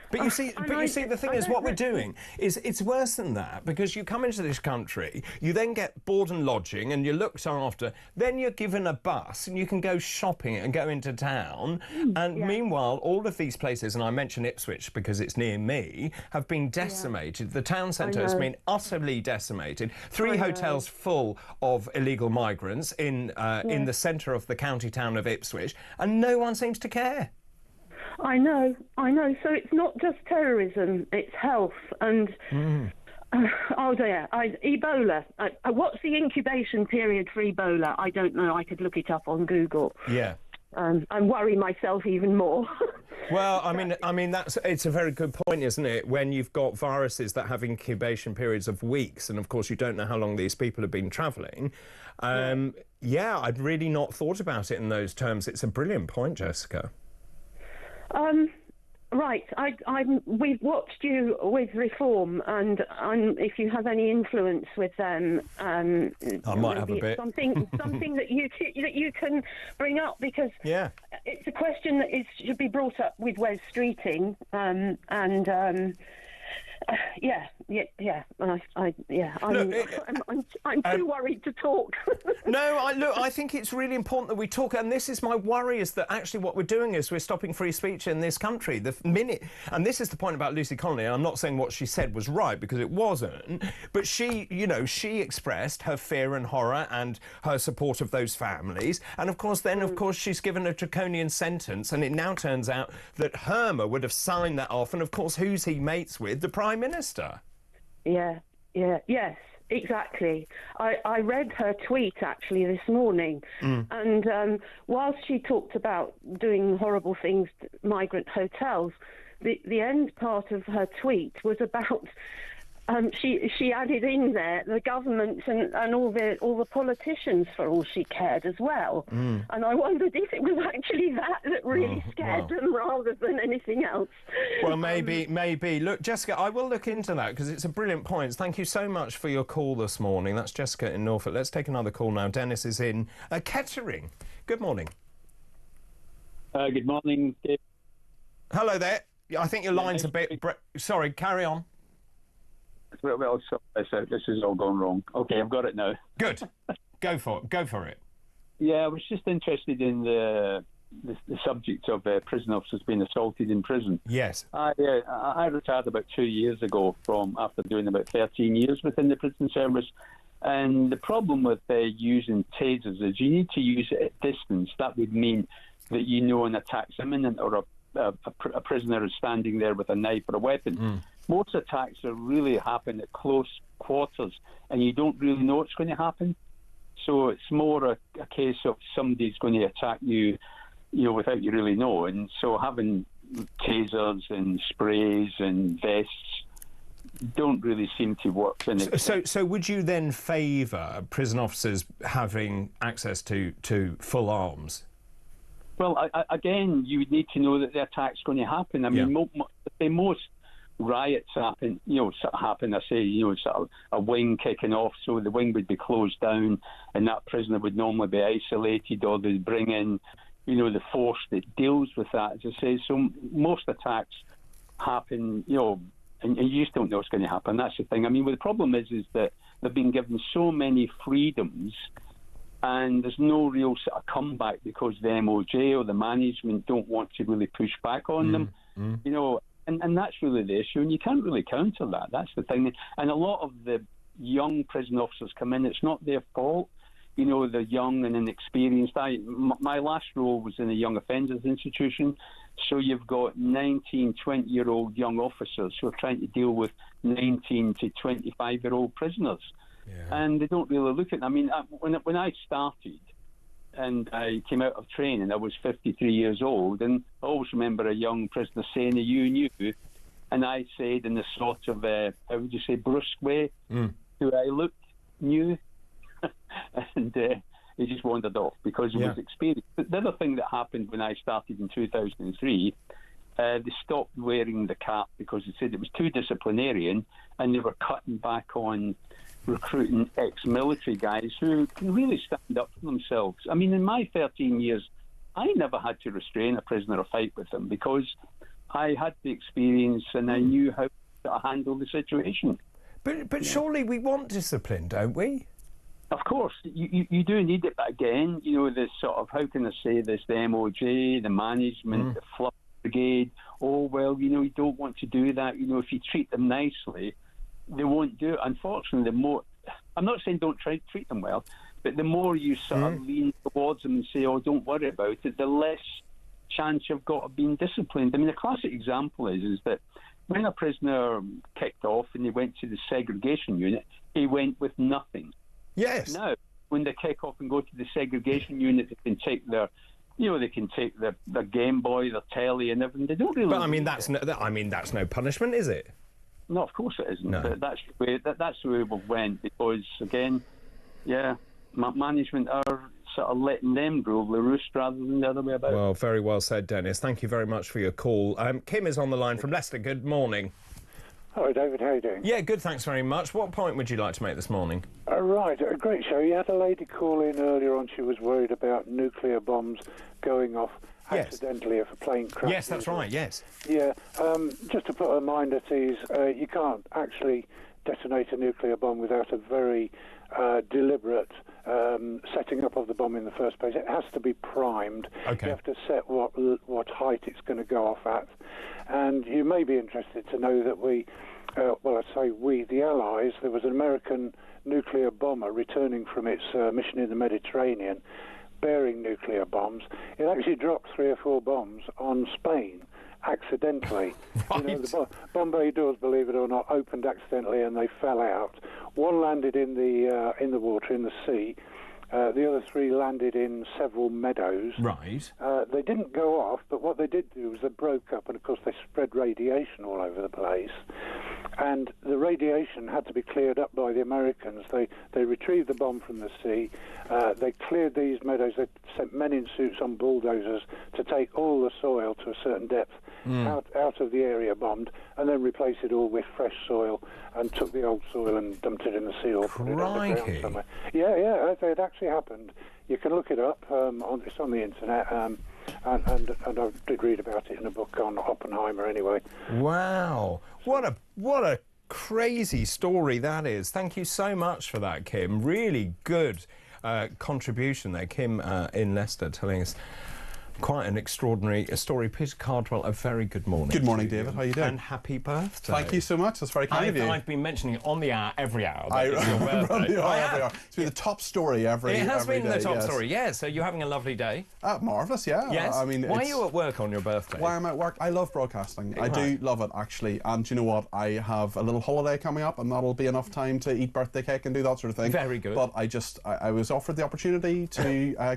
But you see, the thing is, what we're doing is it's worse than that, because you come into this country, you then get board and lodging, and you're looked after, then you're given a bus, and you can go shopping and go into town, and meanwhile, all of these places, and I mention Ipswich because it's near me, have been decimated. The town centre has been utterly decimated. 3 hotels full of illegal migrants in the centre of the county town of Ipswich, and no one seems to care. I know. So it's not just terrorism, it's health. And, Ebola. What's the incubation period for Ebola? I don't know. I could look it up on Google. Yeah. And worry myself even more. Well, I mean, it's a very good point, isn't it? When you've got viruses that have incubation periods of weeks, and of course you don't know how long these people have been travelling. I'd really not thought about it in those terms. It's a brilliant point, Jessica. Right. We've watched you with Reform, and if you have any influence with them, I might have a bit. Something that you can bring up, because it's a question that should be brought up with Wes Streeting, I'm I'm too worried to talk. No, I think it's really important that we talk, and this is my worry, is that actually what we're doing is we're stopping free speech in this country. The minute, and this is the point about Lucy Connolly, and I'm not saying what she said was right, because it wasn't, but she, you know, she expressed her fear and horror and her support of those families, and of course then, of course, she's given a draconian sentence, and it now turns out that Hermer would have signed that off, and of course, who's he mates with? The Prime Minister. Yes, exactly. I read her tweet actually this morning, and whilst she talked about doing horrible things to migrant hotels, the end part of her tweet was about she added in there the government and all the politicians, for all she cared as well. And I wondered if it was actually that really scared them rather than anything else. Well, maybe. Look, Jessica, I will look into that because it's a brilliant point. Thank you so much for your call this morning. That's Jessica in Norfolk. Let's take another call now. Dennis is in Kettering. Good morning. Good morning, Dave. Hello there. I think your line's a bit... Sorry, carry on. Well, this is all going wrong. Okay, I've got it now. Good. Go for it. Yeah, I was just interested in the subject of prison officers being assaulted in prison. Yes. I retired about 2 years ago after doing about 13 years within the prison service. And the problem with using tasers is you need to use it at distance. That would mean that you know an attack's imminent, or a prisoner is standing there with a knife or a weapon. Most attacks are really happen at close quarters, and you don't really know what's going to happen. So it's more a case of somebody's going to attack you, without you really knowing. So having tasers and sprays and vests don't really seem to work. So would you then favour prison officers having access to full arms? Well, again, you would need to know that the attack's going to happen. I mean, most riots happen, I say, sort of a wing kicking off, so the wing would be closed down and that prisoner would normally be isolated, or they'd bring in, the force that deals with that, as I say. So most attacks happen, and you just don't know what's going to happen. That's the thing. I mean, the problem is that they've been given so many freedoms, and there's no real sort of comeback because the MOJ or the management don't want to really push back on them, And that's really the issue, and you can't really counter that. That's the thing. And a lot of the young prison officers come in, it's not their fault. They're young and inexperienced. My last role was in a young offenders institution, so you've got 19, 20-year-old young officers who are trying to deal with 19 to 25-year-old prisoners. And they don't really look at them. I mean, when I started, and I came out of training, I was 53 years old, and I always remember a young prisoner saying, "Are you new?" And I said in the sort of, how would you say, brusque way, "Do I look new?" And he just wandered off because he was experienced. But the other thing that happened when I started in 2003, they stopped wearing the cap because they said it was too disciplinarian, and they were cutting back on recruiting ex-military guys who can really stand up for themselves. I mean, in my 13 years, I never had to restrain a prisoner or fight with them because I had the experience and I knew how to handle the situation. But surely we want discipline, don't we? Of course, you do need it, but again, this sort of, how can I say this, the MOJ, the management, the Flood Brigade, you don't want to do that. If you treat them nicely, they won't do it. Unfortunately, I'm not saying don't try to treat them well, but the more you sort of lean towards them and say, "Oh, don't worry about it," the less chance you've got of being disciplined. I mean, a classic example is that when a prisoner kicked off and he went to the segregation unit, he went with nothing. Yes. Now, when they kick off and go to the segregation unit, they can take their Game Boy, their telly, and everything. They don't really. But I mean, that's no punishment, is it? No, of course it isn't. No. But that's the way we went because, again, management are sort of letting them rule the roost rather than the other way about. Well, very well said, Dennis. Thank you very much for your call. Kim is on the line from Leicester. Good morning. Hello, David. How are you doing? Yeah, good, thanks very much. What point would you like to make this morning? Right, a great show. You had a lady call in earlier on. She was worried about nuclear bombs going off accidentally if a plane crashes. Yes, that's right, yes. Yeah, just to put her mind at ease, you can't actually detonate a nuclear bomb without a very deliberate setting up of the bomb in the first place. It has to be primed. Okay. You have to set what height it's going to go off at. And you may be interested to know that we, the Allies, there was an American nuclear bomber returning from its mission in the Mediterranean bearing nuclear bombs. It actually dropped 3 or 4 bombs on Spain accidentally. Right. You know, the bomb bay doors, believe it or not, opened accidentally and they fell out. One landed in the water, in the sea. The other 3 landed in several meadows. Right. They didn't go off, but what they did do was they broke up, and of course they spread radiation all over the place. And the radiation had to be cleared up by the Americans. They retrieved the bomb from the sea. They cleared these meadows. They sent men in suits on bulldozers to take all the soil to a certain depth out of the area bombed, and then replace it all with fresh soil, and took the old soil and dumped it in the sea or put it underground somewhere. Yeah, it actually happened. You can look it up. It's on the internet, and I did read about it in a book on Oppenheimer anyway. Wow, what a crazy story that is. Thank you so much for that, Kim. Really good contribution there, Kim in Leicester, telling us quite an extraordinary story. Peter Cardwell, a very good morning. Good morning, David. How are you doing? And happy birthday. Thank you so much. That's very kind of you. I've been mentioning it on the hour, every hour. I It's your birthday. run the hour every hour. It's been the top story every day. It has been the top yes. story, yeah. So you're having a lovely day. Marvellous, yeah. Yes. I mean, why are you at work on your birthday? Why am I at work? I love broadcasting. Right. I do love it, actually. And do you know what? I have a little holiday coming up, and that'll be enough time to eat birthday cake and do that sort of thing. Very good. But I was offered the opportunity to